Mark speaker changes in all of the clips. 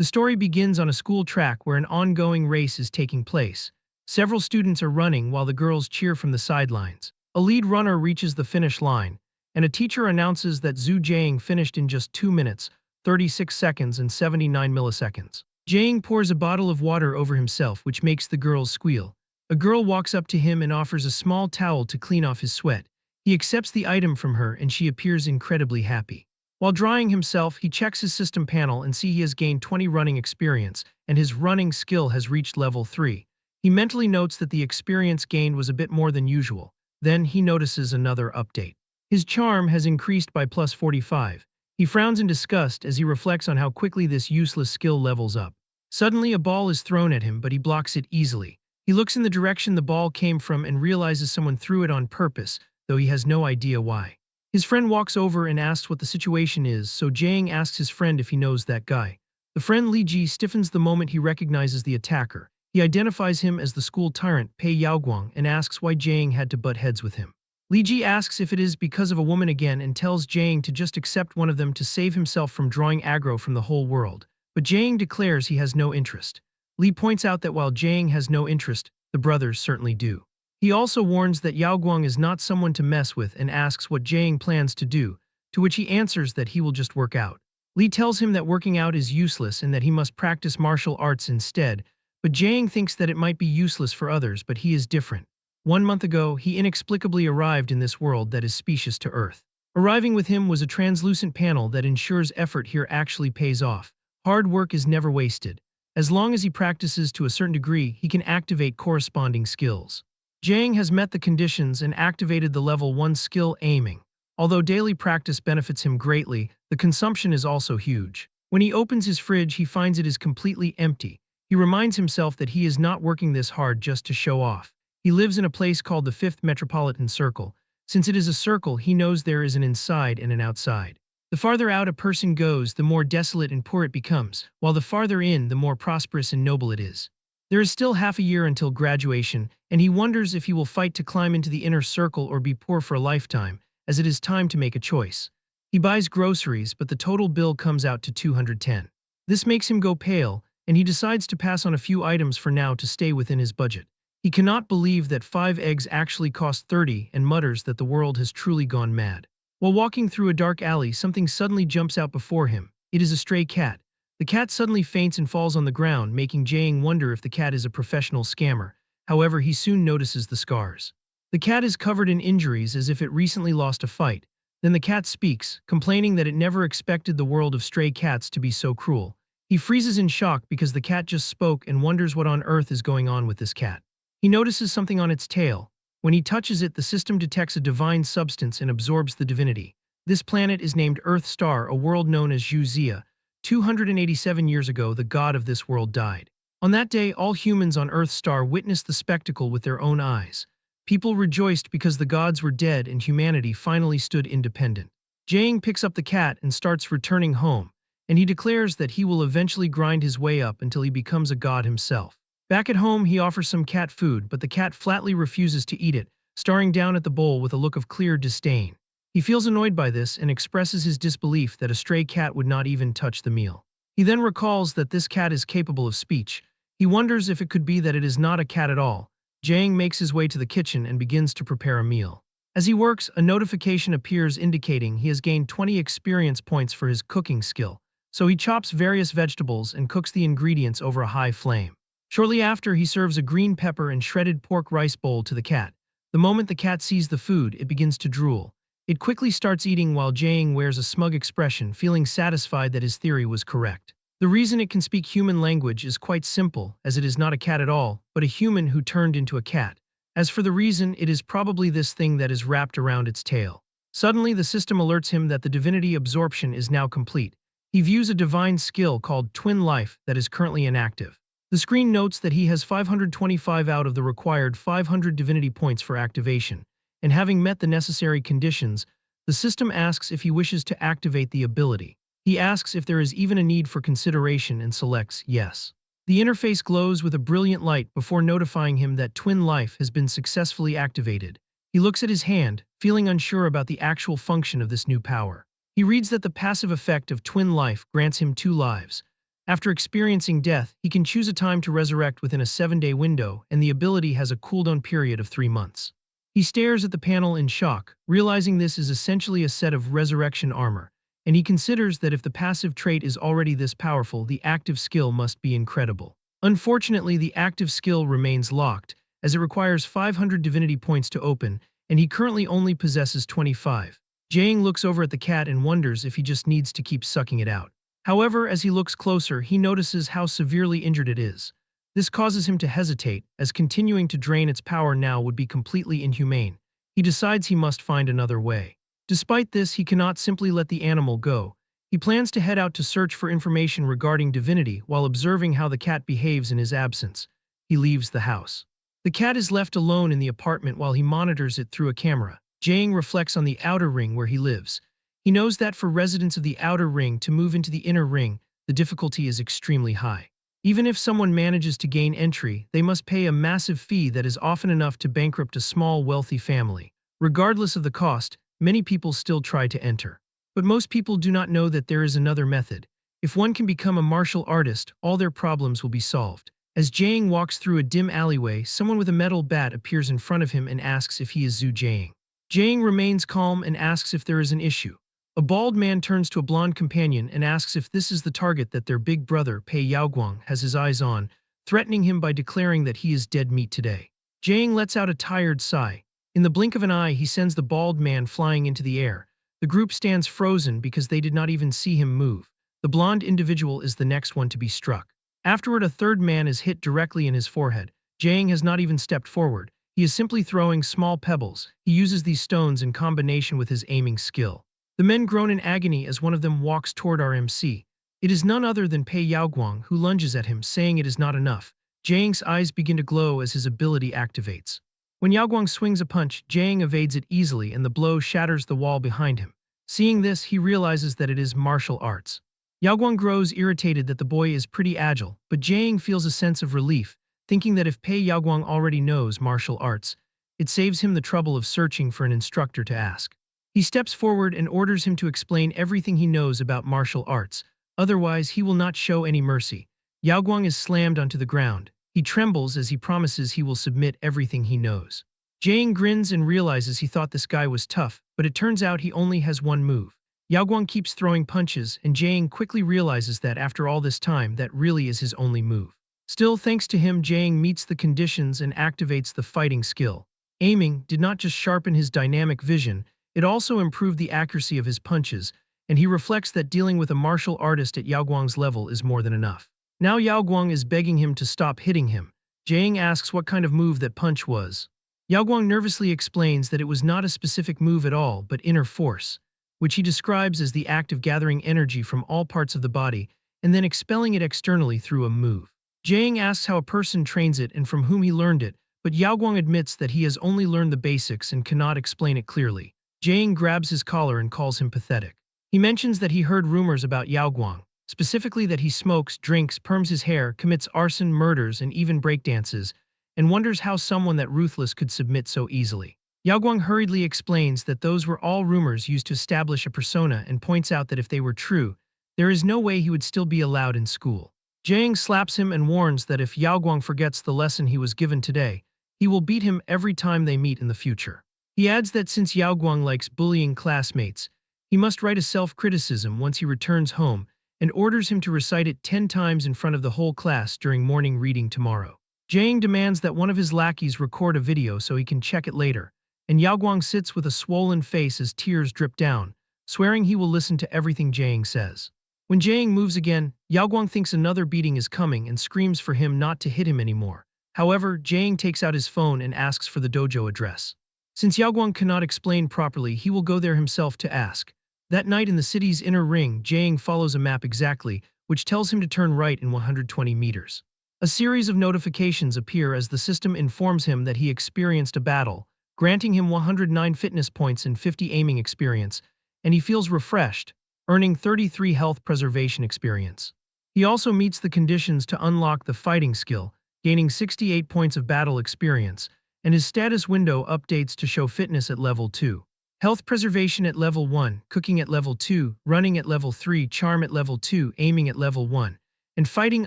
Speaker 1: The story begins on a school track where an ongoing race is taking place. Several students are running while the girls cheer from the sidelines. A lead runner reaches the finish line, and a teacher announces that Zhu Jiang finished in just 2 minutes, 36 seconds and 79 milliseconds. Jiang pours a bottle of water over himself, which makes the girls squeal. A girl walks up to him and offers a small towel to clean off his sweat. He accepts the item from her and she appears incredibly happy. While drying himself, he checks his system panel and sees he has gained 20 running experience, and his running skill has reached level 3. He mentally notes that the experience gained was a bit more than usual. Then he notices another update. His charm has increased by plus 45. He frowns in disgust as he reflects on how quickly this useless skill levels up. Suddenly, a ball is thrown at him, but he blocks it easily. He looks in the direction the ball came from and realizes someone threw it on purpose, though he has no idea why. His friend walks over and asks what the situation is, so Jiang asks his friend if he knows that guy. The friend Li Ji stiffens the moment he recognizes the attacker. He identifies him as the school tyrant Pei Yaoguang and asks why Jiang had to butt heads with him. Li Ji asks if it is because of a woman again and tells Jiang to just accept one of them to save himself from drawing aggro from the whole world. But Jiang declares he has no interest. Li points out that while Jiang has no interest, the brothers certainly do. He also warns that Yaoguang is not someone to mess with and asks what Jiang plans to do, to which he answers that he will just work out. Li tells him that working out is useless and that he must practice martial arts instead, but Jiang thinks that it might be useless for others, but he is different. 1 month ago, he inexplicably arrived in this world that is specious to Earth. Arriving with him was a translucent panel that ensures effort here actually pays off. Hard work is never wasted. As long as he practices to a certain degree, he can activate corresponding skills. Jiang has met the conditions and activated the level 1 skill aiming. Although daily practice benefits him greatly, the consumption is also huge. When he opens his fridge, he finds it is completely empty. He reminds himself that he is not working this hard just to show off. He lives in a place called the 5th Metropolitan Circle. Since it is a circle, he knows there is an inside and an outside. The farther out a person goes, the more desolate and poor it becomes, while the farther in, the more prosperous and noble it is. There is still half a year until graduation, and he wonders if he will fight to climb into the inner circle or be poor for a lifetime, as it is time to make a choice. He buys groceries, but the total bill comes out to 210. This makes him go pale, and he decides to pass on a few items for now to stay within his budget. He cannot believe that 5 eggs actually cost 30 and mutters that the world has truly gone mad. While walking through a dark alley, something suddenly jumps out before him. It is a stray cat. The cat suddenly faints and falls on the ground, making Jiang wonder if the cat is a professional scammer. However, he soon notices the scars. The cat is covered in injuries as if it recently lost a fight. Then the cat speaks, complaining that it never expected the world of stray cats to be so cruel. He freezes in shock because the cat just spoke and wonders what on earth is going on with this cat. He notices something on its tail. When he touches it, the system detects a divine substance and absorbs the divinity. This planet is named Earth Star, a world known as Zhuzia. 287 years ago, the god of this world died. On that day, all humans on Earth Star witnessed the spectacle with their own eyes. People rejoiced because the gods were dead and humanity finally stood independent. Jiang picks up the cat and starts returning home, and he declares that he will eventually grind his way up until he becomes a god himself. Back at home, he offers some cat food, but the cat flatly refuses to eat it, staring down at the bowl with a look of clear disdain. He feels annoyed by this and expresses his disbelief that a stray cat would not even touch the meal. He then recalls that this cat is capable of speech. He wonders if it could be that it is not a cat at all. Jiang makes his way to the kitchen and begins to prepare a meal. As he works, a notification appears indicating he has gained 20 experience points for his cooking skill, so he chops various vegetables and cooks the ingredients over a high flame. Shortly after, he serves a green pepper and shredded pork rice bowl to the cat. The moment the cat sees the food, it begins to drool. It quickly starts eating while Jiang wears a smug expression, feeling satisfied that his theory was correct. The reason it can speak human language is quite simple, as it is not a cat at all, but a human who turned into a cat. As for the reason, it is probably this thing that is wrapped around its tail. Suddenly, the system alerts him that the divinity absorption is now complete. He views a divine skill called Twin Life that is currently inactive. The screen notes that he has 525 out of the required 500 divinity points for activation, and having met the necessary conditions, the system asks if he wishes to activate the ability. He asks if there is even a need for consideration and selects yes. The interface glows with a brilliant light before notifying him that Twin Life has been successfully activated. He looks at his hand, feeling unsure about the actual function of this new power. He reads that the passive effect of Twin Life grants him 2 lives. After experiencing death, he can choose a time to resurrect within a 7-day window, and the ability has a cooldown period of 3 months. He stares at the panel in shock, realizing this is essentially a set of resurrection armor, and he considers that if the passive trait is already this powerful, the active skill must be incredible. Unfortunately, the active skill remains locked, as it requires 500 divinity points to open, and he currently only possesses 25. Jang looks over at the cat and wonders if he just needs to keep sucking it out. However, as he looks closer, he notices how severely injured it is. This causes him to hesitate, as continuing to drain its power now would be completely inhumane. He decides he must find another way. Despite this, he cannot simply let the animal go. He plans to head out to search for information regarding divinity while observing how the cat behaves in his absence. He leaves the house. The cat is left alone in the apartment while he monitors it through a camera. Jang reflects on the outer ring where he lives. He knows that for residents of the outer ring to move into the inner ring, the difficulty is extremely high. Even if someone manages to gain entry, they must pay a massive fee that is often enough to bankrupt a small, wealthy family. Regardless of the cost, many people still try to enter. But most people do not know that there is another method. If one can become a martial artist, all their problems will be solved. As Jang walks through a dim alleyway, someone with a metal bat appears in front of him and asks if he is Zhu Jang. Jang remains calm and asks if there is an issue. A bald man turns to a blonde companion and asks if this is the target that their big brother, Pei Yaoguang, has his eyes on, threatening him by declaring that he is dead meat today. Jang lets out a tired sigh. In the blink of an eye, he sends the bald man flying into the air. The group stands frozen because they did not even see him move. The blonde individual is the next one to be struck. Afterward, a third man is hit directly in his forehead. Jang has not even stepped forward. He is simply throwing small pebbles. He uses these stones in combination with his aiming skill. The men groan in agony as one of them walks toward our MC. It is none other than Pei Yaoguang, who lunges at him, saying it is not enough. Jang's eyes begin to glow as his ability activates. When Yaoguang swings a punch, Jang evades it easily and the blow shatters the wall behind him. Seeing this, he realizes that it is martial arts. Yaoguang grows irritated that the boy is pretty agile, but Jang feels a sense of relief, thinking that if Pei Yaoguang already knows martial arts, it saves him the trouble of searching for an instructor to ask. He steps forward and orders him to explain everything he knows about martial arts, otherwise he will not show any mercy. Yaoguang is slammed onto the ground. He trembles as he promises he will submit everything he knows. Jang grins and realizes he thought this guy was tough, but it turns out he only has one move. Yaoguang keeps throwing punches, and Jang quickly realizes that after all this time, that really is his only move. Still, thanks to him, Jang meets the conditions and activates the fighting skill. Aiming did not just sharpen his dynamic vision, it also improved the accuracy of his punches, and he reflects that dealing with a martial artist at Yaoguang's level is more than enough. Now Yaoguang is begging him to stop hitting him. Jang asks what kind of move that punch was. Yaoguang nervously explains that it was not a specific move at all, but inner force, which he describes as the act of gathering energy from all parts of the body and then expelling it externally through a move. Jang asks how a person trains it and from whom he learned it, but Yaoguang admits that he has only learned the basics and cannot explain it clearly. Jang grabs his collar and calls him pathetic. He mentions that he heard rumors about Yaoguang, specifically that he smokes, drinks, perms his hair, commits arson, murders, and even breakdances, and wonders how someone that ruthless could submit so easily. Yaoguang hurriedly explains that those were all rumors used to establish a persona and points out that if they were true, there is no way he would still be allowed in school. Jang slaps him and warns that if Yaoguang forgets the lesson he was given today, he will beat him every time they meet in the future. He adds that since Yaoguang likes bullying classmates, he must write a self-criticism once he returns home and orders him to recite it 10 times in front of the whole class during morning reading tomorrow. Jang demands that one of his lackeys record a video so he can check it later, and Yaoguang sits with a swollen face as tears drip down, swearing he will listen to everything Jang says. When Jang moves again, Yaoguang thinks another beating is coming and screams for him not to hit him anymore. However, Jang takes out his phone and asks for the dojo address. Since Yaoguang cannot explain properly, he will go there himself to ask. That night in the city's inner ring, Jang follows a map exactly, which tells him to turn right in 120 meters. A series of notifications appear as the system informs him that he experienced a battle, granting him 109 fitness points and 50 aiming experience, and he feels refreshed, earning 33 health preservation experience. He also meets the conditions to unlock the fighting skill, gaining 68 points of battle experience, and his status window updates to show fitness at level 2. Health preservation at level 1, cooking at level 2, running at level 3, charm at level 2, aiming at level 1, and fighting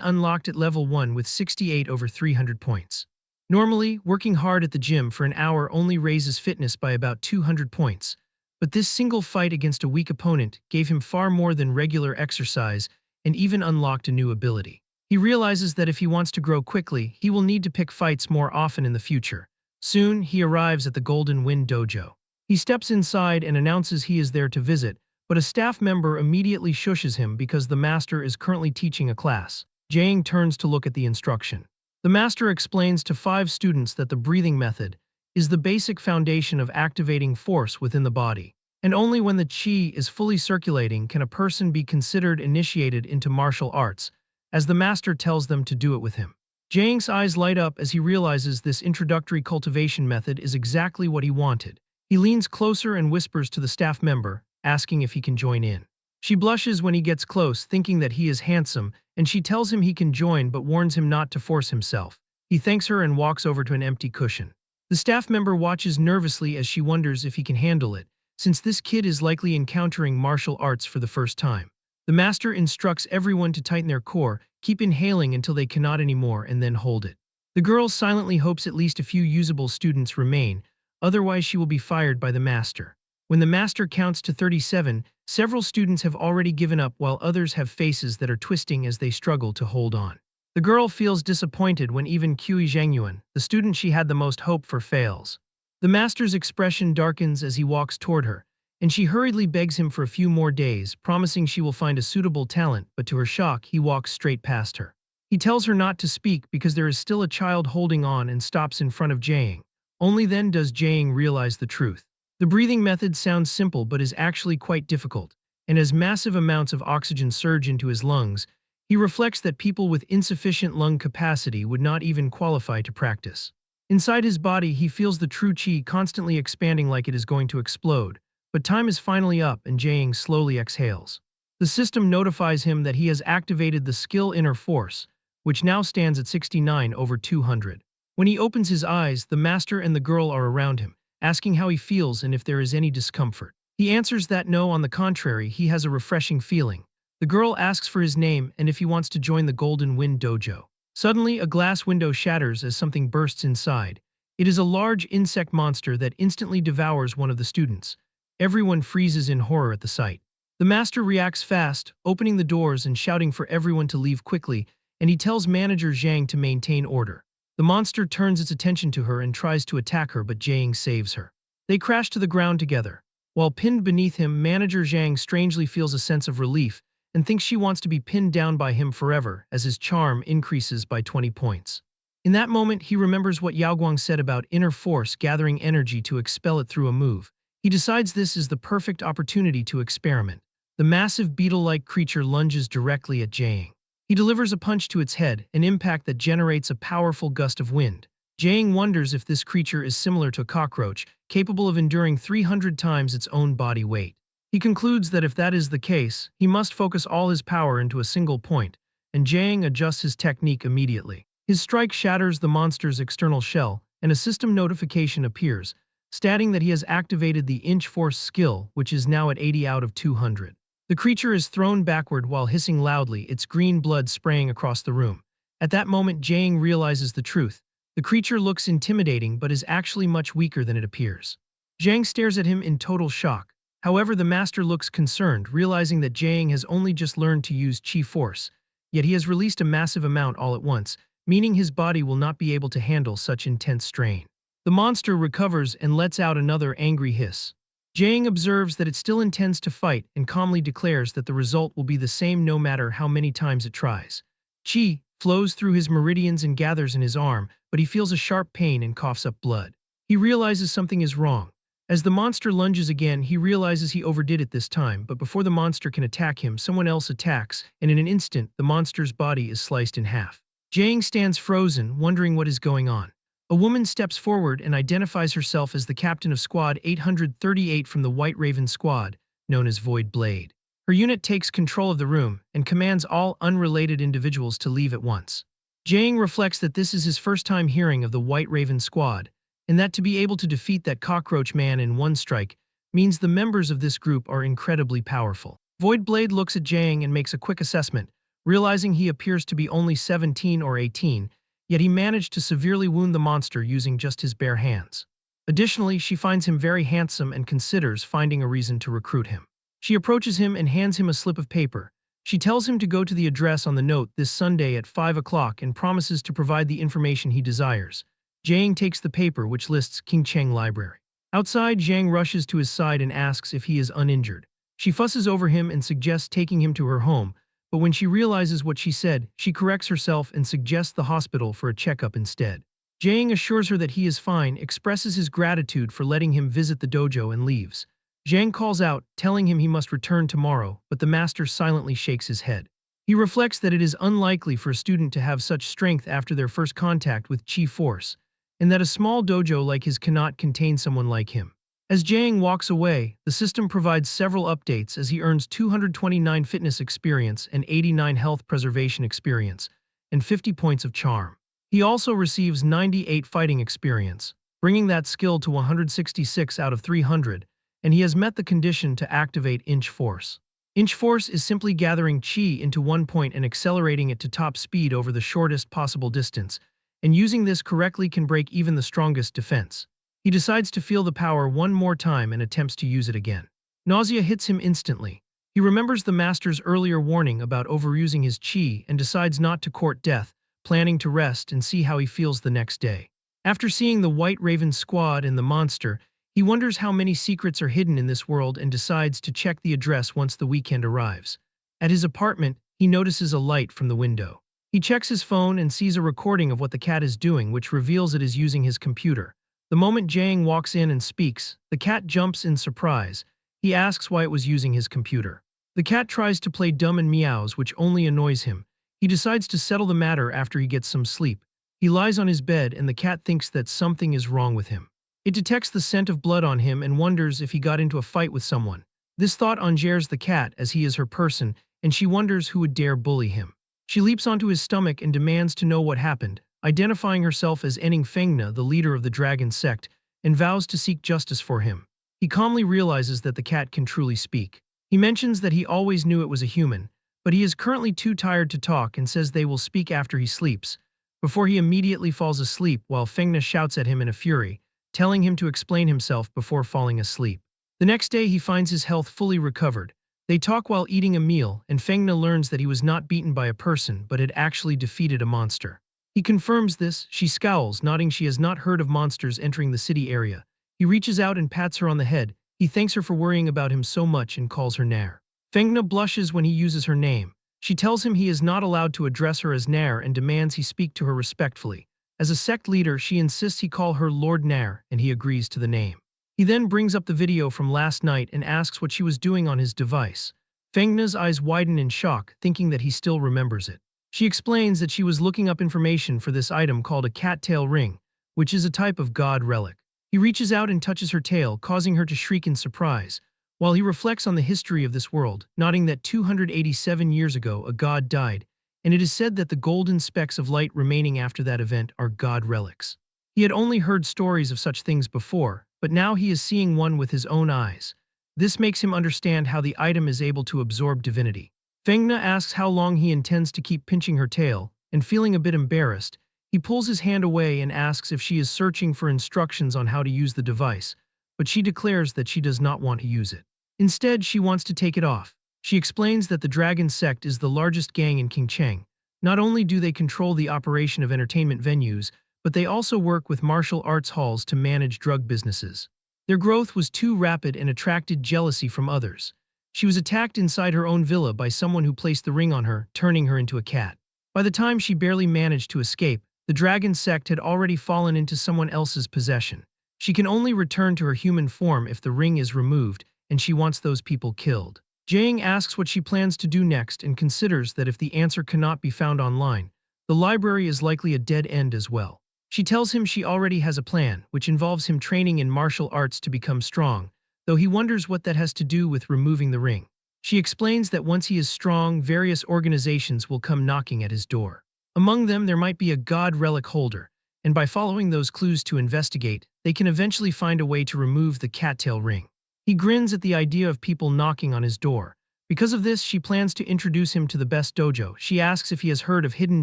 Speaker 1: unlocked at level 1 with 68 over 300 points. Normally, working hard at the gym for an hour only raises fitness by about 200 points, but this single fight against a weak opponent gave him far more than regular exercise and even unlocked a new ability. He realizes that if he wants to grow quickly, he will need to pick fights more often in the future. Soon, he arrives at the Golden Wind Dojo. He steps inside and announces he is there to visit, but a staff member immediately shushes him because the master is currently teaching a class. Jang turns to look at the instruction. The master explains to 5 students that the breathing method is the basic foundation of activating force within the body, and only when the qi is fully circulating can a person be considered initiated into martial arts, as the master tells them to do it with him. Jang's eyes light up as he realizes this introductory cultivation method is exactly what he wanted. He leans closer and whispers to the staff member, asking if he can join in. She blushes when he gets close, thinking that he is handsome, and she tells him he can join but warns him not to force himself. He thanks her and walks over to an empty cushion. The staff member watches nervously as she wonders if he can handle it, since this kid is likely encountering martial arts for the first time. The master instructs everyone to tighten their core, keep inhaling until they cannot anymore, and then hold it. The girl silently hopes at least a few usable students remain, otherwise she will be fired by the master. When the master counts to 37, several students have already given up while others have faces that are twisting as they struggle to hold on. The girl feels disappointed when even Kui Zhangyuan, the student she had the most hope for, fails. The master's expression darkens as he walks toward her, and she hurriedly begs him for a few more days, promising she will find a suitable talent, but to her shock, he walks straight past her. He tells her not to speak because there is still a child holding on and stops in front of Jang. Only then does Jang realize the truth. The breathing method sounds simple but is actually quite difficult, and as massive amounts of oxygen surge into his lungs, he reflects that people with insufficient lung capacity would not even qualify to practice. Inside his body, he feels the true qi constantly expanding like it is going to explode, but time is finally up and Jang slowly exhales. The system notifies him that he has activated the skill inner force, which now stands at 69 over 200. When he opens his eyes, the master and the girl are around him, asking how he feels and if there is any discomfort. He answers that no, on the contrary, he has a refreshing feeling. The girl asks for his name and if he wants to join the Golden Wind Dojo. Suddenly, a glass window shatters as something bursts inside. It is a large insect monster that instantly devours one of the students. Everyone freezes in horror at the sight. The master reacts fast, opening the doors and shouting for everyone to leave quickly, and he tells manager Zhang to maintain order. The monster turns its attention to her and tries to attack her, but Zhang saves her. They crash to the ground together. While pinned beneath him, manager Zhang strangely feels a sense of relief and thinks she wants to be pinned down by him forever as his charm increases by 20 points. In that moment, he remembers what Yao Guang said about inner force gathering energy to expel it through a move. He decides this is the perfect opportunity to experiment. The massive beetle-like creature lunges directly at Zhang. He delivers a punch to its head, an impact that generates a powerful gust of wind. Zhang wonders if this creature is similar to a cockroach, capable of enduring 300 times its own body weight. He concludes that if that is the case, he must focus all his power into a single point, and Zhang adjusts his technique immediately. His strike shatters the monster's external shell, and a system notification appears, stating that he has activated the Inch Force skill, which is now at 80 out of 200. The creature is thrown backward while hissing loudly, its green blood spraying across the room. At that moment, Zhang realizes the truth. The creature looks intimidating but is actually much weaker than it appears. Zhang stares at him in total shock. However, the master looks concerned, realizing that Zhang has only just learned to use Qi Force, yet he has released a massive amount all at once, meaning his body will not be able to handle such intense strain. The monster recovers and lets out another angry hiss. Zhang observes that it still intends to fight and calmly declares that the result will be the same no matter how many times it tries. Qi flows through his meridians and gathers in his arm, but he feels a sharp pain and coughs up blood. He realizes something is wrong. As the monster lunges again, he realizes he overdid it this time, but before the monster can attack him, someone else attacks, and in an instant, the monster's body is sliced in half. Zhang stands frozen, wondering what is going on. A woman steps forward and identifies herself as the captain of Squad 838 from the White Raven Squad, known as Void Blade. Her unit takes control of the room and commands all unrelated individuals to leave at once. Zhang reflects that this is his first time hearing of the White Raven Squad, and that to be able to defeat that cockroach man in one strike means the members of this group are incredibly powerful. Void Blade looks at Zhang and makes a quick assessment, realizing he appears to be only 17 or 18, yet he managed to severely wound the monster using just his bare hands. Additionally, she finds him very handsome and considers finding a reason to recruit him. She approaches him and hands him a slip of paper. She tells him to go to the address on the note this Sunday at 5 o'clock and promises to provide the information he desires. Jiang takes the paper, which lists King Cheng Library. Outside, Jiang rushes to his side and asks if he is uninjured. She fusses over him and suggests taking him to her home, but when she realizes what she said, she corrects herself and suggests the hospital for a checkup instead. Jiang assures her that he is fine, expresses his gratitude for letting him visit the dojo, and leaves. Jiang calls out, telling him he must return tomorrow, but the master silently shakes his head. He reflects that it is unlikely for a student to have such strength after their first contact with Chi Force, and that a small dojo like his cannot contain someone like him. As Jiang walks away, the system provides several updates as he earns 229 fitness experience and 89 health preservation experience, and 50 points of charm. He also receives 98 fighting experience, bringing that skill to 166 out of 300, and he has met the condition to activate Inch Force. Inch Force is simply gathering chi into one point and accelerating it to top speed over the shortest possible distance, and using this correctly can break even the strongest defense. He decides to feel the power one more time and attempts to use it again. Nausea hits him instantly. He remembers the master's earlier warning about overusing his chi and decides not to court death, planning to rest and see how he feels the next day. After seeing the White Raven squad and the monster, he wonders how many secrets are hidden in this world and decides to check the address once the weekend arrives. At his apartment, he notices a light from the window. He checks his phone and sees a recording of what the cat is doing, which reveals it is using his computer. The moment Jiang walks in and speaks, the cat jumps in surprise. He asks why it was using his computer. The cat tries to play dumb and meows, which only annoys him. He decides to settle the matter after he gets some sleep. He lies on his bed and the cat thinks that something is wrong with him. It detects the scent of blood on him and wonders if he got into a fight with someone. This thought engages the cat as he is her person, and she wonders who would dare bully him. She leaps onto his stomach and demands to know what happened, identifying herself as Ening Fengna, the leader of the dragon sect, and vows to seek justice for him. He calmly realizes that the cat can truly speak. He mentions that he always knew it was a human, but he is currently too tired to talk and says they will speak after he sleeps, before he immediately falls asleep while Fengna shouts at him in a fury, telling him to explain himself before falling asleep. The next day he finds his health fully recovered. They talk while eating a meal, and Fengna learns that he was not beaten by a person but had actually defeated a monster. He confirms this. She scowls, nodding she has not heard of monsters entering the city area. He reaches out and pats her on the head. He thanks her for worrying about him so much and calls her Nair. Fengna blushes when he uses her name. She tells him he is not allowed to address her as Nair and demands he speak to her respectfully. As a sect leader, she insists he call her Lord Nair, and he agrees to the name. He then brings up the video from last night and asks what she was doing on his device. Fengna's eyes widen in shock, thinking that he still remembers it. She explains that she was looking up information for this item called a cattail ring, which is a type of god relic. He reaches out and touches her tail, causing her to shriek in surprise, while he reflects on the history of this world, noting that 287 years ago a god died, and it is said that the golden specks of light remaining after that event are god relics. He had only heard stories of such things before, but now he is seeing one with his own eyes. This makes him understand how the item is able to absorb divinity. Fengna asks how long he intends to keep pinching her tail, and feeling a bit embarrassed, he pulls his hand away and asks if she is searching for instructions on how to use the device, but she declares that she does not want to use it. Instead, she wants to take it off. She explains that the Dragon Sect is the largest gang in Qingcheng. Not only do they control the operation of entertainment venues, but they also work with martial arts halls to manage drug businesses. Their growth was too rapid and attracted jealousy from others. She was attacked inside her own villa by someone who placed the ring on her, turning her into a cat. By the time she barely managed to escape, the Dragon Sect had already fallen into someone else's possession. She can only return to her human form if the ring is removed, and she wants those people killed. Jiang asks what she plans to do next and considers that if the answer cannot be found online, the library is likely a dead end as well. She tells him she already has a plan, which involves him training in martial arts to become strong, though he wonders what that has to do with removing the ring. She explains that once he is strong, various organizations will come knocking at his door. Among them, there might be a god relic holder, and by following those clues to investigate, they can eventually find a way to remove the cattail ring. He grins at the idea of people knocking on his door, Because of this, she plans to introduce him to the best dojo. She asks if he has heard of Hidden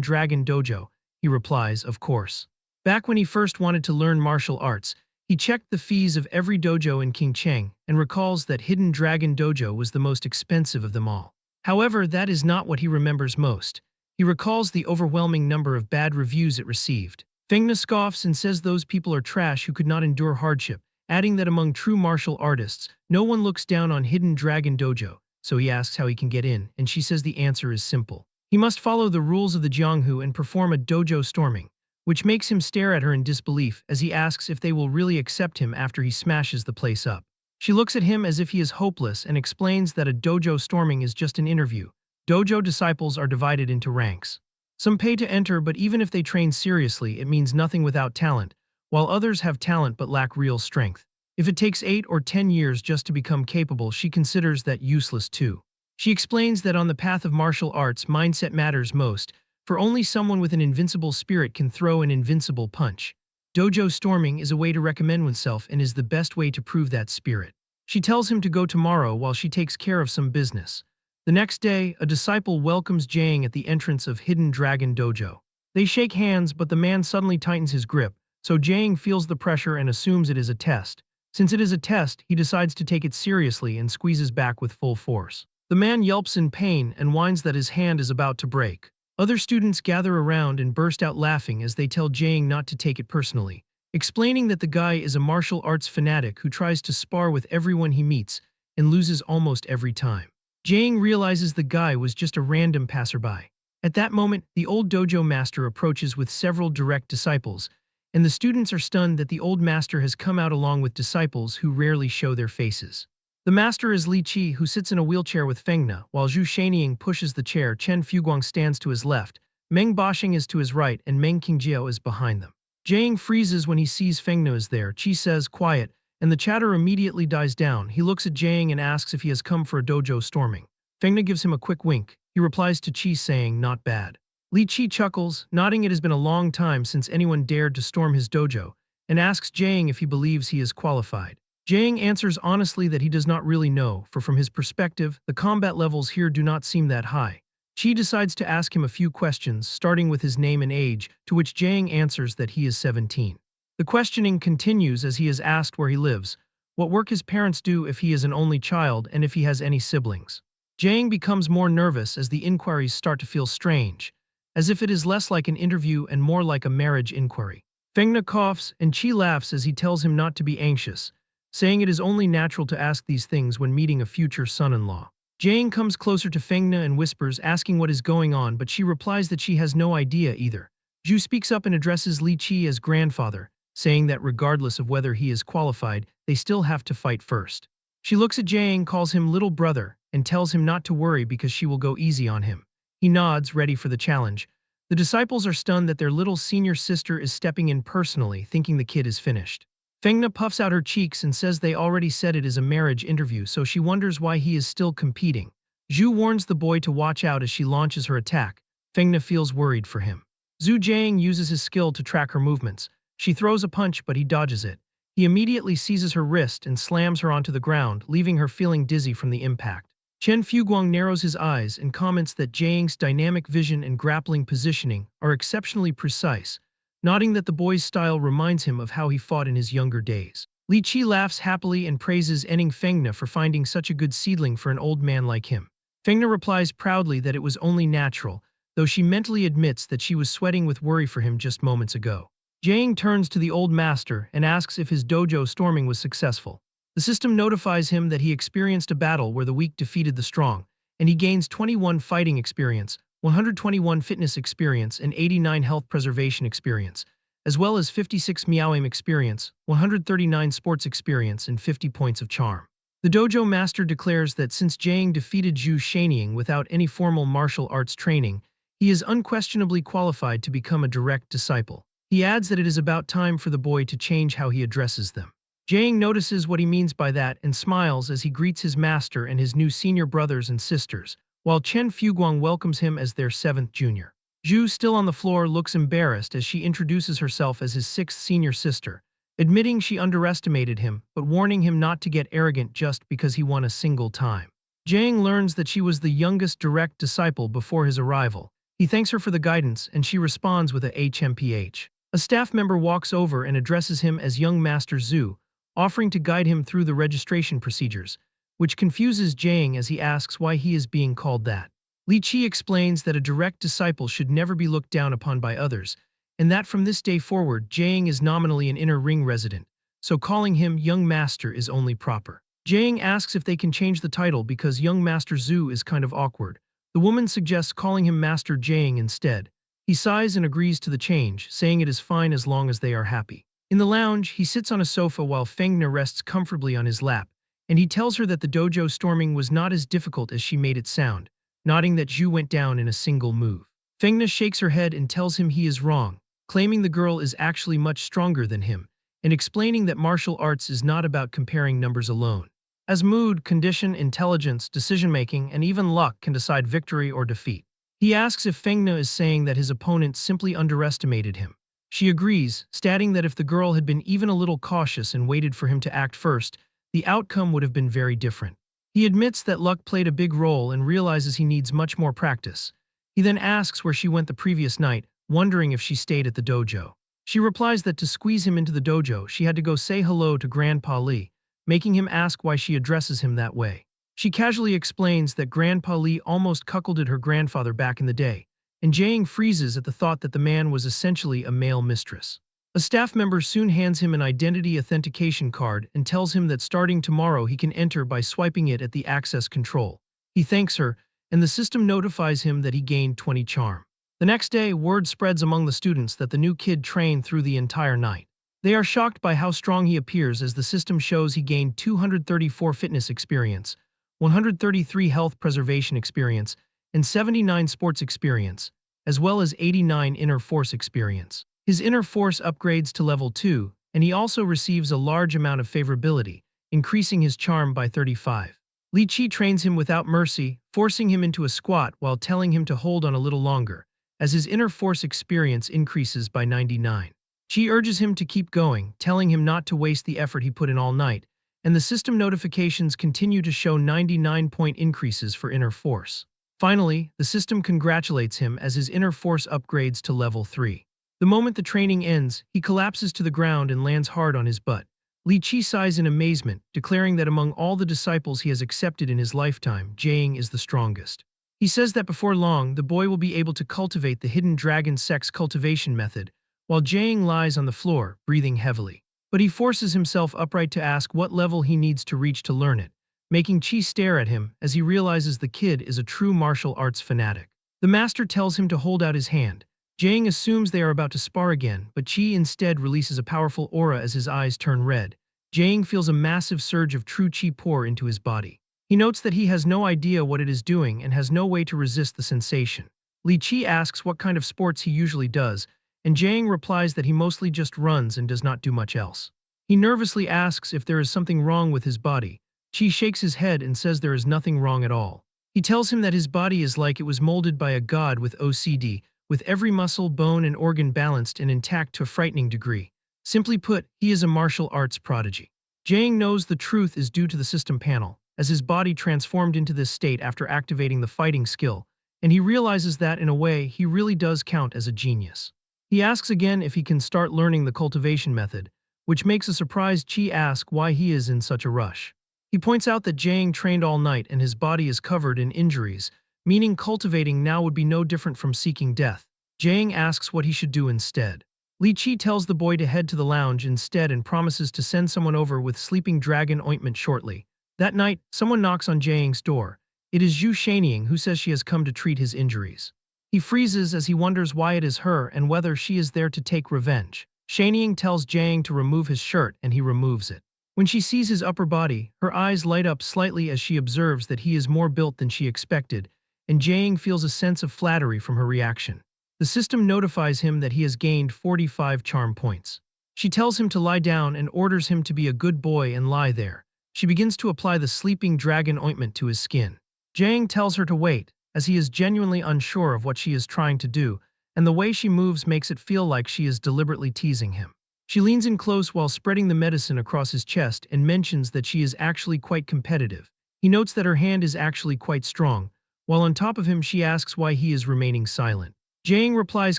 Speaker 1: Dragon Dojo. He replies, of course. Back when he first wanted to learn martial arts, he checked the fees of every dojo in Qingcheng and recalls that Hidden Dragon Dojo was the most expensive of them all. However, that is not what he remembers most. He recalls the overwhelming number of bad reviews it received. Fengna scoffs and says those people are trash who could not endure hardship, adding that among true martial artists, no one looks down on Hidden Dragon Dojo, so he asks how he can get in, and she says the answer is simple. He must follow the rules of the Jianghu and perform a dojo storming, which makes him stare at her in disbelief as he asks if they will really accept him after he smashes the place up. She looks at him as if he is hopeless and explains that a dojo storming is just an interview. Dojo disciples are divided into ranks. Some pay to enter, but even if they train seriously, it means nothing without talent, while others have talent but lack real strength. If it takes 8 or 10 years just to become capable, she considers that useless too. She explains that on the path of martial arts, mindset matters most, for only someone with an invincible spirit can throw an invincible punch. Dojo storming is a way to recommend oneself and is the best way to prove that spirit. She tells him to go tomorrow while she takes care of some business. The next day, a disciple welcomes Jang at the entrance of Hidden Dragon Dojo. They shake hands, but the man suddenly tightens his grip, so Jang feels the pressure and assumes it is a test. Since it is a test, he decides to take it seriously and squeezes back with full force. The man yelps in pain and whines that his hand is about to break. Other students gather around and burst out laughing as they tell Jang not to take it personally, explaining that the guy is a martial arts fanatic who tries to spar with everyone he meets and loses almost every time. Jang realizes the guy was just a random passerby. At that moment, the old dojo master approaches with several direct disciples, and the students are stunned that the old master has come out along with disciples who rarely show their faces. The master is Li Qi, who sits in a wheelchair with Fengna, while Zhu Shanying pushes the chair. Chen Fuguang stands to his left, Meng Boshing is to his right, and Meng Qingjiao is behind them. Jang freezes when he sees Fengna is there. Qi says, quiet, and the chatter immediately dies down. He looks at Jang and asks if he has come for a dojo storming. Fengna gives him a quick wink. He replies to Qi saying, not bad. Li Qi chuckles, nodding it has been a long time since anyone dared to storm his dojo, and asks Jang if he believes he is qualified. Jang answers honestly that he does not really know, for from his perspective, the combat levels here do not seem that high. Qi decides to ask him a few questions, starting with his name and age, to which Jang answers that he is 17. The questioning continues as he is asked where he lives, what work his parents do if he is an only child, and if he has any siblings. Jang becomes more nervous as the inquiries start to feel strange, as if it is less like an interview and more like a marriage inquiry. Fengna coughs, and Qi laughs as he tells him not to be anxious, saying it is only natural to ask these things when meeting a future son-in-law. Jang comes closer to Fengna and whispers, asking what is going on, but she replies that she has no idea either. Zhu speaks up and addresses Li Qi as grandfather, saying that regardless of whether he is qualified, they still have to fight first. She looks at Jang, calls him little brother, and tells him not to worry because she will go easy on him. He nods, ready for the challenge. The disciples are stunned that their little senior sister is stepping in personally, thinking the kid is finished. Fengna puffs out her cheeks and says they already said it is a marriage interview, so she wonders why he is still competing. Zhu warns the boy to watch out as she launches her attack. Fengna feels worried for him. Zhu Jiang uses his skill to track her movements. She throws a punch, but he dodges it. He immediately seizes her wrist and slams her onto the ground, leaving her feeling dizzy from the impact. Chen Fuguang narrows his eyes and comments that Jiang's dynamic vision and grappling positioning are exceptionally precise, nodding that the boy's style reminds him of how he fought in his younger days. Li Qi laughs happily and praises Enning Fengna for finding such a good seedling for an old man like him. Fengna replies proudly that it was only natural, though she mentally admits that she was sweating with worry for him just moments ago. Jang turns to the old master and asks if his dojo storming was successful. The system notifies him that he experienced a battle where the weak defeated the strong, and he gains 21 fighting experience, 121 fitness experience, and 89 health preservation experience, as well as 56 Miaoaim experience, 139 sports experience, and 50 points of charm. The dojo master declares that since Jang defeated Zhu Shanying without any formal martial arts training, he is unquestionably qualified to become a direct disciple. He adds that it is about time for the boy to change how he addresses them. Jang notices what he means by that and smiles as he greets his master and his new senior brothers and sisters, while Chen Fuguang welcomes him as their 7th junior. Zhu, still on the floor, looks embarrassed as she introduces herself as his 6th senior sister, admitting she underestimated him, but warning him not to get arrogant just because he won a single time. Jiang learns that she was the youngest direct disciple before his arrival. He thanks her for the guidance, and she responds with a HMPH. A staff member walks over and addresses him as young Master Zhu, offering to guide him through the registration procedures, which confuses Jiang as he asks why he is being called that. Li Qi explains that a direct disciple should never be looked down upon by others, and that from this day forward Jiang is nominally an inner ring resident, so calling him young master is only proper. Jiang asks if they can change the title because young Master Zhu is kind of awkward. The woman suggests calling him Master Jiang instead. He sighs and agrees to the change, saying it is fine as long as they are happy. In the lounge, he sits on a sofa while Fengna rests comfortably on his lap, and he tells her that the dojo storming was not as difficult as she made it sound, nodding that Zhu went down in a single move. Fengna shakes her head and tells him he is wrong, claiming the girl is actually much stronger than him, and explaining that martial arts is not about comparing numbers alone, as mood, condition, intelligence, decision-making, and even luck can decide victory or defeat. He asks if Fengna is saying that his opponent simply underestimated him. She agrees, stating that if the girl had been even a little cautious and waited for him to act first, the outcome would have been very different. He admits that luck played a big role and realizes he needs much more practice. He then asks where she went the previous night, wondering if she stayed at the dojo. She replies that to squeeze him into the dojo, she had to go say hello to Grandpa Li, making him ask why she addresses him that way. She casually explains that Grandpa Li almost cuckolded her grandfather back in the day, and Jiang freezes at the thought that the man was essentially a male mistress. A staff member soon hands him an identity authentication card and tells him that starting tomorrow he can enter by swiping it at the access control. He thanks her, and the system notifies him that he gained 20 charm. The next day, word spreads among the students that the new kid trained through the entire night. They are shocked by how strong he appears as the system shows he gained 234 fitness experience, 133 health preservation experience, and 79 sports experience, as well as 89 inner force experience. His inner force upgrades to level 2, and he also receives a large amount of favorability, increasing his charm by 35. Li Qi trains him without mercy, forcing him into a squat while telling him to hold on a little longer, as his inner force experience increases by 99. She urges him to keep going, telling him not to waste the effort he put in all night, and the system notifications continue to show 99-point increases for inner force. Finally, the system congratulates him as his inner force upgrades to level 3. The moment the training ends, he collapses to the ground and lands hard on his butt. Li Qi sighs in amazement, declaring that among all the disciples he has accepted in his lifetime, Jiang is the strongest. He says that before long, the boy will be able to cultivate the hidden dragon sex cultivation method, while Jiang lies on the floor, breathing heavily. But he forces himself upright to ask what level he needs to reach to learn it, making Qi stare at him as he realizes the kid is a true martial arts fanatic. The master tells him to hold out his hand. Jiang assumes they are about to spar again, but Qi instead releases a powerful aura as his eyes turn red. Jiang feels a massive surge of true Qi pour into his body. He notes that he has no idea what it is doing and has no way to resist the sensation. Li Qi asks what kind of sports he usually does, and Jiang replies that he mostly just runs and does not do much else. He nervously asks if there is something wrong with his body. Qi shakes his head and says there is nothing wrong at all. He tells him that his body is like it was molded by a god with OCD, with every muscle, bone, and organ balanced and intact to a frightening degree. Simply put, he is a martial arts prodigy. Jiang knows the truth is due to the system panel, as his body transformed into this state after activating the fighting skill, and he realizes that, in a way, he really does count as a genius. He asks again if he can start learning the cultivation method, which makes a surprised Qi ask why he is in such a rush. He points out that Jiang trained all night and his body is covered in injuries, meaning cultivating now would be no different from seeking death. Jiang asks what he should do instead. Li Qi tells the boy to head to the lounge instead and promises to send someone over with sleeping dragon ointment shortly. That night, someone knocks on Jiang's door. It is Zhu Shanying who says she has come to treat his injuries. He freezes as he wonders why it is her and whether she is there to take revenge. Shanying tells Jiang to remove his shirt and he removes it. When she sees his upper body, her eyes light up slightly as she observes that he is more built than she expected, and Jiang feels a sense of flattery from her reaction. The system notifies him that he has gained 45 charm points. She tells him to lie down and orders him to be a good boy and lie there. She begins to apply the sleeping dragon ointment to his skin. Jiang tells her to wait, as he is genuinely unsure of what she is trying to do, and the way she moves makes it feel like she is deliberately teasing him. She leans in close while spreading the medicine across his chest and mentions that she is actually quite competitive. He notes that her hand is actually quite strong, while on top of him she asks why he is remaining silent. Jiang replies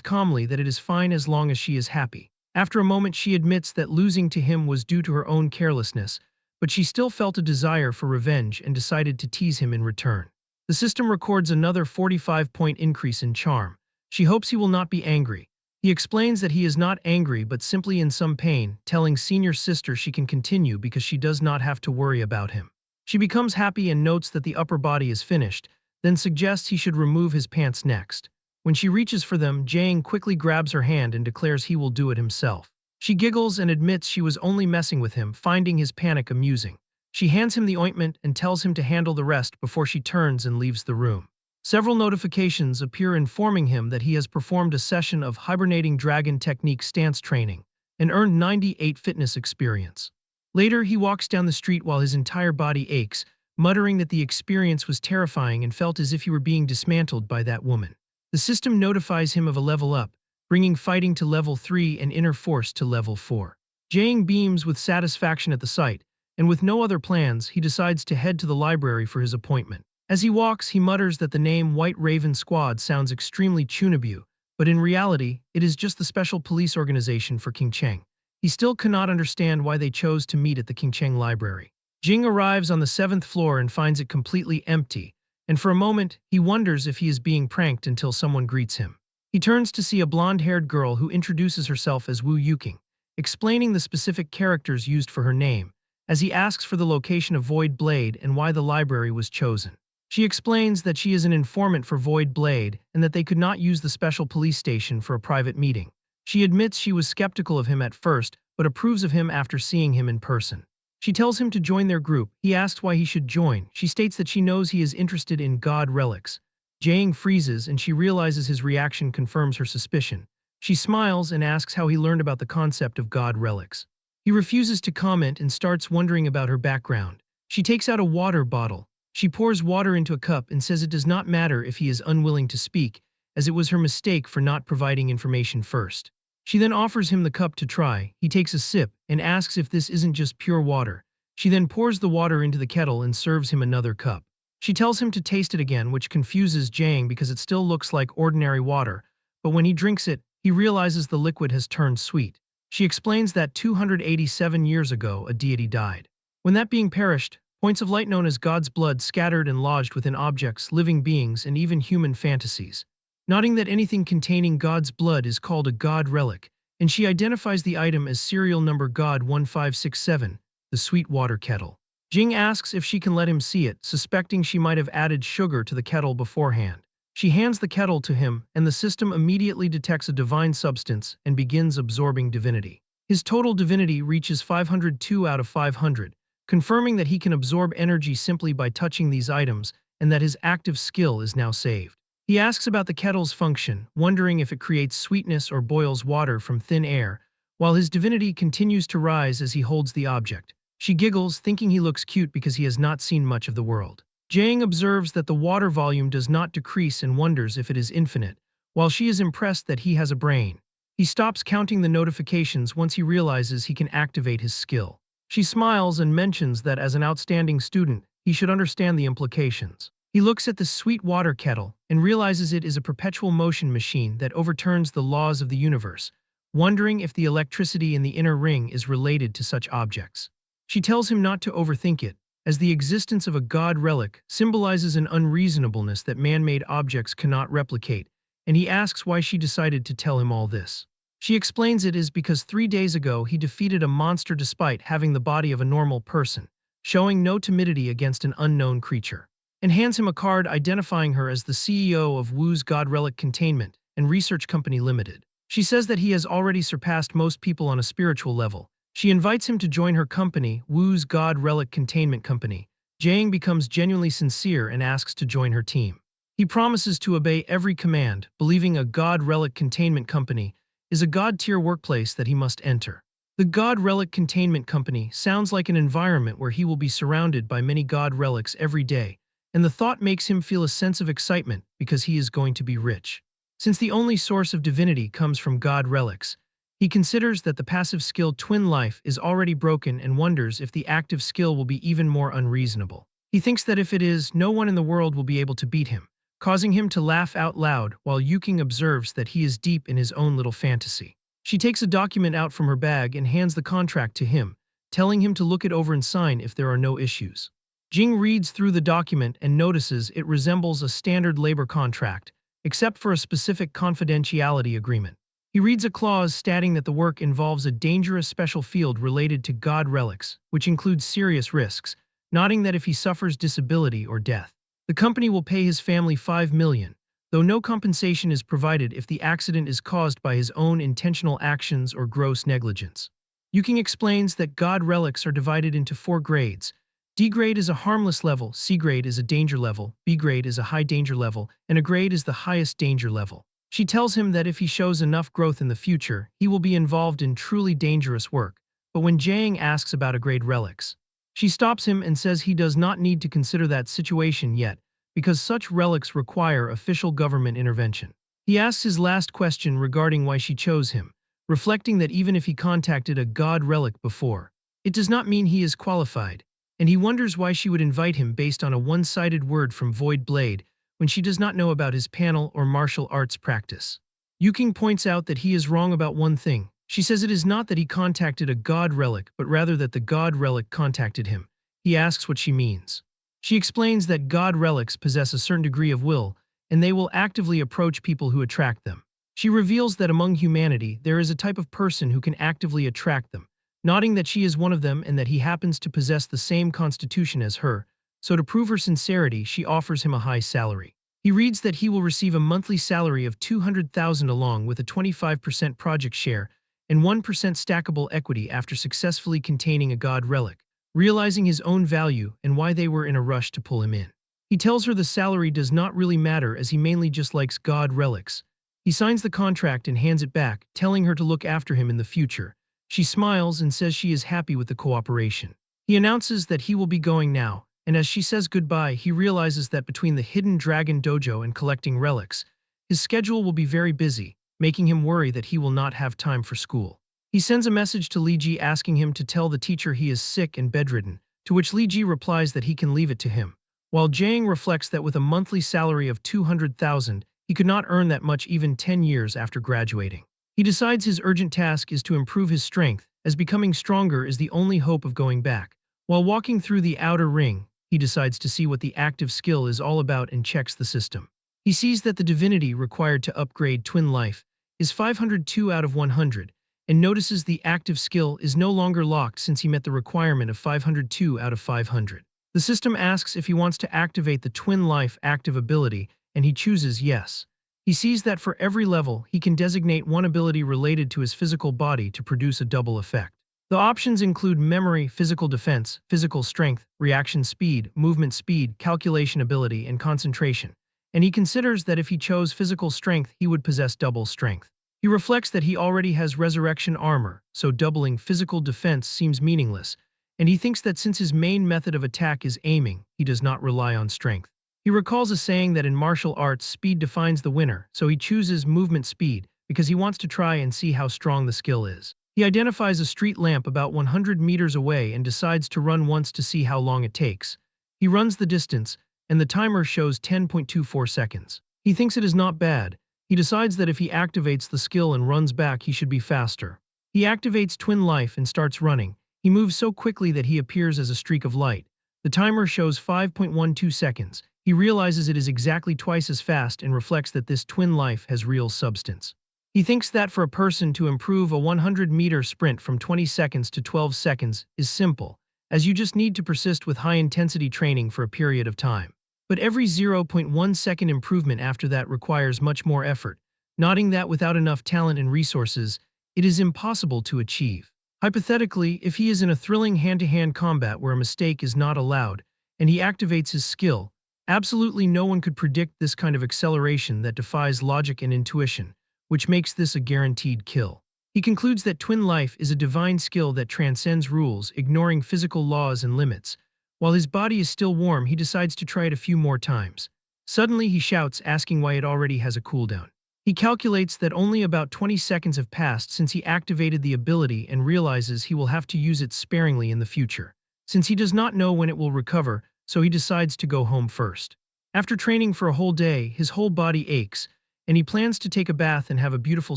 Speaker 1: calmly that it is fine as long as she is happy. After a moment she admits that losing to him was due to her own carelessness, but she still felt a desire for revenge and decided to tease him in return. The system records another 45-point increase in charm. She hopes he will not be angry. He explains that he is not angry but simply in some pain, telling senior sister she can continue because she does not have to worry about him. She becomes happy and notes that the upper body is finished, then suggests he should remove his pants next. When she reaches for them, Jiang quickly grabs her hand and declares he will do it himself. She giggles and admits she was only messing with him, finding his panic amusing. She hands him the ointment and tells him to handle the rest before she turns and leaves the room. Several notifications appear informing him that he has performed a session of hibernating dragon technique stance training and earned 98 fitness experience. Later, he walks down the street while his entire body aches, muttering that the experience was terrifying and felt as if he were being dismantled by that woman. The system notifies him of a level up, bringing fighting to level 3 and inner force to level 4. Jiang beams with satisfaction at the sight, and with no other plans, he decides to head to the library for his appointment. As he walks, he mutters that the name White Raven Squad sounds extremely Chunabu, but in reality, it is just the special police organization for King Cheng. He still cannot understand why they chose to meet at the King Cheng library. Jing arrives on the 7th floor and finds it completely empty, and for a moment, he wonders if he is being pranked until someone greets him. He turns to see a blonde-haired girl who introduces herself as Wu Yuking, explaining the specific characters used for her name, as he asks for the location of Void Blade and why the library was chosen. She explains that she is an informant for Void Blade and that they could not use the special police station for a private meeting. She admits she was skeptical of him at first, but approves of him after seeing him in person. She tells him to join their group. He asks why he should join. She states that she knows he is interested in God relics. Jiang freezes and she realizes his reaction confirms her suspicion. She smiles and asks how he learned about the concept of God relics. He refuses to comment and starts wondering about her background. She takes out a water bottle. She pours water into a cup and says it does not matter if he is unwilling to speak, as it was her mistake for not providing information first. She then offers him the cup to try. He takes a sip and asks if this isn't just pure water. She then pours the water into the kettle and serves him another cup. She tells him to taste it again, which confuses Jiang because it still looks like ordinary water, but when he drinks it, he realizes the liquid has turned sweet. She explains that 287 years ago a deity died. When that being perished, points of light known as God's blood scattered and lodged within objects, living beings, and even human fantasies. Noting that anything containing God's blood is called a God relic, and she identifies the item as serial number God 1567, the sweet water kettle. Jing asks if she can let him see it, suspecting she might have added sugar to the kettle beforehand. She hands the kettle to him, and the system immediately detects a divine substance and begins absorbing divinity. His total divinity reaches 502 out of 500, confirming that he can absorb energy simply by touching these items and that his active skill is now saved. He asks about the kettle's function, wondering if it creates sweetness or boils water from thin air, while his divinity continues to rise as he holds the object. She giggles, thinking he looks cute because he has not seen much of the world. Jiang observes that the water volume does not decrease and wonders if it is infinite, while she is impressed that he has a brain. He stops counting the notifications once he realizes he can activate his skill. She smiles and mentions that as an outstanding student, he should understand the implications. He looks at the sweet water kettle and realizes it is a perpetual motion machine that overturns the laws of the universe, wondering if the electricity in the inner ring is related to such objects. She tells him not to overthink it, as the existence of a God relic symbolizes an unreasonableness that man-made objects cannot replicate, and he asks why she decided to tell him all this. She explains it is because 3 days ago he defeated a monster despite having the body of a normal person, showing no timidity against an unknown creature, and hands him a card identifying her as the CEO of Wu's God Relic Containment and Research Company Limited. She says that he has already surpassed most people on a spiritual level. She invites him to join her company, Wu's God Relic Containment Company. Jiang becomes genuinely sincere and asks to join her team. He promises to obey every command, believing a God Relic Containment Company is a God-tier workplace that he must enter. The God Relic Containment Company sounds like an environment where he will be surrounded by many God relics every day, and the thought makes him feel a sense of excitement because he is going to be rich. Since the only source of divinity comes from God relics, he considers that the passive skill Twin Life is already broken and wonders if the active skill will be even more unreasonable. He thinks that if it is, no one in the world will be able to beat him, causing him to laugh out loud while Yuking observes that he is deep in his own little fantasy. She takes a document out from her bag and hands the contract to him, telling him to look it over and sign if there are no issues. Jing reads through the document and notices it resembles a standard labor contract, except for a specific confidentiality agreement. He reads a clause stating that the work involves a dangerous special field related to God relics, which includes serious risks, noting that if he suffers disability or death, the company will pay his family $5 million, though no compensation is provided if the accident is caused by his own intentional actions or gross negligence. Yuking explains that God relics are divided into 4 grades. D grade is a harmless level, C grade is a danger level, B grade is a high danger level, and A grade is the highest danger level. She tells him that if he shows enough growth in the future, he will be involved in truly dangerous work, but when Jiang asks about A grade relics, she stops him and says he does not need to consider that situation yet, because such relics require official government intervention. He asks his last question regarding why she chose him, reflecting that even if he contacted a God relic before, it does not mean he is qualified, and he wonders why she would invite him based on a one-sided word from Void Blade when she does not know about his panel or martial arts practice. Yuking points out that he is wrong about one thing. She says it is not that he contacted a God relic, but rather that the God relic contacted him. He asks what she means. She explains that God relics possess a certain degree of will, and they will actively approach people who attract them. She reveals that among humanity, there is a type of person who can actively attract them, noting that she is one of them and that he happens to possess the same constitution as her, so to prove her sincerity, she offers him a high salary. He reads that he will receive a monthly salary of 200,000 along with a 25% project share and 1% stackable equity after successfully containing a God relic, realizing his own value and why they were in a rush to pull him in. He tells her the salary does not really matter as he mainly just likes God relics. He signs the contract and hands it back, telling her to look after him in the future. She smiles and says she is happy with the cooperation. He announces that he will be going now, and as she says goodbye, he realizes that between the Hidden Dragon Dojo and collecting relics, his schedule will be very busy, making him worry that he will not have time for school. He sends a message to Li Ji asking him to tell the teacher he is sick and bedridden, to which Li Ji replies that he can leave it to him. While Jiang reflects that with a monthly salary of 200,000, he could not earn that much even 10 years after graduating. He decides his urgent task is to improve his strength, as becoming stronger is the only hope of going back. While walking through the outer ring, he decides to see what the active skill is all about and checks the system. He sees that the divinity required to upgrade Twin Life is 502 out of 100, and notices the active skill is no longer locked since he met the requirement of 502 out of 500. The system asks if he wants to activate the Twin Life active ability, and he chooses yes. He sees that for every level, he can designate one ability related to his physical body to produce a double effect. The options include memory, physical defense, physical strength, reaction speed, movement speed, calculation ability, and concentration, and he considers that if he chose physical strength, he would possess double strength. He reflects that he already has resurrection armor, so doubling physical defense seems meaningless, and he thinks that since his main method of attack is aiming, he does not rely on strength. He recalls a saying that in martial arts, speed defines the winner, so he chooses movement speed because he wants to try and see how strong the skill is. He identifies a street lamp about 100 meters away and decides to run once to see how long it takes. He runs the distance, and the timer shows 10.24 seconds. He thinks it is not bad. He decides that if he activates the skill and runs back, he should be faster. He activates Twin Life and starts running. He moves so quickly that he appears as a streak of light. The timer shows 5.12 seconds. He realizes it is exactly twice as fast and reflects that this Twin Life has real substance. He thinks that for a person to improve a 100-meter sprint from 20 seconds to 12 seconds is simple, as you just need to persist with high-intensity training for a period of time. But every 0.1 second improvement after that requires much more effort, noting that without enough talent and resources, it is impossible to achieve. Hypothetically, if he is in a thrilling hand-to-hand combat where a mistake is not allowed, and he activates his skill, absolutely no one could predict this kind of acceleration that defies logic and intuition, which makes this a guaranteed kill. He concludes that Twin Life is a divine skill that transcends rules, ignoring physical laws and limits. While his body is still warm, he decides to try it a few more times. Suddenly he shouts, asking why it already has a cooldown. He calculates that only about 20 seconds have passed since he activated the ability and realizes he will have to use it sparingly in the future. Since he does not know when it will recover, so he decides to go home first. After training for a whole day, his whole body aches, and he plans to take a bath and have a beautiful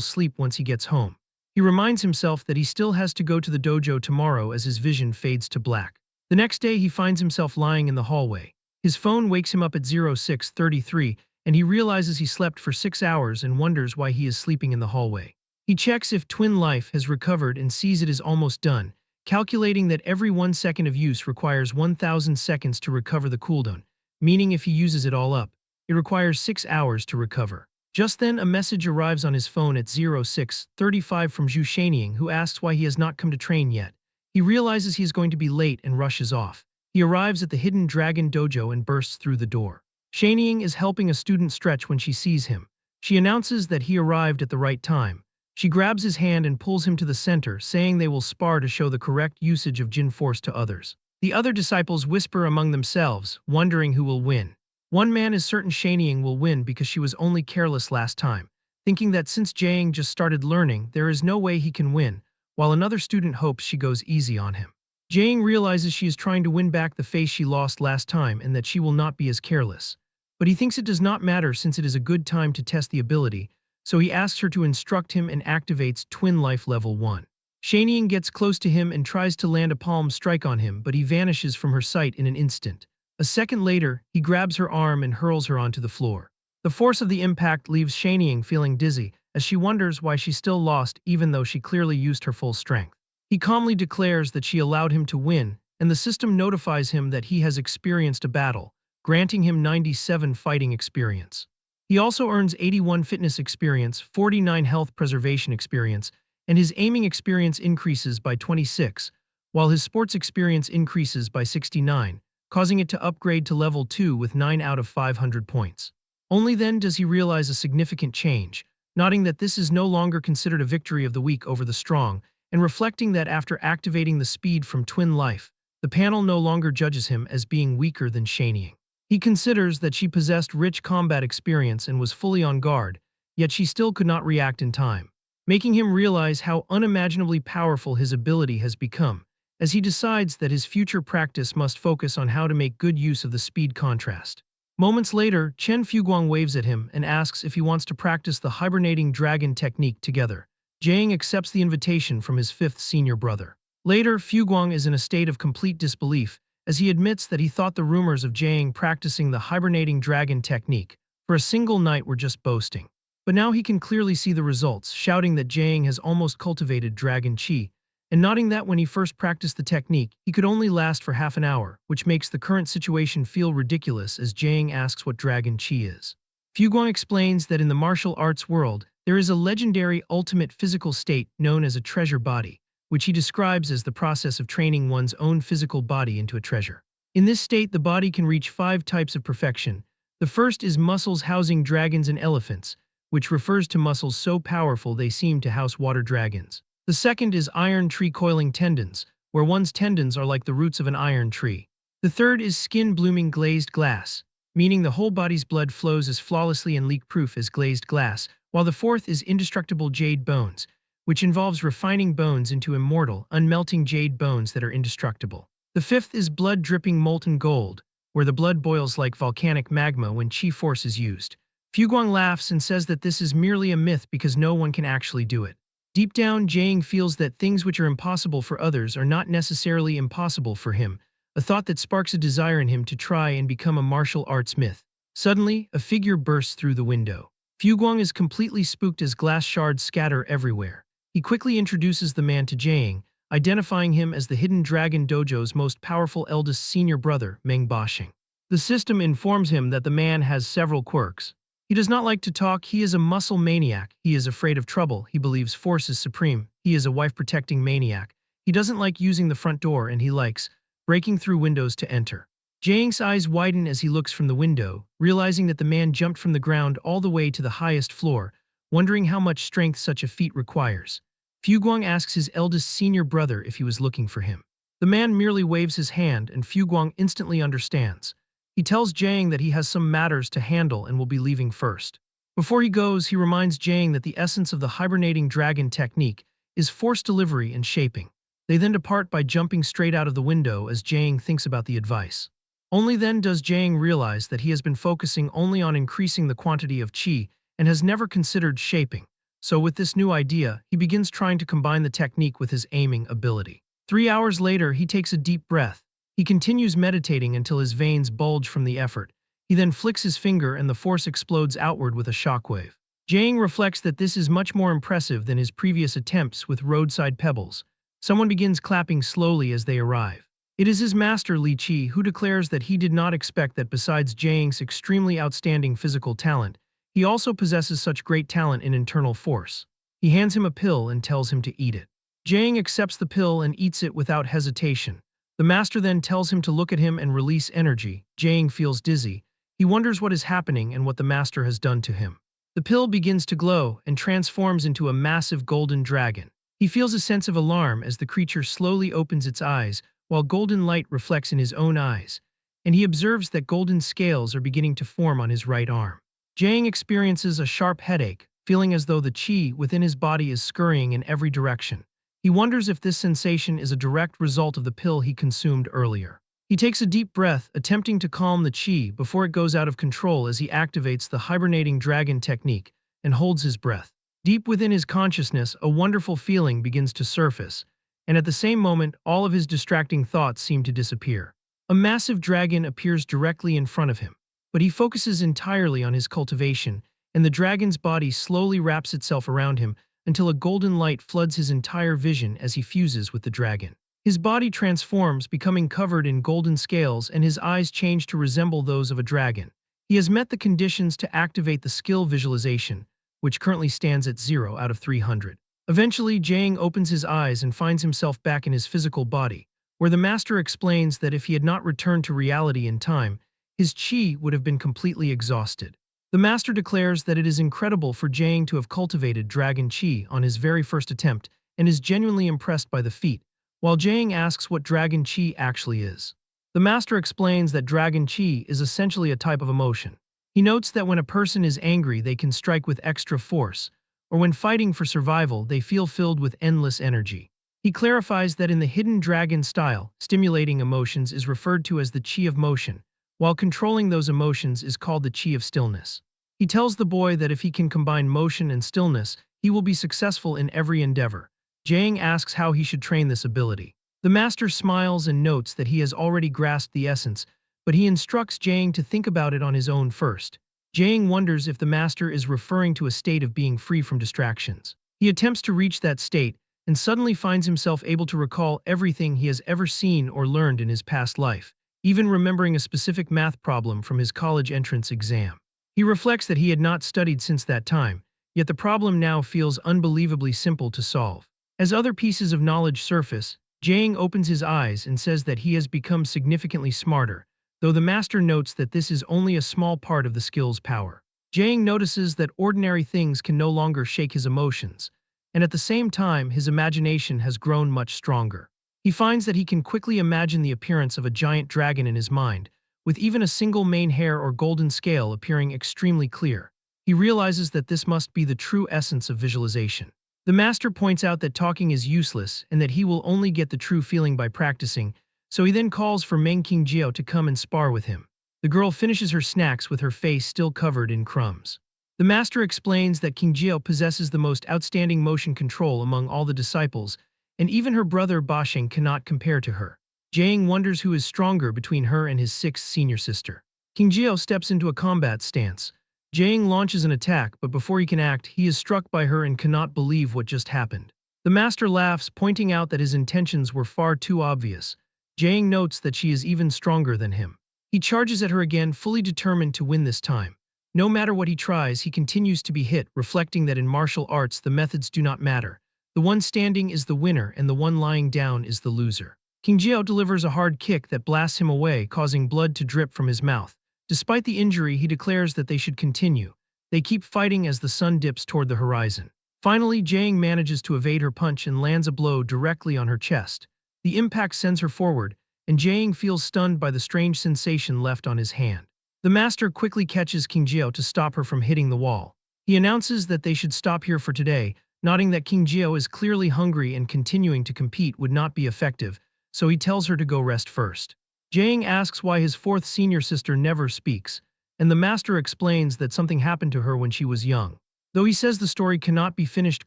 Speaker 1: sleep once he gets home. He reminds himself that he still has to go to the dojo tomorrow as his vision fades to black. The next day, he finds himself lying in the hallway. His phone wakes him up at 06:33, and he realizes he slept for 6 hours and wonders why he is sleeping in the hallway. He checks if Twin Life has recovered and sees it is almost done, calculating that every 1 second of use requires 1,000 seconds to recover the cooldown, meaning if he uses it all up, it requires 6 hours to recover. Just then, a message arrives on his phone at 06:35 from Zhu Shanying, who asks why he has not come to train yet. He realizes he is going to be late and rushes off. He arrives at the Hidden Dragon Dojo and bursts through the door. Shanying is helping a student stretch when she sees him. She announces that he arrived at the right time. She grabs his hand and pulls him to the center, saying they will spar to show the correct usage of Jin Force to others. The other disciples whisper among themselves, wondering who will win. One man is certain Shanying will win because she was only careless last time, thinking that since Jiang just started learning, there is no way he can win, while another student hopes she goes easy on him. Jiang realizes she is trying to win back the face she lost last time and that she will not be as careless. But he thinks it does not matter since it is a good time to test the ability, so he asks her to instruct him and activates Twin Life Level 1. Shanying gets close to him and tries to land a palm strike on him, but he vanishes from her sight in an instant. A second later, he grabs her arm and hurls her onto the floor. The force of the impact leaves Shanying feeling dizzy, as she wonders why she still lost even though she clearly used her full strength. He calmly declares that she allowed him to win, and the system notifies him that he has experienced a battle, granting him 97 fighting experience. He also earns 81 fitness experience, 49 health preservation experience, and his aiming experience increases by 26, while his sports experience increases by 69, causing it to upgrade to level 2 with 9 out of 500 points. Only then does he realize a significant change, noting that this is no longer considered a victory of the weak over the strong, and reflecting that after activating the speed from Twin Life, the panel no longer judges him as being weaker than Shanying. He considers that she possessed rich combat experience and was fully on guard, yet she still could not react in time, making him realize how unimaginably powerful his ability has become, as he decides that his future practice must focus on how to make good use of the speed contrast. Moments later, Chen Fuguang waves at him and asks if he wants to practice the hibernating dragon technique together. Jiang accepts the invitation from his fifth senior brother. Later, Fuguang is in a state of complete disbelief, as he admits that he thought the rumors of Jiang practicing the hibernating dragon technique for a single night were just boasting. But now he can clearly see the results, shouting that Jiang has almost cultivated dragon chi, and noting that when he first practiced the technique, he could only last for half an hour, which makes the current situation feel ridiculous as Jiang asks what dragon chi is. Fuguang explains that in the martial arts world, there is a legendary ultimate physical state known as a treasure body, which he describes as the process of training one's own physical body into a treasure. In this state, the body can reach 5 types of perfection. The first is muscles housing dragons and elephants, which refers to muscles so powerful they seem to house water dragons. The second is iron tree coiling tendons, where one's tendons are like the roots of an iron tree. The third is skin blooming glazed glass, meaning the whole body's blood flows as flawlessly and leak-proof as glazed glass, while the fourth is indestructible jade bones, which involves refining bones into immortal, unmelting jade bones that are indestructible. The fifth is blood-dripping molten gold, where the blood boils like volcanic magma when chi force is used. Fuguang laughs and says that this is merely a myth because no one can actually do it. Deep down, Jiang feels that things which are impossible for others are not necessarily impossible for him, a thought that sparks a desire in him to try and become a martial arts myth. Suddenly, a figure bursts through the window. Fuguang is completely spooked as glass shards scatter everywhere. He quickly introduces the man to Jiang, identifying him as the Hidden Dragon Dojo's most powerful eldest senior brother, Meng Bashing. The system informs him that the man has several quirks. He does not like to talk, he is a muscle maniac, he is afraid of trouble, he believes force is supreme, he is a wife-protecting maniac, he doesn't like using the front door and he likes breaking through windows to enter. Jiang's eyes widen as he looks from the window, realizing that the man jumped from the ground all the way to the highest floor, wondering how much strength such a feat requires. Fuguang asks his eldest senior brother if he was looking for him. The man merely waves his hand and Fuguang instantly understands. He tells Jiang that he has some matters to handle and will be leaving first. Before he goes, he reminds Jiang that the essence of the hibernating dragon technique is force delivery and shaping. They then depart by jumping straight out of the window as Jiang thinks about the advice. Only then does Jiang realize that he has been focusing only on increasing the quantity of qi and has never considered shaping. So with this new idea, he begins trying to combine the technique with his aiming ability. 3 hours later, he takes a deep breath. He continues meditating until his veins bulge from the effort. He then flicks his finger and the force explodes outward with a shockwave. Jiang reflects that this is much more impressive than his previous attempts with roadside pebbles. Someone begins clapping slowly as they arrive. It is his master Li Qi who declares that he did not expect that besides Jiang's extremely outstanding physical talent, he also possesses such great talent in internal force. He hands him a pill and tells him to eat it. Jiang accepts the pill and eats it without hesitation. The master then tells him to look at him and release energy. Jiang feels dizzy. He wonders what is happening and what the master has done to him. The pill begins to glow and transforms into a massive golden dragon. He feels a sense of alarm as the creature slowly opens its eyes, while golden light reflects in his own eyes, and he observes that golden scales are beginning to form on his right arm. Jiang experiences a sharp headache, feeling as though the qi within his body is scurrying in every direction. He wonders if this sensation is a direct result of the pill he consumed earlier. He takes a deep breath, attempting to calm the qi before it goes out of control as he activates the hibernating dragon technique and holds his breath. Deep within his consciousness, a wonderful feeling begins to surface, and at the same moment, all of his distracting thoughts seem to disappear. A massive dragon appears directly in front of him, but he focuses entirely on his cultivation, and the dragon's body slowly wraps itself around him until a golden light floods his entire vision as he fuses with the dragon. His body transforms, becoming covered in golden scales, and his eyes change to resemble those of a dragon. He has met the conditions to activate the skill visualization, which currently stands at 0 out of 300. Eventually, Jiang opens his eyes and finds himself back in his physical body, where the master explains that if he had not returned to reality in time, his qi would have been completely exhausted. The master declares that it is incredible for Jiang to have cultivated dragon qi on his very first attempt and is genuinely impressed by the feat, while Jiang asks what dragon qi actually is. The master explains that dragon qi is essentially a type of emotion. He notes that when a person is angry, they can strike with extra force, or when fighting for survival, they feel filled with endless energy. He clarifies that in the hidden dragon style, stimulating emotions is referred to as the qi of motion, while controlling those emotions is called the qi of stillness. He tells the boy that if he can combine motion and stillness, he will be successful in every endeavor. Jiang asks how he should train this ability. The master smiles and notes that he has already grasped the essence, but he instructs Jiang to think about it on his own first. Jiang wonders if the master is referring to a state of being free from distractions. He attempts to reach that state and suddenly finds himself able to recall everything he has ever seen or learned in his past life, even remembering a specific math problem from his college entrance exam. He reflects that he had not studied since that time, yet the problem now feels unbelievably simple to solve. As other pieces of knowledge surface, Jiang opens his eyes and says that he has become significantly smarter, though the master notes that this is only a small part of the skill's power. Jiang notices that ordinary things can no longer shake his emotions, and at the same time his imagination has grown much stronger. He finds that he can quickly imagine the appearance of a giant dragon in his mind, with even a single mane hair or golden scale appearing extremely clear. He realizes that this must be the true essence of visualization. The master points out that talking is useless and that he will only get the true feeling by practicing, so he then calls for Meng Qingjiao to come and spar with him. The girl finishes her snacks with her face still covered in crumbs. The master explains that Qingjiao possesses the most outstanding motion control among all the disciples, and even her brother Basheng cannot compare to her. Jiang wonders who is stronger between her and his sixth senior sister. Qingjiao steps into a combat stance. Jiang launches an attack, but before he can act, he is struck by her and cannot believe what just happened. The master laughs, pointing out that his intentions were far too obvious. Jiang notes that she is even stronger than him. He charges at her again, fully determined to win this time. No matter what he tries, he continues to be hit, reflecting that in martial arts the methods do not matter. The one standing is the winner and the one lying down is the loser. Qingjiao delivers a hard kick that blasts him away, causing blood to drip from his mouth. Despite the injury, he declares that they should continue. They keep fighting as the sun dips toward the horizon. Finally, Jiang manages to evade her punch and lands a blow directly on her chest. The impact sends her forward, and Jiang feels stunned by the strange sensation left on his hand. The master quickly catches Qingjiao to stop her from hitting the wall. He announces that they should stop here for today, noting that Qingjiao is clearly hungry and continuing to compete would not be effective, so he tells her to go rest first. Jiang asks why his fourth senior sister never speaks, and the master explains that something happened to her when she was young. Though he says the story cannot be finished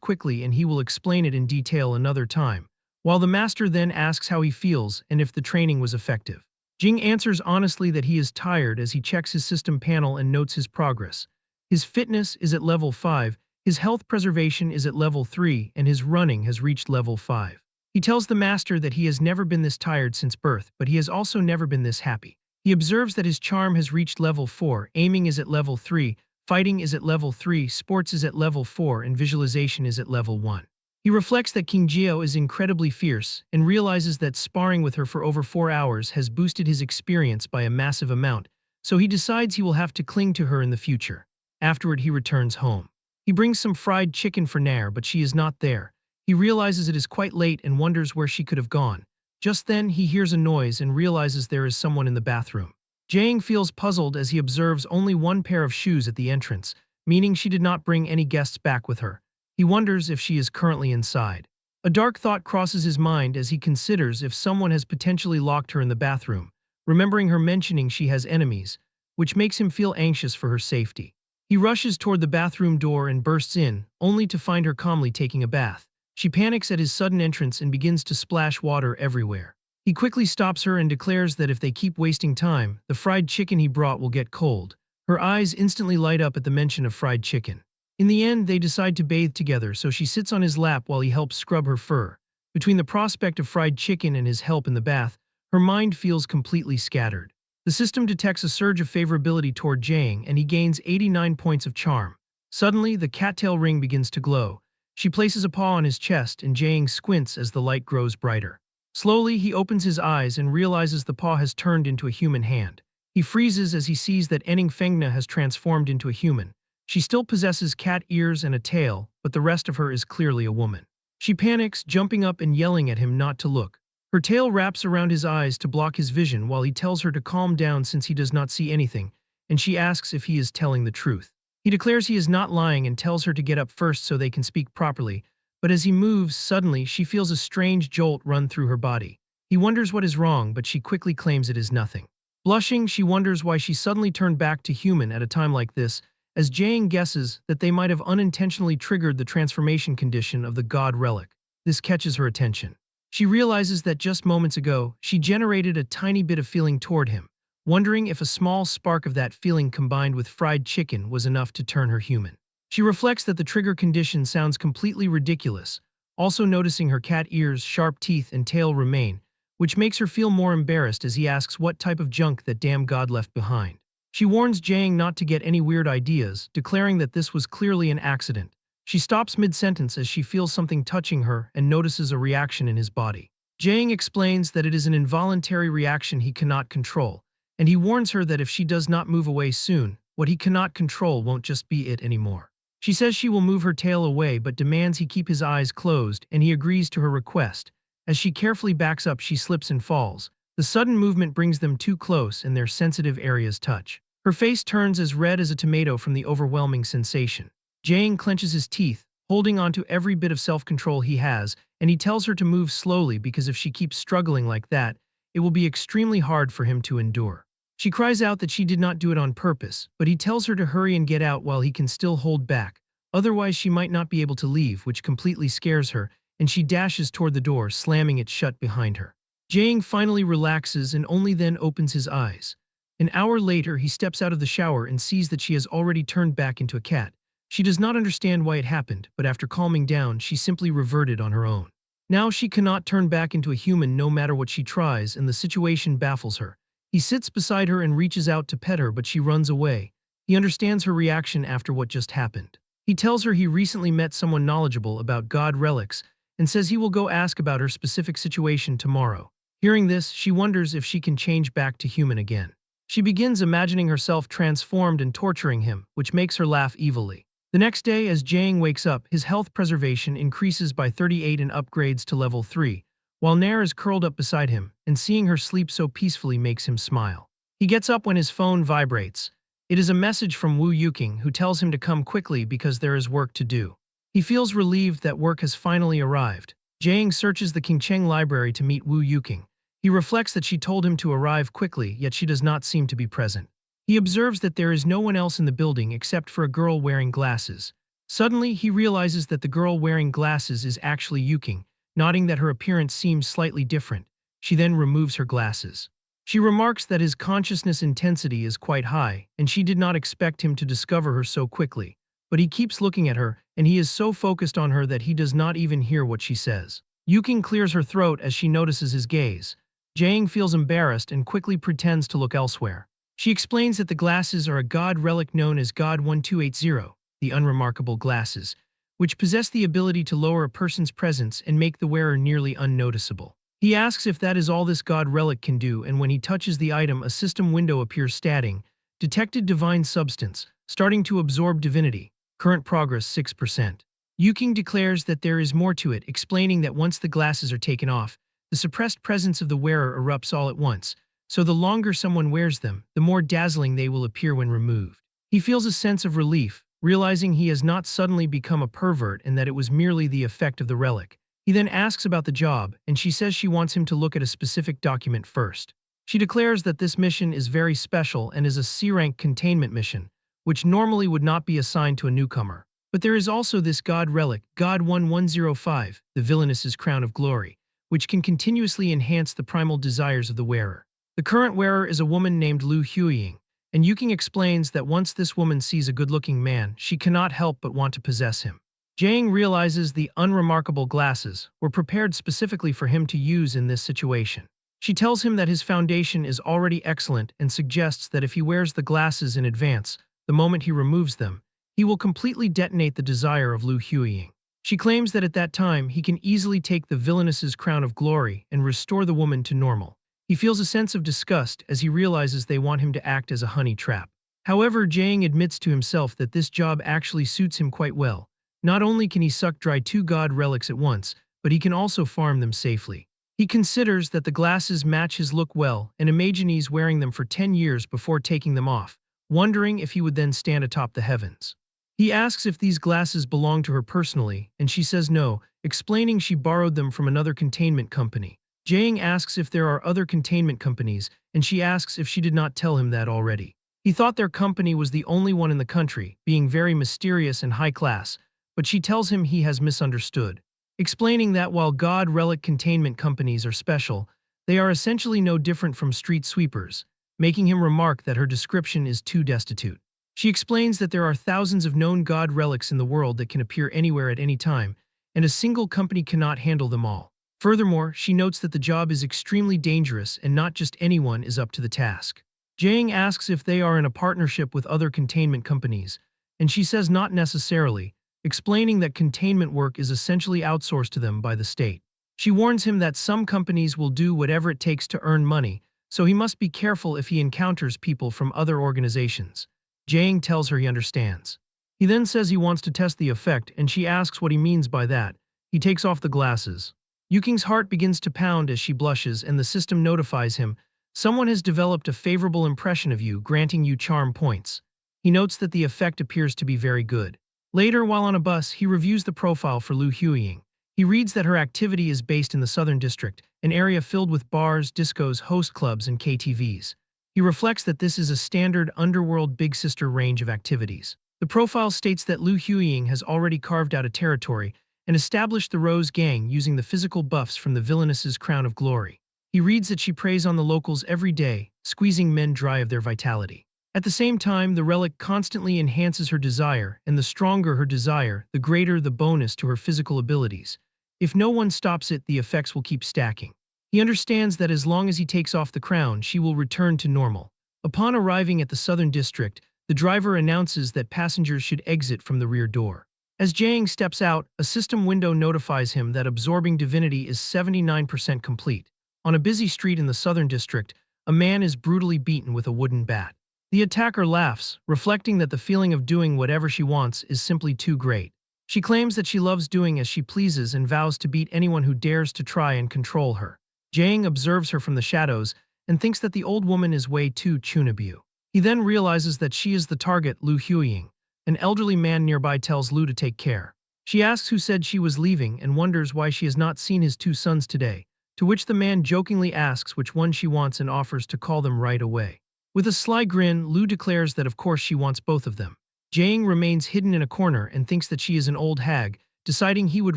Speaker 1: quickly and he will explain it in detail another time, while the master then asks how he feels and if the training was effective. Jing answers honestly that he is tired as he checks his system panel and notes his progress. His fitness is at level 5, his health preservation is at level 3, and his running has reached level 5. He tells the master that he has never been this tired since birth, but he has also never been this happy. He observes that his charm has reached level 4, aiming is at level 3, fighting is at level 3, sports is at level 4, and visualization is at level 1. He reflects that King Jiao is incredibly fierce and realizes that sparring with her for over 4 hours has boosted his experience by a massive amount, so he decides he will have to cling to her in the future. Afterward, he returns home. He brings some fried chicken for Nair, but she is not there. He realizes it is quite late and wonders where she could have gone. Just then, he hears a noise and realizes there is someone in the bathroom. Jiang feels puzzled as he observes only one pair of shoes at the entrance, meaning she did not bring any guests back with her. He wonders if she is currently inside. A dark thought crosses his mind as he considers if someone has potentially locked her in the bathroom, remembering her mentioning she has enemies, which makes him feel anxious for her safety. He rushes toward the bathroom door and bursts in, only to find her calmly taking a bath. She panics at his sudden entrance and begins to splash water everywhere. He quickly stops her and declares that if they keep wasting time, the fried chicken he brought will get cold. Her eyes instantly light up at the mention of fried chicken. In the end, they decide to bathe together, so she sits on his lap while he helps scrub her fur. Between the prospect of fried chicken and his help in the bath, her mind feels completely scattered. The system detects a surge of favorability toward Jiang, and he gains 89 points of charm. Suddenly, the cattail ring begins to glow. She places a paw on his chest, and Jiang squints as the light grows brighter. Slowly, he opens his eyes and realizes the paw has turned into a human hand. He freezes as he sees that Enning Fengna has transformed into a human. She still possesses cat ears and a tail, but the rest of her is clearly a woman. She panics, jumping up and yelling at him not to look. Her tail wraps around his eyes to block his vision while he tells her to calm down since he does not see anything, and she asks if he is telling the truth. He declares he is not lying and tells her to get up first so they can speak properly, but as he moves, suddenly she feels a strange jolt run through her body. He wonders what is wrong, but she quickly claims it is nothing. Blushing, she wonders why she suddenly turned back to human at a time like this, as Jiang guesses that they might have unintentionally triggered the transformation condition of the God Relic. This catches her attention. She realizes that just moments ago, she generated a tiny bit of feeling toward him, wondering if a small spark of that feeling combined with fried chicken was enough to turn her human. She reflects that the trigger condition sounds completely ridiculous, also noticing her cat ears, sharp teeth, and tail remain, which makes her feel more embarrassed as he asks what type of junk that damn God left behind. She warns Jiang not to get any weird ideas, declaring that this was clearly an accident. She stops mid-sentence as she feels something touching her and notices a reaction in his body. Jiang explains that it is an involuntary reaction he cannot control, and he warns her that if she does not move away soon, what he cannot control won't just be it anymore. She says she will move her tail away but demands he keep his eyes closed, and he agrees to her request. As she carefully backs up, she slips and falls. The sudden movement brings them too close and their sensitive areas touch. Her face turns as red as a tomato from the overwhelming sensation. Jiang clenches his teeth, holding on to every bit of self-control he has, and he tells her to move slowly because if she keeps struggling like that, it will be extremely hard for him to endure. She cries out that she did not do it on purpose, but he tells her to hurry and get out while he can still hold back. Otherwise, she might not be able to leave, which completely scares her, and she dashes toward the door, slamming it shut behind her. Jiang finally relaxes and only then opens his eyes. An hour later, he steps out of the shower and sees that she has already turned back into a cat. She does not understand why it happened, but after calming down, she simply reverted on her own. Now she cannot turn back into a human no matter what she tries, and the situation baffles her. He sits beside her and reaches out to pet her, but she runs away. He understands her reaction after what just happened. He tells her he recently met someone knowledgeable about God relics and says he will go ask about her specific situation tomorrow. Hearing this, she wonders if she can change back to human again. She begins imagining herself transformed and torturing him, which makes her laugh evilly. The next day, as Jiang wakes up, his health preservation increases by 38 and upgrades to level 3, while Nair is curled up beside him, and seeing her sleep so peacefully makes him smile. He gets up when his phone vibrates. It is a message from Wu Yuking, who tells him to come quickly because there is work to do. He feels relieved that work has finally arrived. Jiang searches the Qingcheng library to meet Wu Yuking. He reflects that she told him to arrive quickly, yet she does not seem to be present. He observes that there is no one else in the building except for a girl wearing glasses. Suddenly, he realizes that the girl wearing glasses is actually Yuking, noting that her appearance seems slightly different. She then removes her glasses. She remarks that his consciousness intensity is quite high, and she did not expect him to discover her so quickly. But he keeps looking at her, and he is so focused on her that he does not even hear what she says. Yuking clears her throat as she notices his gaze. Jaeing feels embarrassed and quickly pretends to look elsewhere. She explains that the glasses are a god relic known as God 1280, the unremarkable glasses, which possess the ability to lower a person's presence and make the wearer nearly unnoticeable. He asks if that is all this god relic can do, and when he touches the item, a system window appears stating, detected divine substance, starting to absorb divinity, current progress 6%. Yuking declares that there is more to it, explaining that once the glasses are taken off, the suppressed presence of the wearer erupts all at once, so the longer someone wears them, the more dazzling they will appear when removed. He feels a sense of relief, realizing he has not suddenly become a pervert and that it was merely the effect of the relic. He then asks about the job, and she says she wants him to look at a specific document first. She declares that this mission is very special and is a C-rank containment mission, which normally would not be assigned to a newcomer. But there is also this god relic, God 1105, the villainess's crown of glory, which can continuously enhance the primal desires of the wearer. The current wearer is a woman named Lu Huiying, and Yuking explains that once this woman sees a good-looking man, she cannot help but want to possess him. Jaeing realizes the unremarkable glasses were prepared specifically for him to use in this situation. She tells him that his foundation is already excellent and suggests that if he wears the glasses in advance, the moment he removes them, he will completely detonate the desire of Lu Huiying. She claims that at that time he can easily take the villainess's crown of glory and restore the woman to normal. He feels a sense of disgust as he realizes they want him to act as a honey trap. However, Jaeing admits to himself that this job actually suits him quite well. Not only can he suck dry 2 god relics at once, but he can also farm them safely. He considers that the glasses match his look well and imagines wearing them for 10 years before taking them off, wondering if he would then stand atop the heavens. He asks if these glasses belong to her personally, and she says no, explaining she borrowed them from another containment company. Jaeing asks if there are other containment companies, and she asks if she did not tell him that already. He thought their company was the only one in the country, being very mysterious and high class, but she tells him he has misunderstood, explaining that while god relic containment companies are special, they are essentially no different from street sweepers, making him remark that her description is too destitute. She explains that there are thousands of known god relics in the world that can appear anywhere at any time, and a single company cannot handle them all. Furthermore, she notes that the job is extremely dangerous and not just anyone is up to the task. Jaeing asks if they are in a partnership with other containment companies, and she says not necessarily, explaining that containment work is essentially outsourced to them by the state. She warns him that some companies will do whatever it takes to earn money, so he must be careful if he encounters people from other organizations. Jaeing tells her he understands. He then says he wants to test the effect, and she asks what he means by that. He takes off the glasses. Yuking's heart begins to pound as she blushes, and the system notifies him, someone has developed a favorable impression of you, granting you charm points. He notes that the effect appears to be very good. Later, while on a bus, he reviews the profile for Lu Huiying. He reads that her activity is based in the Southern District, an area filled with bars, discos, host clubs, and KTVs. He reflects that this is a standard underworld big sister range of activities. The profile states that Lu Huiying has already carved out a territory and established the Rose Gang using the physical buffs from the villainess's crown of glory. He reads that she preys on the locals every day, squeezing men dry of their vitality. At the same time, the relic constantly enhances her desire, and the stronger her desire, the greater the bonus to her physical abilities. If no one stops it, the effects will keep stacking. He understands that as long as he takes off the crown, she will return to normal. Upon arriving at the Southern District, the driver announces that passengers should exit from the rear door. As Jaeing steps out, a system window notifies him that absorbing divinity is 79% complete. On a busy street in the Southern District, a man is brutally beaten with a wooden bat. The attacker laughs, reflecting that the feeling of doing whatever she wants is simply too great. She claims that she loves doing as she pleases and vows to beat anyone who dares to try and control her. Jaeing observes her from the shadows and thinks that the old woman is way too chunabu. He then realizes that she is the target, Lu Huiying. An elderly man nearby tells Lu to take care. She asks who said she was leaving and wonders why she has not seen his 2 sons today. to which the man jokingly asks which one she wants and offers to call them right away. With a sly grin, Lu declares that of course she wants both of them. Jiang remains hidden in a corner and thinks that she is an old hag, deciding he would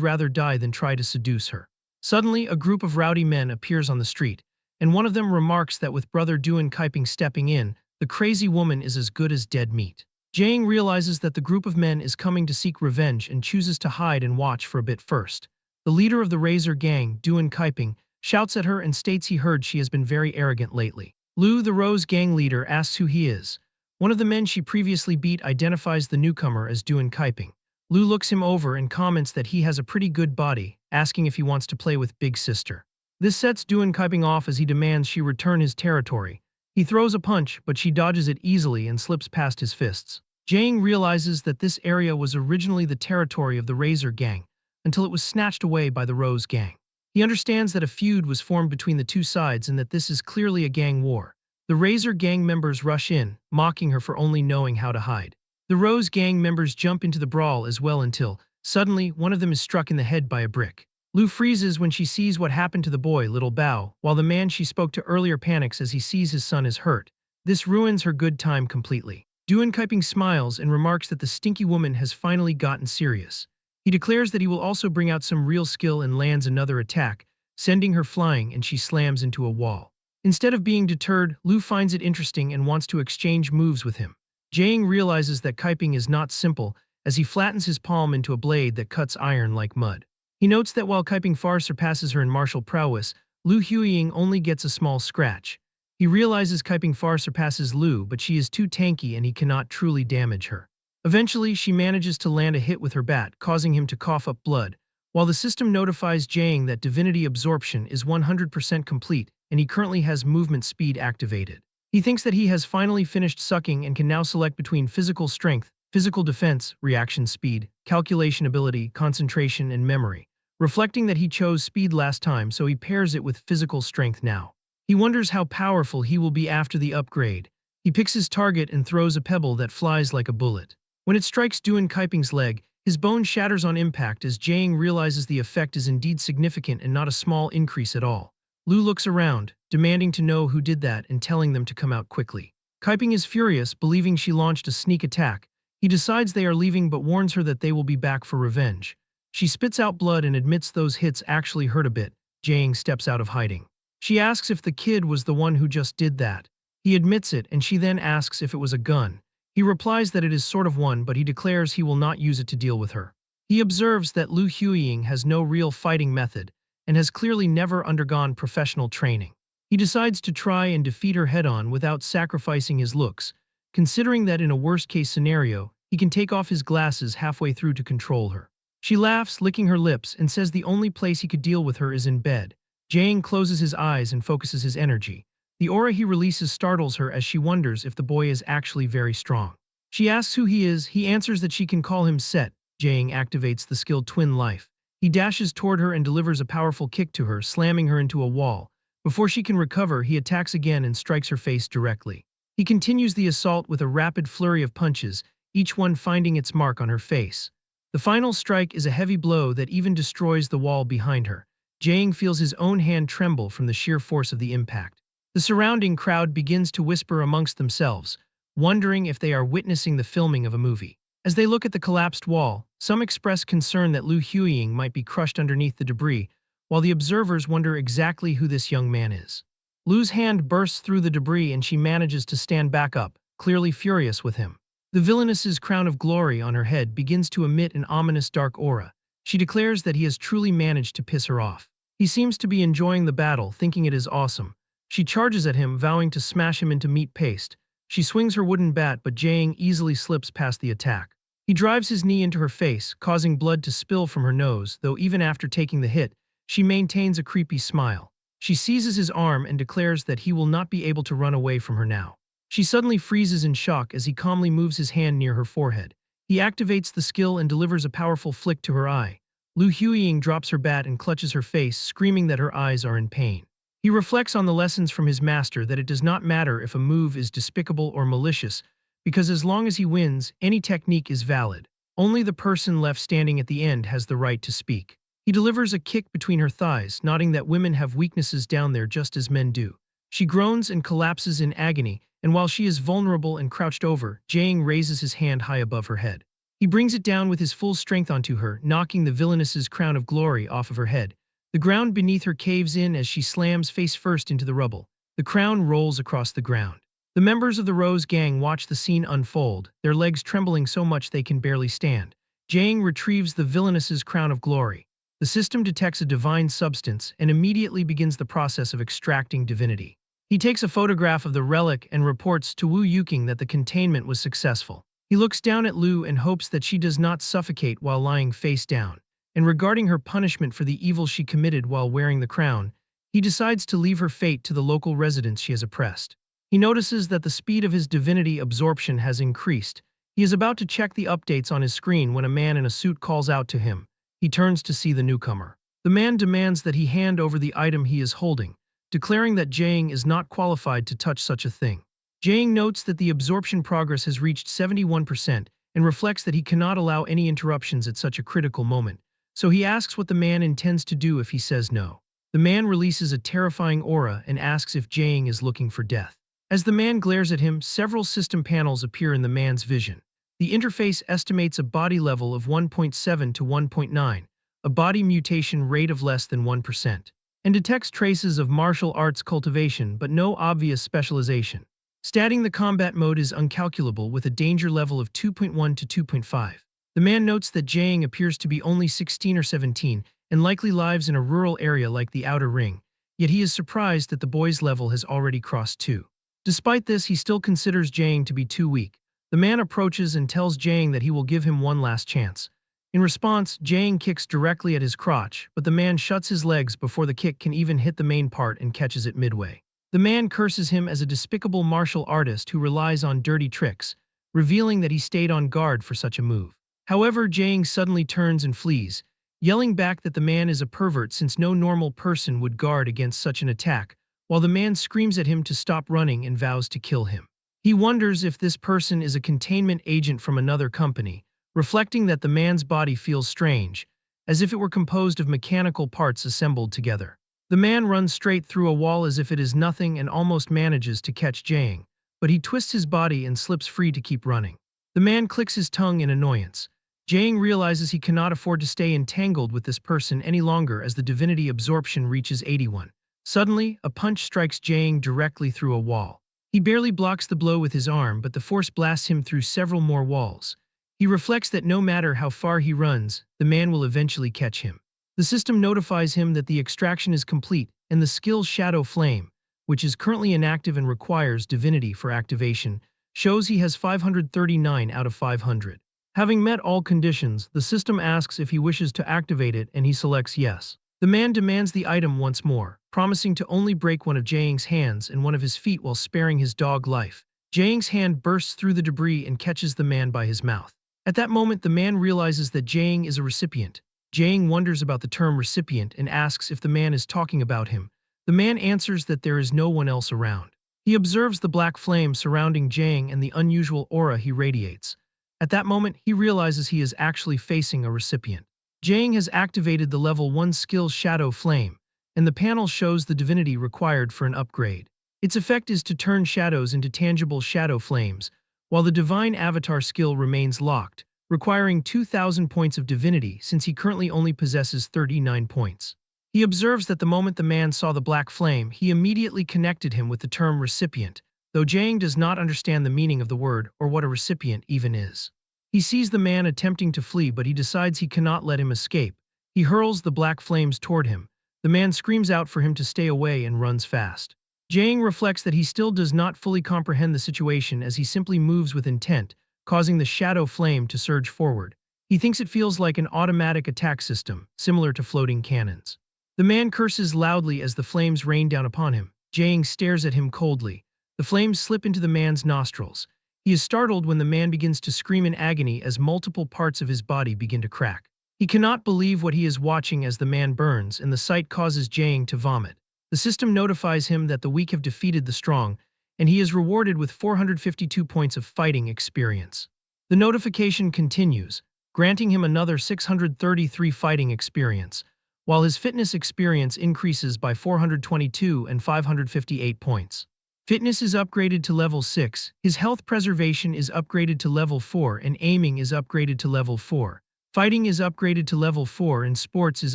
Speaker 1: rather die than try to seduce her. Suddenly, a group of rowdy men appears on the street, and one of them remarks that with brother Duan Kaiping stepping in, the crazy woman is as good as dead meat. Jiang realizes that the group of men is coming to seek revenge and chooses to hide and watch for a bit first. The leader of the Razor Gang, Duan Kaiping, shouts at her and states he heard she has been very arrogant lately. Lu, the Rose Gang leader, asks who he is. One of the men she previously beat identifies the newcomer as Duan Kaiping. Lu looks him over and comments that he has a pretty good body, asking if he wants to play with Big Sister. This sets Duan Kaiping off as he demands she return his territory. He throws a punch, but she dodges it easily and slips past his fists. Jiang realizes that this area was originally the territory of the Razor Gang, until it was snatched away by the Rose Gang. He understands that a feud was formed between the two sides and that this is clearly a gang war. The Razor Gang members rush in, mocking her for only knowing how to hide. The Rose Gang members jump into the brawl as well until, suddenly, one of them is struck in the head by a brick. Lu freezes when she sees what happened to the boy, Little Bao, while the man she spoke to earlier panics as he sees his son is hurt. This ruins her good time completely. Duan Kaiping smiles and remarks that the stinky woman has finally gotten serious. He declares that he will also bring out some real skill and lands another attack, sending her flying and she slams into a wall. Instead of being deterred, Lu finds it interesting and wants to exchange moves with him. Jiang realizes that Kaiping is not simple as he flattens his palm into a blade that cuts iron like mud. He notes that while Kaiping far surpasses her in martial prowess, Lu Huiying only gets a small scratch. He realizes Kaiping far surpasses Lu, but she is too tanky and he cannot truly damage her. Eventually, she manages to land a hit with her bat, causing him to cough up blood, while the system notifies Jiang that divinity absorption is 100% complete and he currently has movement speed activated. He thinks that he has finally finished sucking and can now select between physical strength, physical defense, reaction speed, calculation ability, concentration, and memory, reflecting that he chose speed last time, so he pairs it with physical strength now. He wonders how powerful he will be after the upgrade. He picks his target and throws a pebble that flies like a bullet. When it strikes Duan Kaiping's leg, his bone shatters on impact as Jiang realizes the effect is indeed significant and not a small increase at all. Lu looks around, demanding to know who did that and telling them to come out quickly. Kaiping is furious, believing she launched a sneak attack. He decides they are leaving but warns her that they will be back for revenge. She spits out blood and admits those hits actually hurt a bit. Jiang steps out of hiding. She asks if the kid was the one who just did that. He admits it and she then asks if it was a gun. He replies that it is sort of one, but he declares he will not use it to deal with her. He observes that Lu Huiying has no real fighting method and has clearly never undergone professional training. He decides to try and defeat her head-on without sacrificing his looks, considering that in a worst-case scenario, he can take off his glasses halfway through to control her. She laughs, licking her lips, and says the only place he could deal with her is in bed. Jiang closes his eyes and focuses his energy. The aura he releases startles her as she wonders if the boy is actually very strong. She asks who he is. He answers that she can call him Set. Jiang activates the skill Twin Life. He dashes toward her and delivers a powerful kick to her, slamming her into a wall. Before she can recover, he attacks again and strikes her face directly. He continues the assault with a rapid flurry of punches, each one finding its mark on her face. The final strike is a heavy blow that even destroys the wall behind her. Jiang feels his own hand tremble from the sheer force of the impact. The surrounding crowd begins to whisper amongst themselves, wondering if they are witnessing the filming of a movie. As they look at the collapsed wall, some express concern that Lu Huiying might be crushed underneath the debris, while the observers wonder exactly who this young man is. Lu's hand bursts through the debris and she manages to stand back up, clearly furious with him. The villainess's crown of glory on her head begins to emit an ominous dark aura. She declares that he has truly managed to piss her off. He seems to be enjoying the battle, thinking it is awesome. She charges at him, vowing to smash him into meat paste. She swings her wooden bat, but Jiang easily slips past the attack. He drives his knee into her face, causing blood to spill from her nose, though even after taking the hit, she maintains a creepy smile. She seizes his arm and declares that he will not be able to run away from her now. She suddenly freezes in shock as he calmly moves his hand near her forehead. He activates the skill and delivers a powerful flick to her eye. Lu Huiying drops her bat and clutches her face, screaming that her eyes are in pain. He reflects on the lessons from his master that it does not matter if a move is despicable or malicious, because as long as he wins, any technique is valid. Only the person left standing at the end has the right to speak. He delivers a kick between her thighs, nodding that women have weaknesses down there just as men do. She groans and collapses in agony, and while she is vulnerable and crouched over, Jaeng raises his hand high above her head. He brings it down with his full strength onto her, knocking the villainess's crown of glory off of her head. The ground beneath her caves in as she slams face first into the rubble. The crown rolls across the ground. The members of the Rose Gang watch the scene unfold, their legs trembling so much they can barely stand. Jaeng retrieves the villainess's crown of glory. The system detects a divine substance and immediately begins the process of extracting divinity. He takes a photograph of the relic and reports to Wu Yuking that the containment was successful. He looks down at Lu and hopes that she does not suffocate while lying face down. And regarding her punishment for the evil she committed while wearing the crown, he decides to leave her fate to the local residents she has oppressed. He notices that the speed of his divinity absorption has increased. He is about to check the updates on his screen when a man in a suit calls out to him. He turns to see the newcomer. The man demands that he hand over the item he is holding, declaring that Jaeng is not qualified to touch such a thing. Jaeng notes that the absorption progress has reached 71% and reflects that he cannot allow any interruptions at such a critical moment, so he asks what the man intends to do if he says no. The man releases a terrifying aura and asks if Jaeng is looking for death. As the man glares at him, several system panels appear in the man's vision. The interface estimates a body level of 1.7 to 1.9, a body mutation rate of less than 1%, and detects traces of martial arts cultivation but no obvious specialization. Statting the combat mode is uncalculable with a danger level of 2.1 to 2.5. The man notes that Jaeng appears to be only 16 or 17 and likely lives in a rural area like the Outer Ring, yet he is surprised that the boy's level has already crossed 2. Despite this, he still considers Jaeng to be too weak. The man approaches and tells Jaeng that he will give him one last chance. In response, Jaeng kicks directly at his crotch, but the man shuts his legs before the kick can even hit the main part and catches it midway. The man curses him as a despicable martial artist who relies on dirty tricks, revealing that he stayed on guard for such a move. However, Jaeng suddenly turns and flees, yelling back that the man is a pervert since no normal person would guard against such an attack, while the man screams at him to stop running and vows to kill him. He wonders if this person is a containment agent from another company, reflecting that the man's body feels strange, as if it were composed of mechanical parts assembled together. The man runs straight through a wall as if it is nothing and almost manages to catch Jaeng, but he twists his body and slips free to keep running. The man clicks his tongue in annoyance. Jaeng realizes he cannot afford to stay entangled with this person any longer as the divinity absorption reaches 81. Suddenly, a punch strikes Jaeng directly through a wall. He barely blocks the blow with his arm, but the force blasts him through several more walls. He reflects that no matter how far he runs, the man will eventually catch him. The system notifies him that the extraction is complete, and the skill Shadow Flame, which is currently inactive and requires divinity for activation, shows he has 539 out of 500. Having met all conditions, the system asks if he wishes to activate it and he selects yes. The man demands the item once more, promising to only break one of Jaeng's hands and one of his feet while sparing his dog life. Jaeng's hand bursts through the debris and catches the man by his mouth. At that moment, the man realizes that Jaeng is a recipient. Jaeng wonders about the term recipient and asks if the man is talking about him. The man answers that there is no one else around. He observes the black flame surrounding Jaeng and the unusual aura he radiates. At that moment, he realizes he is actually facing a recipient. Jaeng has activated the level 1 skill Shadow Flame, and the panel shows the divinity required for an upgrade. Its effect is to turn shadows into tangible shadow flames, while the divine avatar skill remains locked, requiring 2,000 points of divinity since he currently only possesses 39 points. He observes that the moment the man saw the black flame, he immediately connected him with the term recipient, though Jaeng does not understand the meaning of the word or what a recipient even is. He sees the man attempting to flee, but he decides he cannot let him escape. He hurls the black flames toward him. The man screams out for him to stay away and runs fast. Jaeng reflects that he still does not fully comprehend the situation as he simply moves with intent, causing the shadow flame to surge forward. He thinks it feels like an automatic attack system, similar to floating cannons. The man curses loudly as the flames rain down upon him. Jaeng stares at him coldly. The flames slip into the man's nostrils. He is startled when the man begins to scream in agony as multiple parts of his body begin to crack. He cannot believe what he is watching as the man burns, and the sight causes Jaeng to vomit. The system notifies him that the weak have defeated the strong, and he is rewarded with 452 points of fighting experience. The notification continues, granting him another 633 fighting experience, while his fitness experience increases by 422 and 558 points. Fitness is upgraded to level 6, his health preservation is upgraded to level 4, and aiming is upgraded to level 4. Fighting is upgraded to level 4 and sports is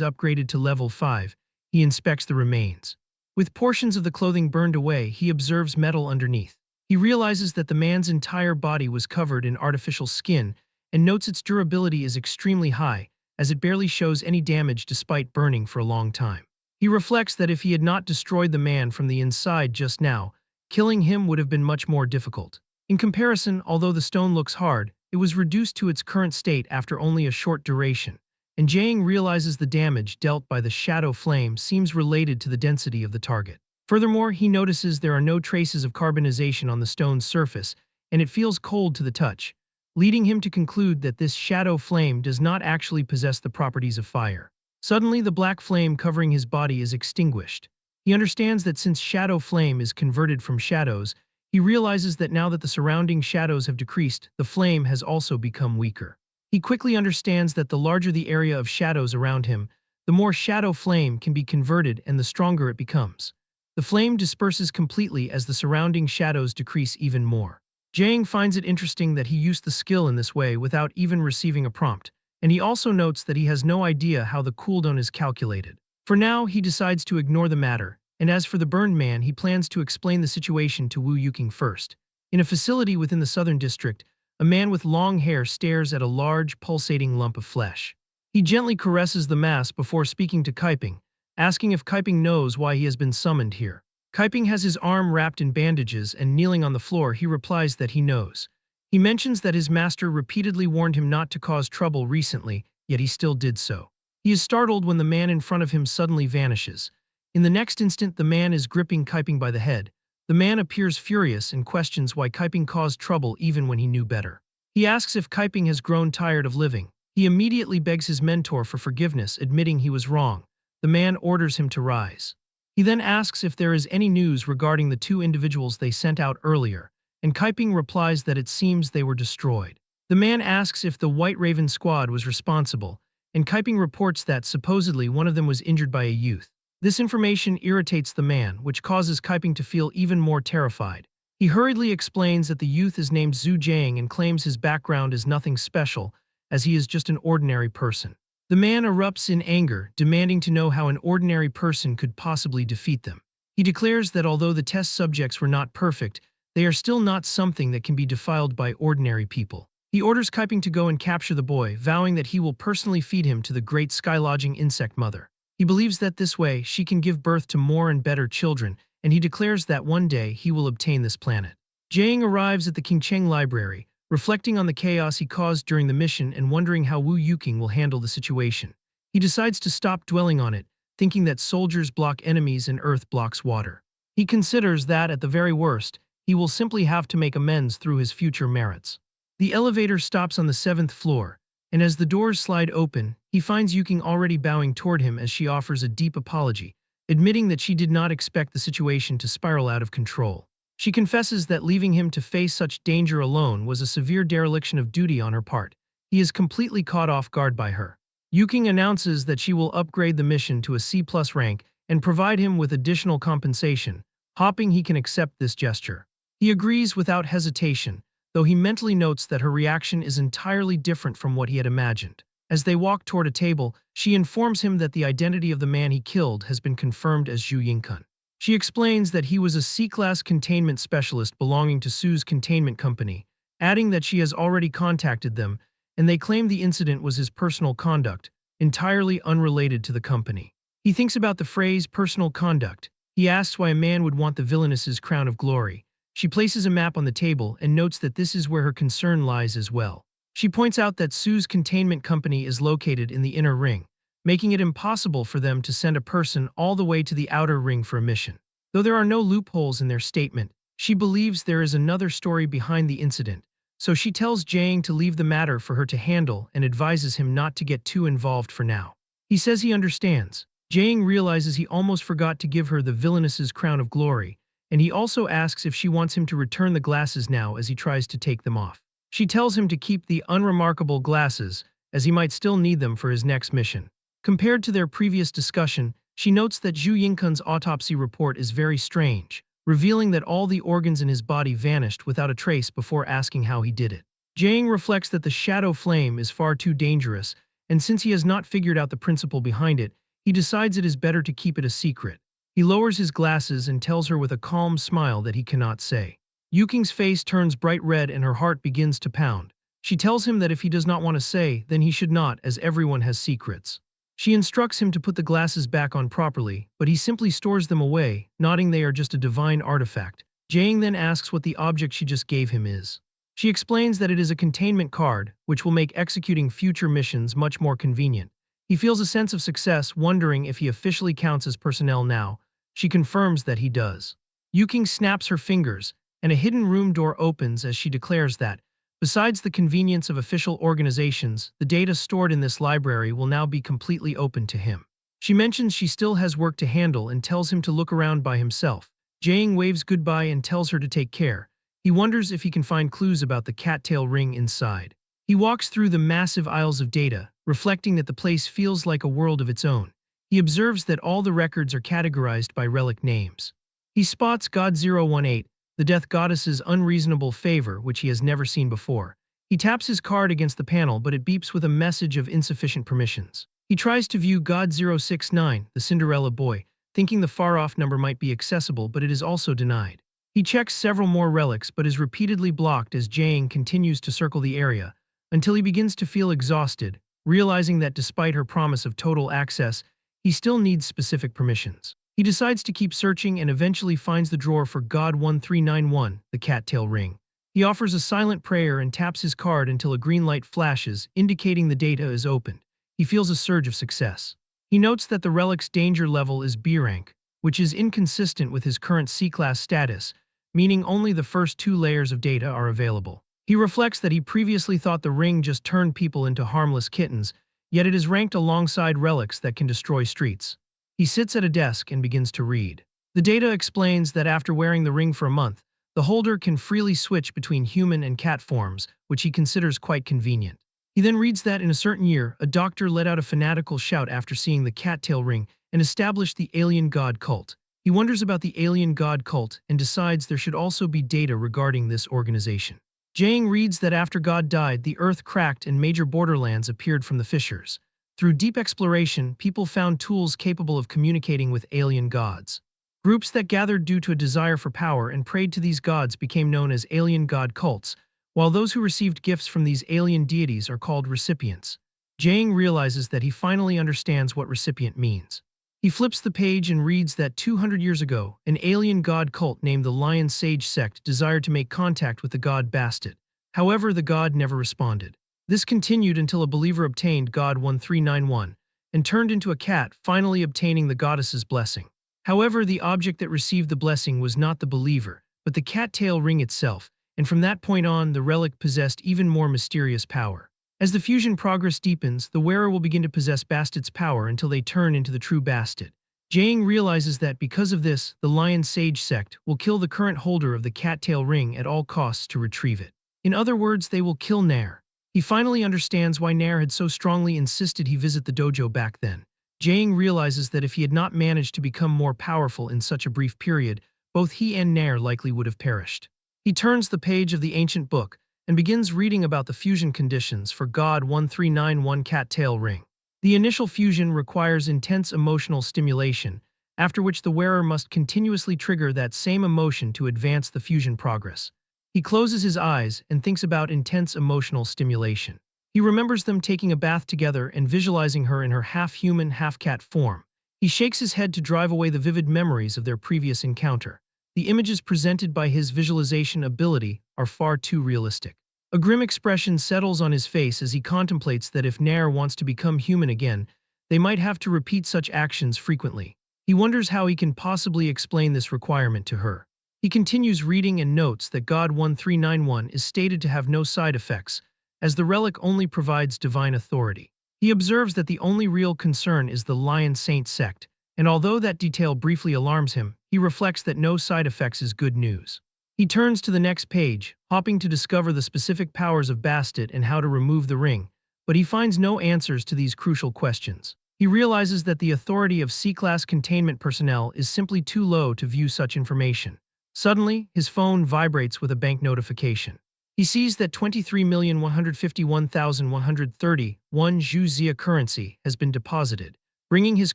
Speaker 1: upgraded to level 5. He inspects the remains. With portions of the clothing burned away, he observes metal underneath. He realizes that the man's entire body was covered in artificial skin and notes its durability is extremely high, as it barely shows any damage despite burning for a long time. He reflects that if he had not destroyed the man from the inside just now, killing him would have been much more difficult. In comparison, although the stone looks hard, it was reduced to its current state after only a short duration, and Jiang realizes the damage dealt by the shadow flame seems related to the density of the target. Furthermore, he notices there are no traces of carbonization on the stone's surface, and it feels cold to the touch, leading him to conclude that this shadow flame does not actually possess the properties of fire. Suddenly, the black flame covering his body is extinguished. He understands that since shadow flame is converted from shadows, he realizes that now that the surrounding shadows have decreased, the flame has also become weaker. He quickly understands that the larger the area of shadows around him, the more shadow flame can be converted and the stronger it becomes. The flame disperses completely as the surrounding shadows decrease even more. Jiang finds it interesting that he used the skill in this way without even receiving a prompt, and he also notes that he has no idea how the cooldown is calculated. For now, he decides to ignore the matter, and as for the burned man, he plans to explain the situation to Wu Yuking first. In a facility within the southern district, a man with long hair stares at a large, pulsating lump of flesh. He gently caresses the mass before speaking to Kaiping, asking if Kaiping knows why he has been summoned here. Kaiping has his arm wrapped in bandages and kneeling on the floor, he replies that he knows. He mentions that his master repeatedly warned him not to cause trouble recently, yet he still did so. He is startled when the man in front of him suddenly vanishes. In the next instant, the man is gripping Kaiping by the head. The man appears furious and questions why Kaiping caused trouble even when he knew better. He asks if Kaiping has grown tired of living. He immediately begs his mentor for forgiveness, admitting he was wrong. The man orders him to rise. He then asks if there is any news regarding the two individuals they sent out earlier, and Kaiping replies that it seems they were destroyed. The man asks if the White Raven squad was responsible, and Kaiping reports that supposedly one of them was injured by a youth. This information irritates the man, which causes Kaiping to feel even more terrified. He hurriedly explains that the youth is named Zhu Jiang and claims his background is nothing special, as he is just an ordinary person. The man erupts in anger, demanding to know how an ordinary person could possibly defeat them. He declares that although the test subjects were not perfect, they are still not something that can be defiled by ordinary people. He orders Kaiping to go and capture the boy, vowing that he will personally feed him to the great sky-lodging insect mother. He believes that this way she can give birth to more and better children, and he declares that one day he will obtain this planet. Jiang arrives at the Qingcheng library, reflecting on the chaos he caused during the mission and wondering how Wu Yuking will handle the situation. He decides to stop dwelling on it, thinking that soldiers block enemies and earth blocks water. He considers that, at the very worst, he will simply have to make amends through his future merits. The elevator stops on the 7th floor, and as the doors slide open, he finds Yuking already bowing toward him as she offers a deep apology, admitting that she did not expect the situation to spiral out of control. She confesses that leaving him to face such danger alone was a severe dereliction of duty on her part. He is completely caught off guard by her. Yuking announces that she will upgrade the mission to a C+ rank and provide him with additional compensation, hoping he can accept this gesture. He agrees without hesitation, though he mentally notes that her reaction is entirely different from what he had imagined. As they walk toward a table, she informs him that the identity of the man he killed has been confirmed as Zhu Yingkun. She explains that he was a C-class containment specialist belonging to Su's containment company, adding that she has already contacted them, and they claim the incident was his personal conduct, entirely unrelated to the company. He thinks about the phrase personal conduct. He asks why a man would want the villainess's crown of glory. She places a map on the table and notes that this is where her concern lies as well. She points out that Su's containment company is located in the inner ring, making it impossible for them to send a person all the way to the outer ring for a mission. Though there are no loopholes in their statement, she believes there is another story behind the incident, so she tells Jiang to leave the matter for her to handle and advises him not to get too involved for now. He says he understands. Jiang realizes he almost forgot to give her the villainess's crown of glory, and he also asks if she wants him to return the glasses now as he tries to take them off. She tells him to keep the unremarkable glasses, as he might still need them for his next mission. Compared to their previous discussion, she notes that Zhu Yingkun's autopsy report is very strange, revealing that all the organs in his body vanished without a trace before asking how he did it. Jiang reflects that the shadow flame is far too dangerous, and since he has not figured out the principle behind it, he decides it is better to keep it a secret. He lowers his glasses and tells her with a calm smile that he cannot say. Yuking's face turns bright red and her heart begins to pound. She tells him that if he does not want to say, then he should not, as everyone has secrets. She instructs him to put the glasses back on properly, but he simply stores them away, nodding they are just a divine artifact. Jiang then asks what the object she just gave him is. She explains that it is a containment card, which will make executing future missions much more convenient. He feels a sense of success, wondering if he officially counts as personnel now. She confirms that he does. Yuking snaps her fingers, and a hidden room door opens as she declares that, besides the convenience of official organizations, the data stored in this library will now be completely open to him. She mentions she still has work to handle and tells him to look around by himself. Jiang waves goodbye and tells her to take care. He wonders if he can find clues about the cattail ring inside. He walks through the massive aisles of data, reflecting that the place feels like a world of its own. He observes that all the records are categorized by relic names. He spots God 018, the death goddess's unreasonable favor, which he has never seen before. He taps his card against the panel, but it beeps with a message of insufficient permissions. He tries to view God 069, the Cinderella boy, thinking the far-off number might be accessible, but it is also denied. He checks several more relics, but is repeatedly blocked as Jiang continues to circle the area, until he begins to feel exhausted, realizing that despite her promise of total access, he still needs specific permissions. He decides to keep searching and eventually finds the drawer for God 1391, the cattail ring. He offers a silent prayer and taps his card until a green light flashes, indicating the data is opened. He feels a surge of success. He notes that the relic's danger level is B rank, which is inconsistent with his current C-class status, meaning only the first 2 layers of data are available. He reflects that he previously thought the ring just turned people into harmless kittens, yet it is ranked alongside relics that can destroy streets. He sits at a desk and begins to read. The data explains that after wearing the ring for a month, the holder can freely switch between human and cat forms, which he considers quite convenient. He then reads that in a certain year, a doctor let out a fanatical shout after seeing the cattail ring and established the alien god cult. He wonders about the alien god cult and decides there should also be data regarding this organization. Jiang reads that after God died, the earth cracked and major borderlands appeared from the fissures. Through deep exploration, people found tools capable of communicating with alien gods. Groups that gathered due to a desire for power and prayed to these gods became known as alien god cults, while those who received gifts from these alien deities are called recipients. Jiang realizes that he finally understands what recipient means. He flips the page and reads that 200 years ago, an alien god cult named the Lion Sage Sect desired to make contact with the god Bastet. However, the god never responded. This continued until a believer obtained God 1391 and turned into a cat, finally obtaining the goddess's blessing. However, the object that received the blessing was not the believer, but the cattail ring itself, and from that point on, the relic possessed even more mysterious power. As the fusion progress deepens, the wearer will begin to possess Bastet's power until they turn into the true Bastet. Jiang realizes that because of this, the Lion Sage Sect will kill the current holder of the cattail ring at all costs to retrieve it. In other words, they will kill Nair. He finally understands why Nair had so strongly insisted he visit the dojo back then. Jiang realizes that if he had not managed to become more powerful in such a brief period, both he and Nair likely would have perished. He turns the page of the ancient book and begins reading about the fusion conditions for God 1391 cattail ring. The initial fusion requires intense emotional stimulation, after which the wearer must continuously trigger that same emotion to advance the fusion progress. He closes his eyes and thinks about intense emotional stimulation. He remembers them taking a bath together and visualizing her in her half-human, half-cat form. He shakes his head to drive away the vivid memories of their previous encounter. The images presented by his visualization ability are far too realistic. A grim expression settles on his face as he contemplates that if Nair wants to become human again, they might have to repeat such actions frequently. He wonders how he can possibly explain this requirement to her. He continues reading and notes that God 1391 is stated to have no side effects, as the relic only provides divine authority. He observes that the only real concern is the Lion Saint sect, and although that detail briefly alarms him, he reflects that no side effects is good news. He turns to the next page, hoping to discover the specific powers of Bastet and how to remove the ring, but he finds no answers to these crucial questions. He He realizes that the authority of C-class containment personnel is simply too low to view such information. Suddenly, his phone vibrates with a bank notification. He sees that 23,151,130 Zhu currency has been deposited, bringing his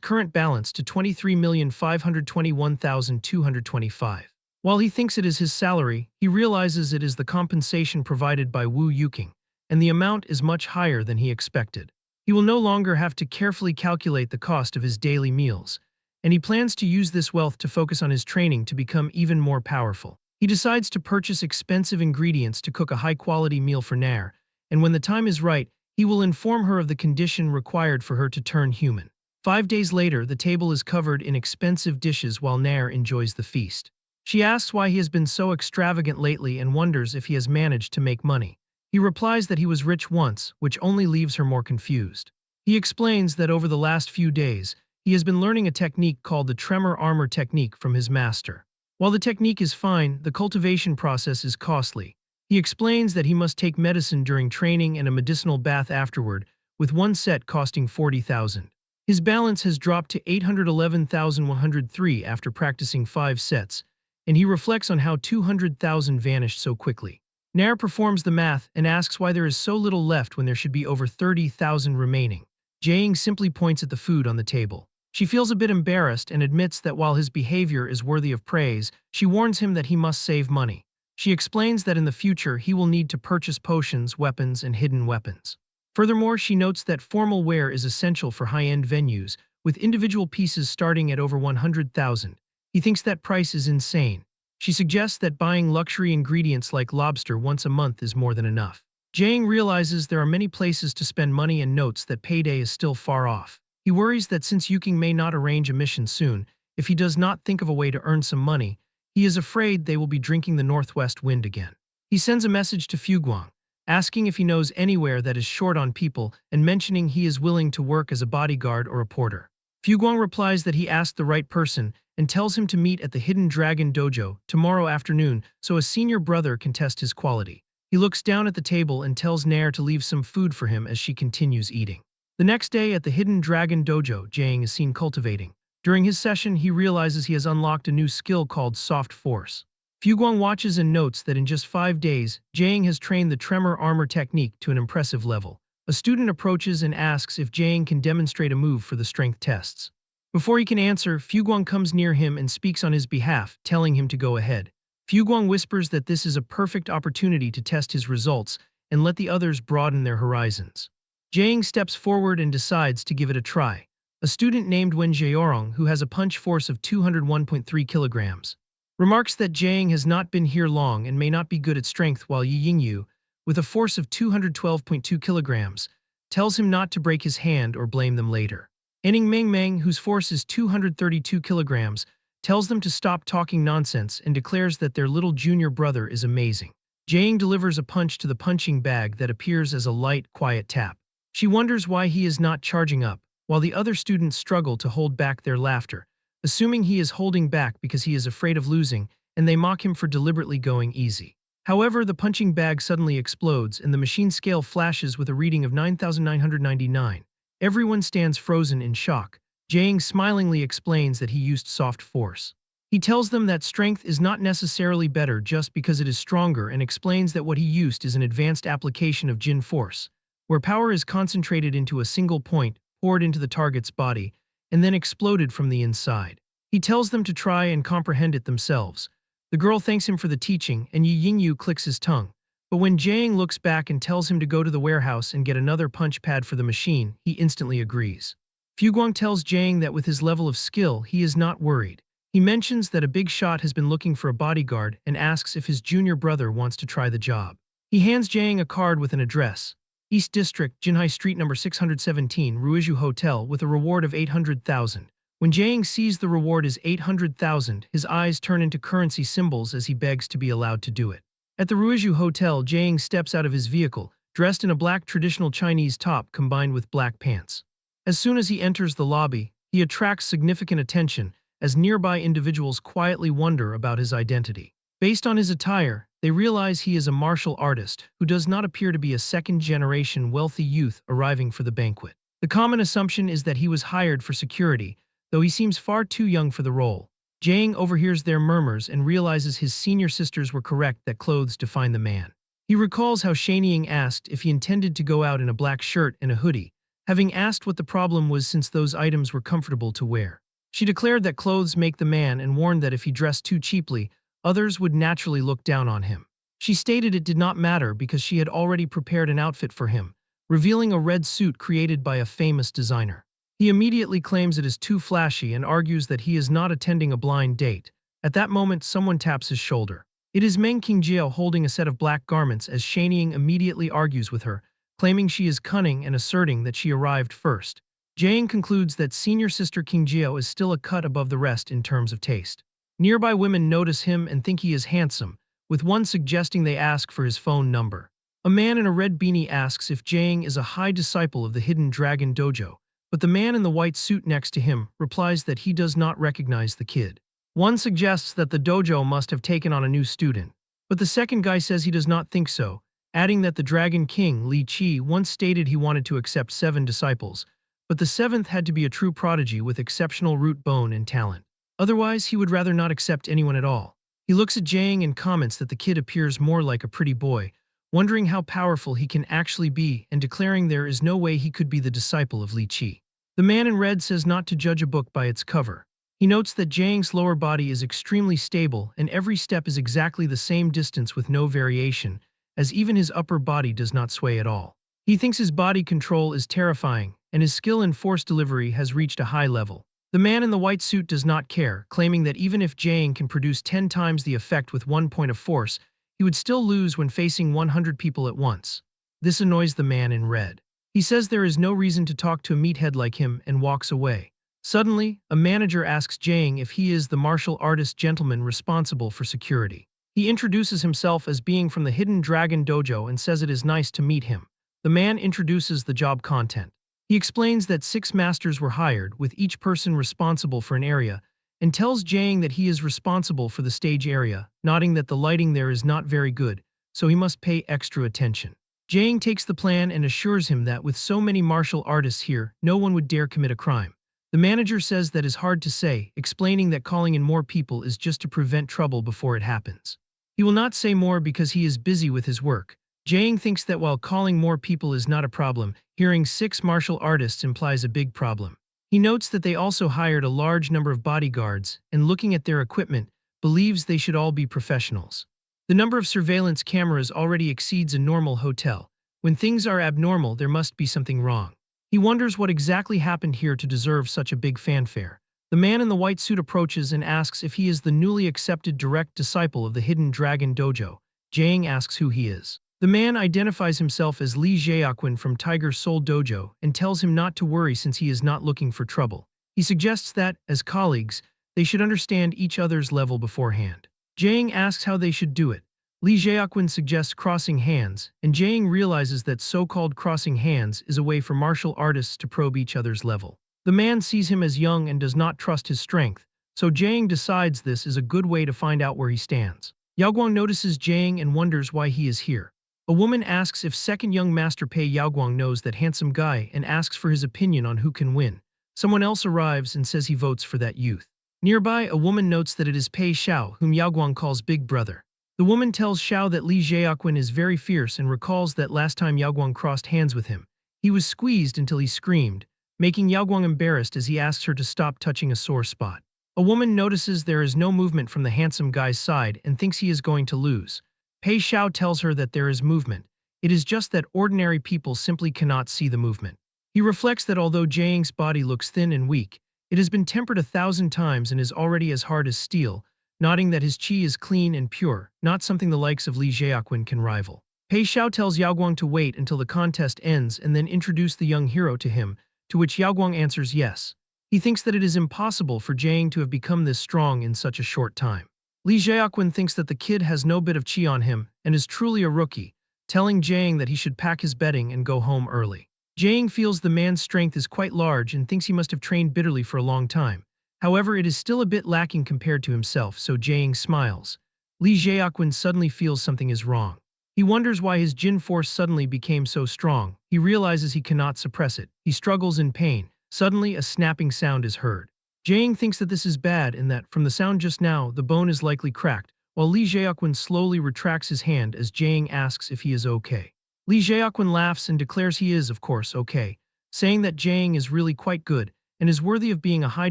Speaker 1: current balance to 23,521,225. While he thinks it is his salary, he realizes it is the compensation provided by Wu Yuking, and the amount is much higher than he expected. He will no longer have to carefully calculate the cost of his daily meals, and he plans to use this wealth to focus on his training to become even more powerful. He decides to purchase expensive ingredients to cook a high-quality meal for Nair, and when the time is right, he will inform her of the condition required for her to turn human. 5 days later, the table is covered in expensive dishes while Nair enjoys the feast. She asks why he has been so extravagant lately and wonders if he has managed to make money. He replies that he was rich once, which only leaves her more confused. He explains that over the last few days, he has been learning a technique called the tremor armor technique from his master. While the technique is fine, the cultivation process is costly. He explains that he must take medicine during training and a medicinal bath afterward, with one set costing 40,000. His balance has dropped to 811,103 after practicing 5 sets, and he reflects on how 200,000 vanished so quickly. Nair performs the math and asks why there is so little left when there should be over 30,000 remaining. Jae-ing simply points at the food on the table. She feels a bit embarrassed and admits that while his behavior is worthy of praise, she warns him that he must save money. She explains that in the future he will need to purchase potions, weapons, and hidden weapons. Furthermore, she notes that formal wear is essential for high-end venues, with individual pieces starting at over 100,000. He thinks that price is insane. She suggests that buying luxury ingredients like lobster once a month is more than enough. Jae-ing realizes there are many places to spend money and notes that payday is still far off. He worries that since Yuking may not arrange a mission soon, if he does not think of a way to earn some money, he is afraid they will be drinking the northwest wind again. He sends a message to Fuguang, asking if he knows anywhere that is short on people and mentioning he is willing to work as a bodyguard or a porter. Fuguang replies that he asked the right person and tells him to meet at the Hidden Dragon Dojo tomorrow afternoon so a senior brother can test his quality. He looks down at the table and tells Nair to leave some food for him as she continues eating. The next day at the Hidden Dragon Dojo, Jae-ing is seen cultivating. During his session, he realizes he has unlocked a new skill called Soft Force. Fuguang watches and notes that in just 5 days, Jae-ing has trained the Tremor Armor technique to an impressive level. A student approaches and asks if Jae-ing can demonstrate a move for the strength tests. Before he can answer, Fuguang comes near him and speaks on his behalf, telling him to go ahead. Fuguang whispers that this is a perfect opportunity to test his results and let the others broaden their horizons. Jae-ing steps forward and decides to give it a try. A student named Wen Jaeorong, who has a punch force of 201.3 kilograms, remarks that Jae-ing has not been here long and may not be good at strength, while Yi Yingyu, with a force of 212.2 kilograms, tells him not to break his hand or blame them later. Ening Meng, whose force is 232 kilograms, tells them to stop talking nonsense and declares that their little junior brother is amazing. Jae-ing delivers a punch to the punching bag that appears as a light, quiet tap. She wonders why he is not charging up, while the other students struggle to hold back their laughter, assuming he is holding back because he is afraid of losing, and they mock him for deliberately going easy. However, the punching bag suddenly explodes and the machine scale flashes with a reading of 9,999. Everyone stands frozen in shock. Jae-ing smilingly explains that he used soft force. He tells them that strength is not necessarily better just because it is stronger and explains that what he used is an advanced application of Jin force, where power is concentrated into a single point, poured into the target's body, and then exploded from the inside. He tells them to try and comprehend it themselves. The girl thanks him for the teaching, and Yi Yingyu clicks his tongue. But when Jae-ing looks back and tells him to go to the warehouse and get another punch pad for the machine, he instantly agrees. Fuguang tells Jae-ing that with his level of skill, he is not worried. He mentions that a big shot has been looking for a bodyguard and asks if his junior brother wants to try the job. He hands Jae-ing a card with an address: East District, Jinhai Street number 617, Ruiju Hotel, with a reward of 800,000. When Jae-ing sees the reward is 800,000, his eyes turn into currency symbols as he begs to be allowed to do it. At the Ruiju Hotel, Jae-ing steps out of his vehicle, dressed in a black traditional Chinese top combined with black pants. As soon as he enters the lobby, he attracts significant attention as nearby individuals quietly wonder about his identity. Based on his attire, they realize he is a martial artist who does not appear to be a second-generation wealthy youth arriving for the banquet. The common assumption is that he was hired for security, though he seems far too young for the role. Jang overhears their murmurs and realizes his senior sisters were correct that clothes define the man. He recalls how Shanying asked if he intended to go out in a black shirt and a hoodie, having asked what the problem was since those items were comfortable to wear. She declared that clothes make the man and warned that if he dressed too cheaply, others would naturally look down on him. She stated it did not matter because she had already prepared an outfit for him, revealing a red suit created by a famous designer. He immediately claims it is too flashy and argues that he is not attending a blind date. At that moment, someone taps his shoulder. It is Meng Qingjie holding a set of black garments as Shanying immediately argues with her, claiming she is cunning and asserting that she arrived first. Jang concludes that senior sister Qingjie is still a cut above the rest in terms of taste. Nearby women notice him and think he is handsome, with one suggesting they ask for his phone number. A man in a red beanie asks if Jang is a high disciple of the Hidden Dragon Dojo, but the man in the white suit next to him replies that he does not recognize the kid. One suggests that the dojo must have taken on a new student, but the second guy says he does not think so, adding that the Dragon King, Li Qi, once stated he wanted to accept 7 disciples, but the 7th had to be a true prodigy with exceptional root bone and talent. Otherwise, he would rather not accept anyone at all. He looks at Jang and comments that the kid appears more like a pretty boy, wondering how powerful he can actually be and declaring there is no way he could be the disciple of Li Qi. The man in red says not to judge a book by its cover. He notes that Jang's lower body is extremely stable and every step is exactly the same distance with no variation, as even his upper body does not sway at all. He thinks his body control is terrifying, and his skill in force delivery has reached a high level. The man in the white suit does not care, claiming that even if Jang can produce 10 times the effect with 1 point of force, he would still lose when facing 100 people at once. This annoys the man in red. He says there is no reason to talk to a meathead like him and walks away. Suddenly, a manager asks Jang if he is the martial artist gentleman responsible for security. He introduces himself as being from the Hidden Dragon Dojo and says it is nice to meet him. The man introduces the job content. He explains that 6 masters were hired, with each person responsible for an area, and tells Jang that he is responsible for the stage area, noting that the lighting there is not very good, so he must pay extra attention. Jang takes the plan and assures him that with so many martial artists here, no one would dare commit a crime. The manager says that is hard to say, explaining that calling in more people is just to prevent trouble before it happens. He will not say more because he is busy with his work. Jang thinks that while calling more people is not a problem, hearing 6 martial artists implies a big problem. He notes that they also hired a large number of bodyguards, and looking at their equipment, believes they should all be professionals. The number of surveillance cameras already exceeds a normal hotel. When things are abnormal, there must be something wrong. He wonders what exactly happened here to deserve such a big fanfare. The man in the white suit approaches and asks if he is the newly accepted direct disciple of the Hidden Dragon Dojo. Jang asks who he is. The man identifies himself as Li Jiaquan from Tiger Soul Dojo and tells him not to worry since he is not looking for trouble. He suggests that, as colleagues, they should understand each other's level beforehand. Jang asks how they should do it. Li Jiaquan suggests crossing hands, and Jang realizes that so-called crossing hands is a way for martial artists to probe each other's level. The man sees him as young and does not trust his strength, so Jang decides this is a good way to find out where he stands. Yaoguang notices Jang and wonders why he is here. A woman asks if second young master Pei Yaoguang knows that handsome guy and asks for his opinion on who can win. Someone else arrives and says he votes for that youth. Nearby, a woman notes that it is Pei Xiao, whom Yaoguang calls Big Brother. The woman tells Xiao that Li Jiaquan is very fierce and recalls that last time Yaoguang crossed hands with him, he was squeezed until he screamed, making Yaoguang embarrassed as he asks her to stop touching a sore spot. A woman notices there is no movement from the handsome guy's side and thinks he is going to lose. Pei Xiao tells her that there is movement. It is just that ordinary people simply cannot see the movement. He reflects that although Jang's body looks thin and weak, it has been tempered 1,000 times and is already as hard as steel, nodding that his qi is clean and pure, not something the likes of Li Jiaquan can rival. Pei Xiao tells Yaoguang to wait until the contest ends and then introduce the young hero to him, to which Yaoguang answers yes. He thinks that it is impossible for Jang to have become this strong in such a short time. Li Jiaquan thinks that the kid has no bit of qi on him and is truly a rookie, telling Jang that he should pack his bedding and go home early. Jang feels the man's strength is quite large and thinks he must have trained bitterly for a long time. However, it is still a bit lacking compared to himself, so Jang smiles. Li Jiaquan suddenly feels something is wrong. He wonders why his Jin force suddenly became so strong. He realizes he cannot suppress it. He struggles in pain. Suddenly, a snapping sound is heard. Jiang thinks that this is bad and that, from the sound just now, the bone is likely cracked, while Li Jiaquan slowly retracts his hand as Jiang asks if he is okay. Li Jiaquan laughs and declares he is, of course, okay, saying that Jiang is really quite good and is worthy of being a high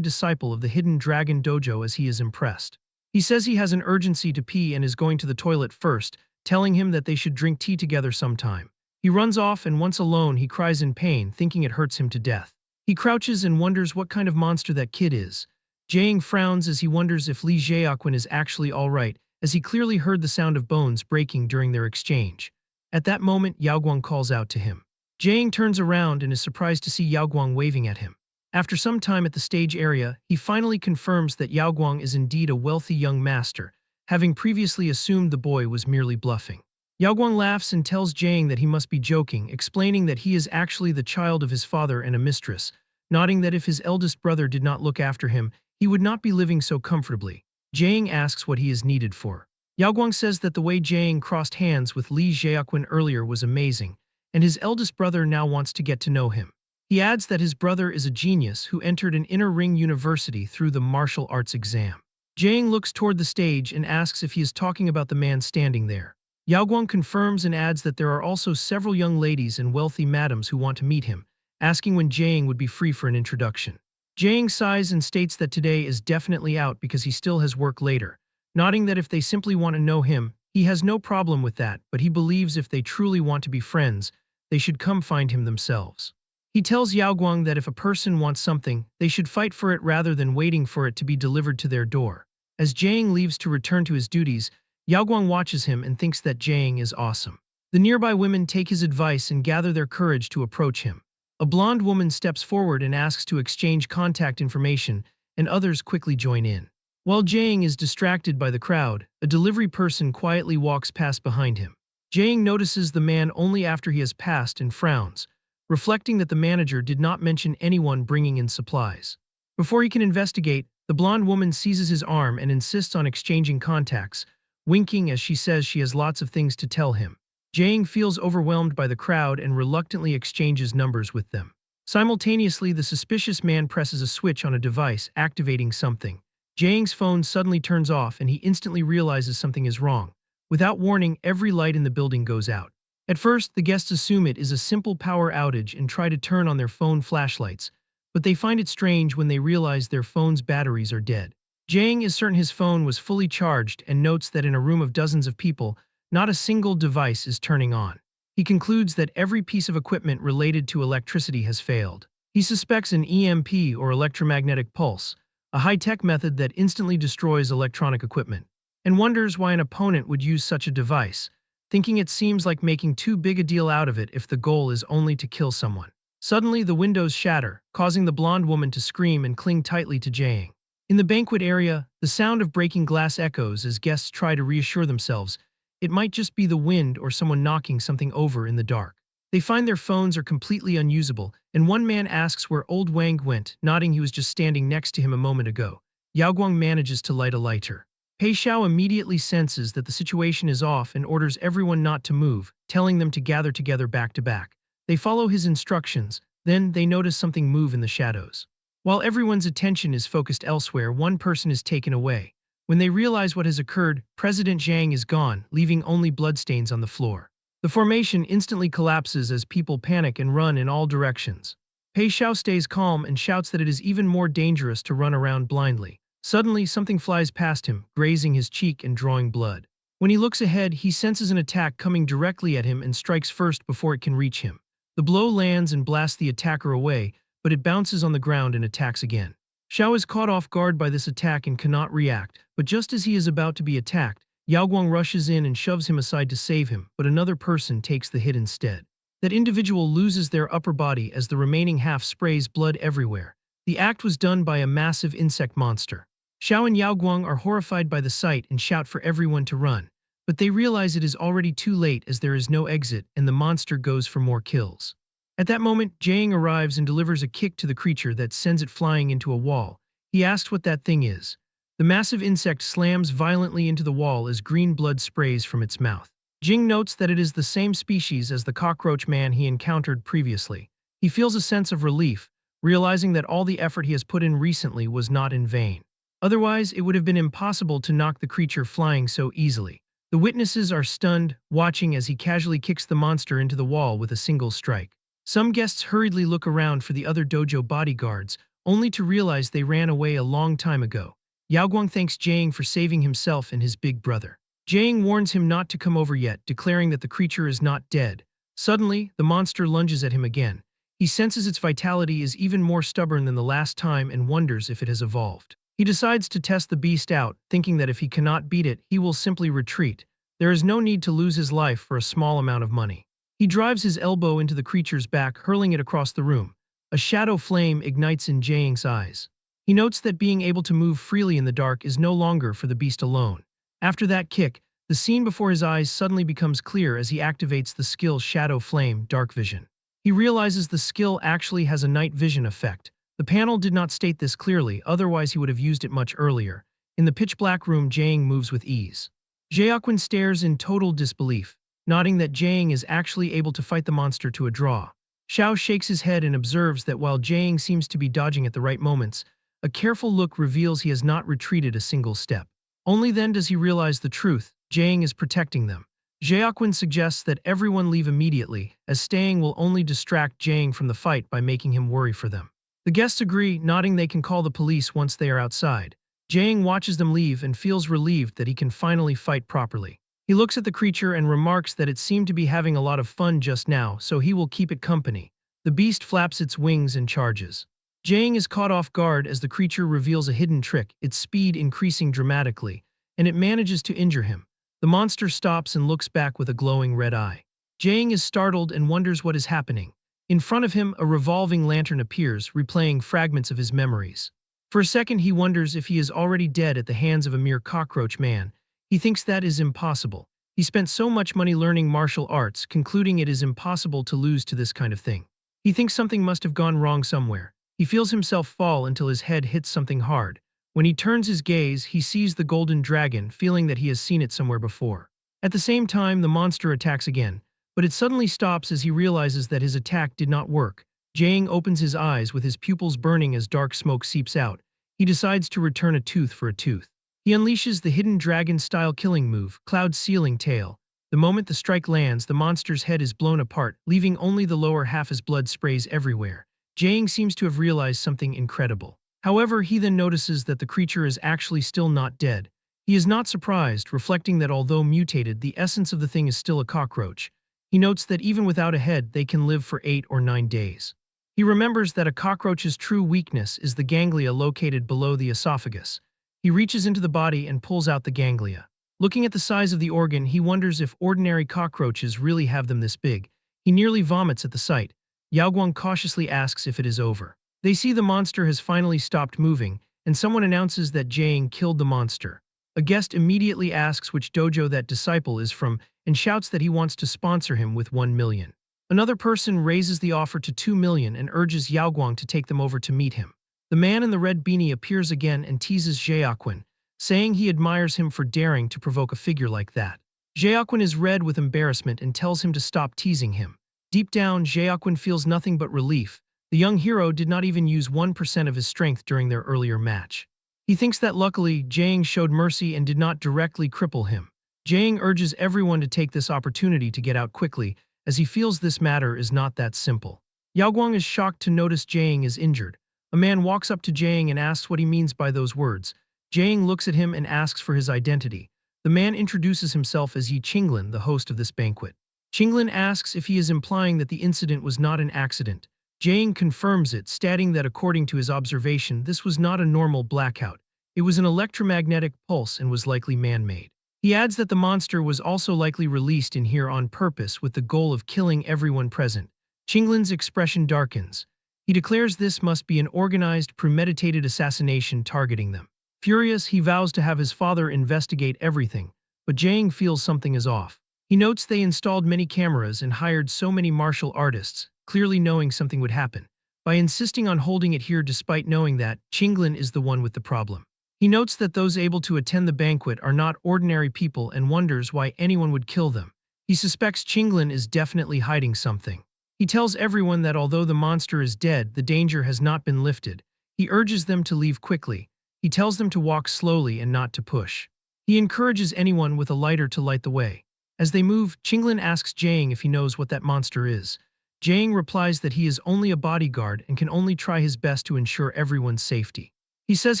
Speaker 1: disciple of the Hidden Dragon Dojo as he is impressed. He says he has an urgency to pee and is going to the toilet first, telling him that they should drink tea together sometime. He runs off and once alone he cries in pain, thinking it hurts him to death. He crouches and wonders what kind of monster that kid is. Jiang frowns as he wonders if Li Jiaquan is actually alright, as he clearly heard the sound of bones breaking during their exchange. At that moment, Yaoguang calls out to him. Jiang turns around and is surprised to see Yaoguang waving at him. After some time at the stage area, he finally confirms that Yaoguang is indeed a wealthy young master, having previously assumed the boy was merely bluffing. Yaoguang laughs and tells Jiang that he must be joking, explaining that he is actually the child of his father and a mistress, nodding that if his eldest brother did not look after him, he would not be living so comfortably. Jiang asks what he is needed for. Yaoguang says that the way Jiang crossed hands with Li Jiaquan earlier was amazing, and his eldest brother now wants to get to know him. He adds that his brother is a genius who entered an inner ring university through the martial arts exam. Jiang looks toward the stage and asks if he is talking about the man standing there. Yaoguang confirms and adds that there are also several young ladies and wealthy madams who want to meet him, asking when Jiang would be free for an introduction. Jiang sighs and states that today is definitely out because he still has work later, nodding that if they simply want to know him, he has no problem with that, but he believes if they truly want to be friends, they should come find him themselves. He tells Yaoguang that if a person wants something, they should fight for it rather than waiting for it to be delivered to their door. As Jiang leaves to return to his duties, Yaoguang watches him and thinks that Jiang is awesome. The nearby women take his advice and gather their courage to approach him. A blonde woman steps forward and asks to exchange contact information, and others quickly join in. While Jiang is distracted by the crowd, a delivery person quietly walks past behind him. Jiang notices the man only after he has passed and frowns, reflecting that the manager did not mention anyone bringing in supplies. Before he can investigate, the blonde woman seizes his arm and insists on exchanging contacts, winking as she says she has lots of things to tell him. Jiang feels overwhelmed by the crowd and reluctantly exchanges numbers with them. Simultaneously, the suspicious man presses a switch on a device, activating something. Jiang's phone suddenly turns off and he instantly realizes something is wrong. Without warning, every light in the building goes out. At first, the guests assume it is a simple power outage and try to turn on their phone flashlights, but they find it strange when they realize their phone's batteries are dead. Jiang is certain his phone was fully charged and notes that in a room of dozens of people, not a single device is turning on. He concludes that every piece of equipment related to electricity has failed. He suspects an EMP or electromagnetic pulse, a high-tech method that instantly destroys electronic equipment, and wonders why an opponent would use such a device, thinking it seems like making too big a deal out of it if the goal is only to kill someone. Suddenly, the windows shatter, causing the blonde woman to scream and cling tightly to Jiang. In the banquet area, the sound of breaking glass echoes as guests try to reassure themselves it might just be the wind or someone knocking something over in the dark. They find their phones are completely unusable, and one man asks where old Wang went, nodding he was just standing next to him a moment ago. Yaoguang manages to light a lighter. Pei Xiao immediately senses that the situation is off and orders everyone not to move, telling them to gather together back to back. They follow his instructions, then they notice something move in the shadows. While everyone's attention is focused elsewhere, one person is taken away. When they realize what has occurred, President Zhang is gone, leaving only bloodstains on the floor. The formation instantly collapses as people panic and run in all directions. Pei Xiao stays calm and shouts that it is even more dangerous to run around blindly. Suddenly, something flies past him, grazing his cheek and drawing blood. When he looks ahead, he senses an attack coming directly at him and strikes first before it can reach him. The blow lands and blasts the attacker away, but it bounces on the ground and attacks again. Xiao is caught off guard by this attack and cannot react, but just as he is about to be attacked, Yaoguang rushes in and shoves him aside to save him, but another person takes the hit instead. That individual loses their upper body as the remaining half sprays blood everywhere. The act was done by a massive insect monster. Xiao and Yaoguang are horrified by the sight and shout for everyone to run, but they realize it is already too late as there is no exit and the monster goes for more kills. At that moment, Jiang arrives and delivers a kick to the creature that sends it flying into a wall. He asks what that thing is. The massive insect slams violently into the wall as green blood sprays from its mouth. Jing notes that it is the same species as the cockroach man he encountered previously. He feels a sense of relief, realizing that all the effort he has put in recently was not in vain. Otherwise, it would have been impossible to knock the creature flying so easily. The witnesses are stunned, watching as he casually kicks the monster into the wall with a single strike. Some guests hurriedly look around for the other dojo bodyguards, only to realize they ran away a long time ago. Yaoguang thanks Jiang for saving himself and his big brother. Jiang warns him not to come over yet, declaring that the creature is not dead. Suddenly, the monster lunges at him again. He senses its vitality is even more stubborn than the last time and wonders if it has evolved. He decides to test the beast out, thinking that if he cannot beat it, he will simply retreat. There is no need to lose his life for a small amount of money. He drives his elbow into the creature's back, hurling it across the room. A shadow flame ignites in Jiang's eyes. He notes that being able to move freely in the dark is no longer for the beast alone. After that kick, the scene before his eyes suddenly becomes clear as he activates the skill Shadow Flame Dark Vision. He realizes the skill actually has a night vision effect. The panel did not state this clearly, otherwise he would have used it much earlier. In the pitch-black room, Jiang moves with ease. Jaekwon stares in total disbelief, nodding that Jiang is actually able to fight the monster to a draw. Xiao shakes his head and observes that while Jiang seems to be dodging at the right moments, a careful look reveals he has not retreated a single step. Only then does he realize the truth: Jiang is protecting them. Jaekwon suggests that everyone leave immediately, as staying will only distract Jiang from the fight by making him worry for them. The guests agree, nodding they can call the police once they are outside. Jiang watches them leave and feels relieved that he can finally fight properly. He looks at the creature and remarks that it seemed to be having a lot of fun just now, so he will keep it company. The beast flaps its wings and charges. Jiang is caught off guard as the creature reveals a hidden trick, its speed increasing dramatically, and it manages to injure him. The monster stops and looks back with a glowing red eye. Jiang is startled and wonders what is happening. In front of him, a revolving lantern appears, replaying fragments of his memories. For a second, he wonders if he is already dead at the hands of a mere cockroach man. He thinks that is impossible. He spent so much money learning martial arts, concluding it is impossible to lose to this kind of thing. He thinks something must have gone wrong somewhere. He feels himself fall until his head hits something hard. When he turns his gaze, he sees the golden dragon, feeling that he has seen it somewhere before. At the same time, the monster attacks again, but it suddenly stops as he realizes that his attack did not work. Jiang opens his eyes with his pupils burning as dark smoke seeps out. He decides to return a tooth for a tooth. He unleashes the hidden dragon-style killing move, Cloud Sealing Tail. The moment the strike lands, the monster's head is blown apart, leaving only the lower half as blood sprays everywhere. Jiang seems to have realized something incredible. However, he then notices that the creature is actually still not dead. He is not surprised, reflecting that although mutated, the essence of the thing is still a cockroach. He notes that even without a head, they can live for 8 or 9 days. He remembers that a cockroach's true weakness is the ganglia located below the esophagus. He reaches into the body and pulls out the ganglia. Looking at the size of the organ, he wonders if ordinary cockroaches really have them this big. He nearly vomits at the sight. Yaoguang cautiously asks if it is over. They see the monster has finally stopped moving, and someone announces that Jiang killed the monster. A guest immediately asks which dojo that disciple is from and shouts that he wants to sponsor him with 1 million. Another person raises the offer to 2 million and urges Yaoguang to take them over to meet him. The man in the red beanie appears again and teases Jaekwon, saying he admires him for daring to provoke a figure like that. Jaekwon is red with embarrassment and tells him to stop teasing him. Deep down, Jaekwon feels nothing but relief. The young hero did not even use 1% of his strength during their earlier match. He thinks that luckily, Jiang showed mercy and did not directly cripple him. Jiang urges everyone to take this opportunity to get out quickly, as he feels this matter is not that simple. Yaoguang is shocked to notice Jiang is injured. A man walks up to Jiang and asks what he means by those words. Jiang looks at him and asks for his identity. The man introduces himself as Yi Qinglin, the host of this banquet. Qinglin asks if he is implying that the incident was not an accident. Jiang confirms it, stating that according to his observation, this was not a normal blackout. It was an electromagnetic pulse and was likely man-made. He adds that the monster was also likely released in here on purpose with the goal of killing everyone present. Qinglin's expression darkens. He declares this must be an organized, premeditated assassination targeting them. Furious, he vows to have his father investigate everything, but Jiang feels something is off. He notes they installed many cameras and hired so many martial artists, clearly knowing something would happen. By insisting on holding it here despite knowing that, Qinglin is the one with the problem. He notes that those able to attend the banquet are not ordinary people and wonders why anyone would kill them. He suspects Qinglin is definitely hiding something. He tells everyone that although the monster is dead, the danger has not been lifted. He urges them to leave quickly. He tells them to walk slowly and not to push. He encourages anyone with a lighter to light the way. As they move, Qinglin asks Jiang if he knows what that monster is. Jiang replies that he is only a bodyguard and can only try his best to ensure everyone's safety. He says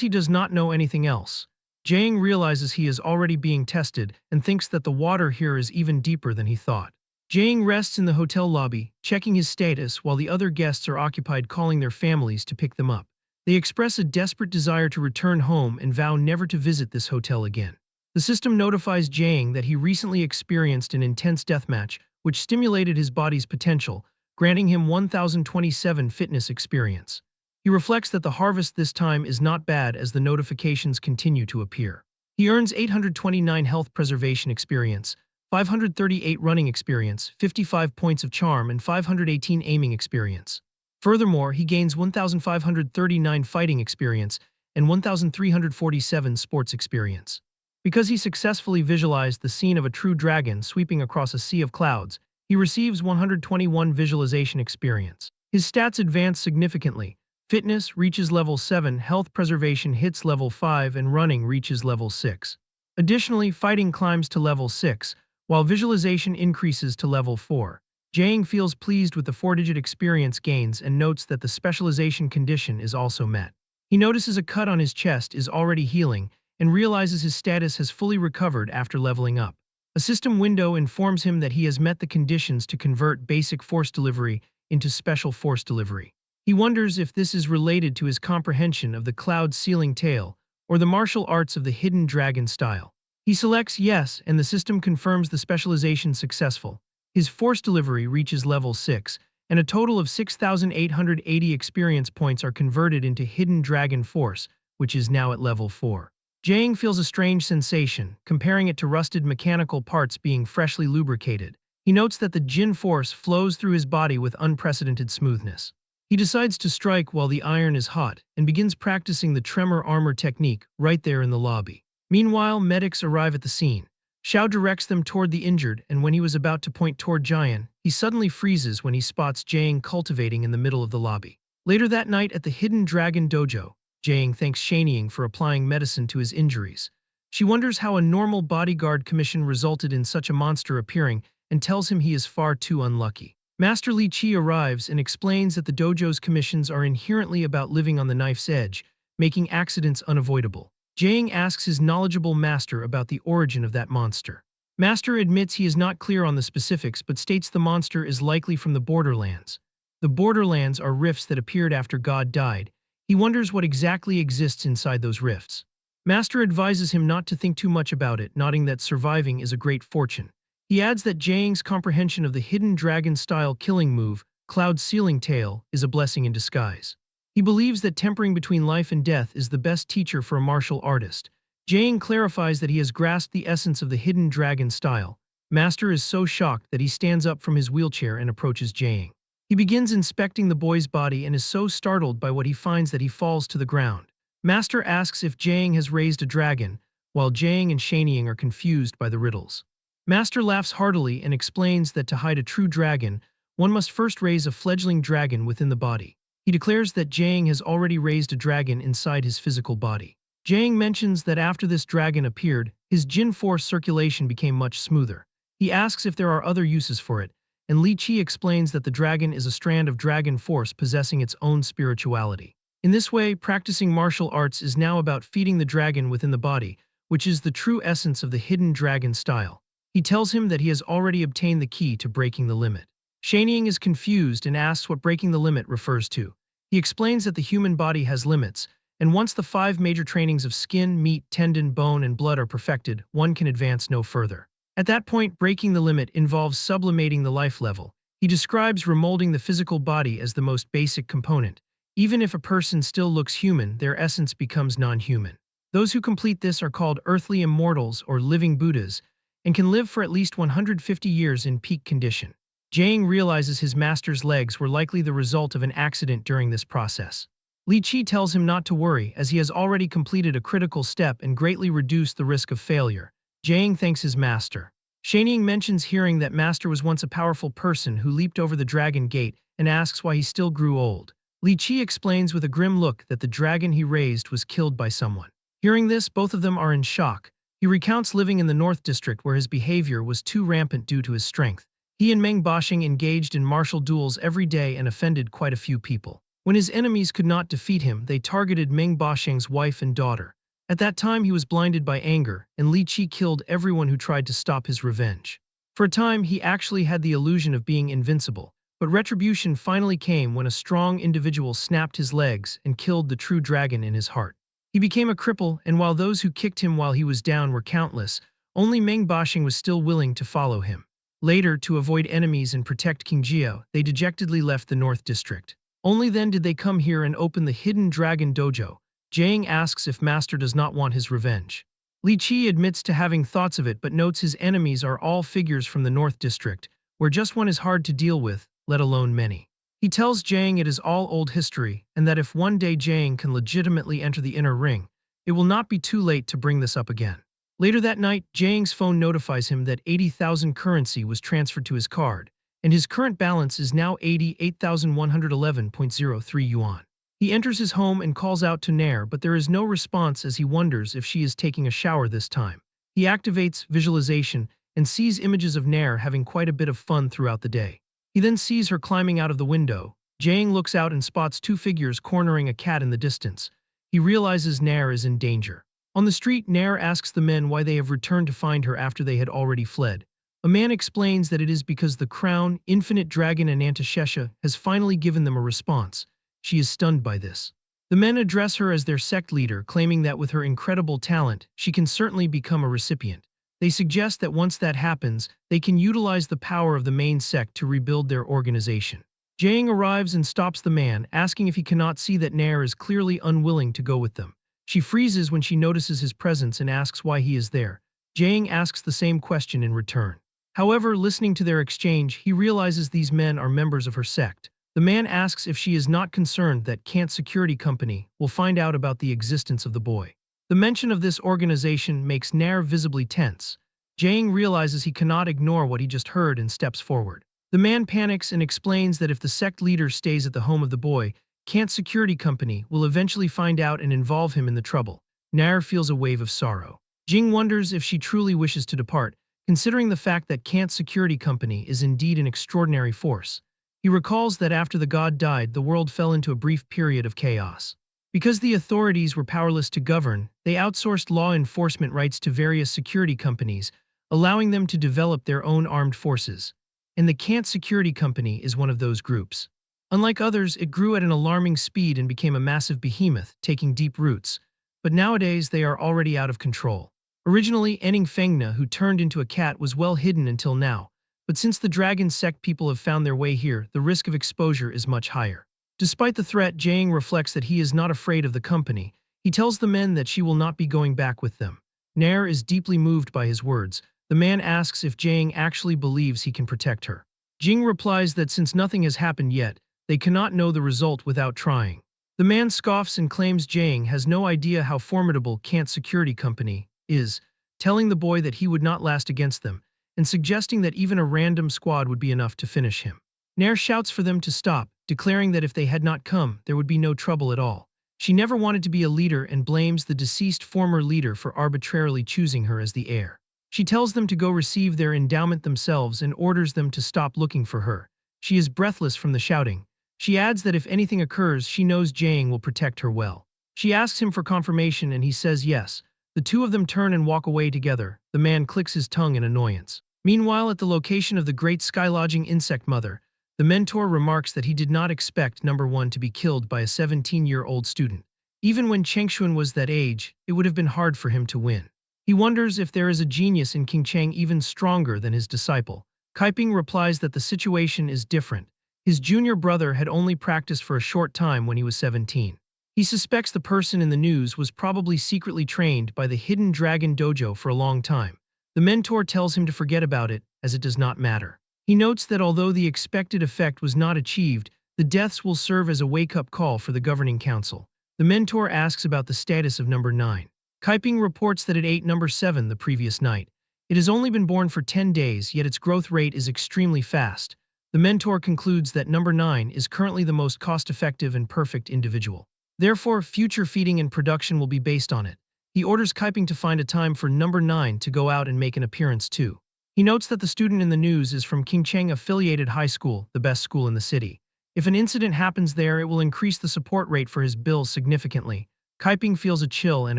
Speaker 1: he does not know anything else. Jiang realizes he is already being tested and thinks that the water here is even deeper than he thought. Jiang rests in the hotel lobby, checking his status while the other guests are occupied calling their families to pick them up. They express a desperate desire to return home and vow never to visit this hotel again. The system notifies Jiang that he recently experienced an intense deathmatch, which stimulated his body's potential, granting him 1027 fitness experience. He reflects that the harvest this time is not bad as the notifications continue to appear. He earns 829 health preservation experience, 538 running experience, 55 points of charm, and 518 aiming experience. Furthermore, he gains 1,539 fighting experience and 1,347 sports experience. Because he successfully visualized the scene of a true dragon sweeping across a sea of clouds, he receives 121 visualization experience. His stats advance significantly. Fitness reaches level 7, health preservation hits level 5, and running reaches level 6. Additionally, fighting climbs to level 6, while visualization increases to level 4. Jiang feels pleased with the 4-digit experience gains and notes that the specialization condition is also met. He notices a cut on his chest is already healing and realizes his status has fully recovered after leveling up. A system window informs him that he has met the conditions to convert basic force delivery into special force delivery. He wonders if this is related to his comprehension of the cloud sealing tail or the martial arts of the hidden dragon style. He selects yes, and the system confirms the specialization successful. His force delivery reaches level 6, and a total of 6,880 experience points are converted into hidden dragon force, which is now at level 4. Jiang feels a strange sensation, comparing it to rusted mechanical parts being freshly lubricated. He notes that the Jin force flows through his body with unprecedented smoothness. He decides to strike while the iron is hot and begins practicing the tremor armor technique right there in the lobby. Meanwhile, medics arrive at the scene. Xiao directs them toward the injured, and when he was about to point toward Jian, he suddenly freezes when he spots Jiang cultivating in the middle of the lobby. Later that night at the Hidden Dragon Dojo, Jiang thanks Shanying for applying medicine to his injuries. She wonders how a normal bodyguard commission resulted in such a monster appearing and tells him he is far too unlucky. Master Li Qi arrives and explains that the dojo's commissions are inherently about living on the knife's edge, making accidents unavoidable. Jiang asks his knowledgeable master about the origin of that monster. Master admits he is not clear on the specifics but states the monster is likely from the Borderlands. The Borderlands are rifts that appeared after God died. He wonders what exactly exists inside those rifts. Master advises him not to think too much about it, noting that surviving is a great fortune. He adds that Jiang's comprehension of the hidden dragon-style killing move, Cloud Sealing Tail, is a blessing in disguise. He believes that tempering between life and death is the best teacher for a martial artist. Jiang clarifies that he has grasped the essence of the hidden dragon style. Master is so shocked that he stands up from his wheelchair and approaches Jiang. He begins inspecting the boy's body and is so startled by what he finds that he falls to the ground. Master asks if Jiang has raised a dragon, while Jiang and Shanying are confused by the riddles. Master laughs heartily and explains that to hide a true dragon, one must first raise a fledgling dragon within the body. He declares that Jiang has already raised a dragon inside his physical body. Jiang mentions that after this dragon appeared, his Jin force circulation became much smoother. He asks if there are other uses for it, and Li Qi explains that the dragon is a strand of dragon force possessing its own spirituality. In this way, practicing martial arts is now about feeding the dragon within the body, which is the true essence of the hidden dragon style. He tells him that he has already obtained the key to breaking the limit. Shanying is confused and asks what breaking the limit refers to. He explains that the human body has limits, and once the 5 major trainings of skin, meat, tendon, bone, and blood are perfected, one can advance no further. At that point, breaking the limit involves sublimating the life level. He describes remolding the physical body as the most basic component. Even if a person still looks human, their essence becomes non-human. Those who complete this are called earthly immortals or living Buddhas, and can live for at least 150 years in peak condition. Jiang realizes his master's legs were likely the result of an accident during this process. Li Qi tells him not to worry, as he has already completed a critical step and greatly reduced the risk of failure. Jiang thanks his master. Shanying mentions hearing that Master was once a powerful person who leaped over the dragon gate and asks why he still grew old. Li Chi explains with a grim look that the dragon he raised was killed by someone. Hearing this, both of them are in shock. He recounts living in the North District where his behavior was too rampant due to his strength. He and Meng Boshing engaged in martial duels every day and offended quite a few people. When his enemies could not defeat him, they targeted Meng Boshing's wife and daughter. At that time he was blinded by anger, and Li Chi killed everyone who tried to stop his revenge. For a time he actually had the illusion of being invincible, but retribution finally came when a strong individual snapped his legs and killed the true dragon in his heart. He became a cripple, and while those who kicked him while he was down were countless, only Meng Boshing was still willing to follow him. Later, to avoid enemies and protect King Jiao, they dejectedly left the North District. Only then did they come here and open the hidden dragon dojo. Jiang asks if Master does not want his revenge. Li Chi admits to having thoughts of it but notes his enemies are all figures from the North District, where just one is hard to deal with, let alone many. He tells Jiang it is all old history, and that if one day Jiang can legitimately enter the inner ring, it will not be too late to bring this up again. Later that night, Jiang's phone notifies him that 80,000 currency was transferred to his card, and his current balance is now 88,111.03 yuan. He enters his home and calls out to Nair, but there is no response as he wonders if she is taking a shower this time. He activates visualization and sees images of Nair having quite a bit of fun throughout the day. He then sees her climbing out of the window. Jiang looks out and spots two figures cornering a cat in the distance. He realizes Nair is in danger. On the street, Nair asks the men why they have returned to find her after they had already fled. A man explains that it is because the crown, infinite dragon and Antashesha has finally given them a response. She is stunned by this. The men address her as their sect leader, claiming that with her incredible talent, she can certainly become a recipient. They suggest that once that happens, they can utilize the power of the main sect to rebuild their organization. Jiang arrives and stops the man, asking if he cannot see that Nair is clearly unwilling to go with them. She freezes when she notices his presence and asks why he is there. Jiang asks the same question in return. However, listening to their exchange, he realizes these men are members of her sect. The man asks if she is not concerned that Kant Security Company will find out about the existence of the boy. The mention of this organization makes Nair visibly tense. Jiang realizes he cannot ignore what he just heard and steps forward. The man panics and explains that if the sect leader stays at the home of the boy, Kant Security Company will eventually find out and involve him in the trouble. Nair feels a wave of sorrow. Jing wonders if she truly wishes to depart, considering the fact that Kant Security Company is indeed an extraordinary force. He recalls that after the god died, the world fell into a brief period of chaos. Because the authorities were powerless to govern, they outsourced law enforcement rights to various security companies, allowing them to develop their own armed forces. And the Kant Security Company is one of those groups. Unlike others, it grew at an alarming speed and became a massive behemoth, taking deep roots. But nowadays, they are already out of control. Originally, Enning Fengna, who turned into a cat, was well hidden until now. But since the dragon sect people have found their way here, the risk of exposure is much higher. Despite the threat, Jiang reflects that he is not afraid of the company. He tells the men that she will not be going back with them. Nair is deeply moved by his words. The man asks if Jiang actually believes he can protect her. Jing replies that since nothing has happened yet, they cannot know the result without trying. The man scoffs and claims Jiang has no idea how formidable Kant Security Company is, telling the boy that he would not last against them, and suggesting that even a random squad would be enough to finish him. Nair shouts for them to stop, declaring that if they had not come, there would be no trouble at all. She never wanted to be a leader and blames the deceased former leader for arbitrarily choosing her as the heir. She tells them to go receive their endowment themselves and orders them to stop looking for her. She is breathless from the shouting. She adds that if anything occurs, she knows Jiang will protect her well. She asks him for confirmation and he says yes. The two of them turn and walk away together. The man clicks his tongue in annoyance. Meanwhile, at the location of the great skylodging insect mother, the mentor remarks that he did not expect number one to be killed by a 17-year-old student. Even when Chengxuan was that age, it would have been hard for him to win. He wonders if there is a genius in King Cheng even stronger than his disciple. Kaiping replies that the situation is different. His junior brother had only practiced for a short time when he was 17. He suspects the person in the news was probably secretly trained by the hidden dragon dojo for a long time. The mentor tells him to forget about it, as it does not matter. He notes that although the expected effect was not achieved, the deaths will serve as a wake-up call for the governing council. The mentor asks about the status of number 9. Kaiping reports that it ate number 7 the previous night. It has only been born for 10 days, yet its growth rate is extremely fast. The mentor concludes that number 9 is currently the most cost-effective and perfect individual. Therefore, future feeding and production will be based on it. He orders Kaiping to find a time for number 9 to go out and make an appearance too. He notes that the student in the news is from Qingcheng-affiliated high school, the best school in the city. If an incident happens there, it will increase the support rate for his bills significantly. Kaiping feels a chill and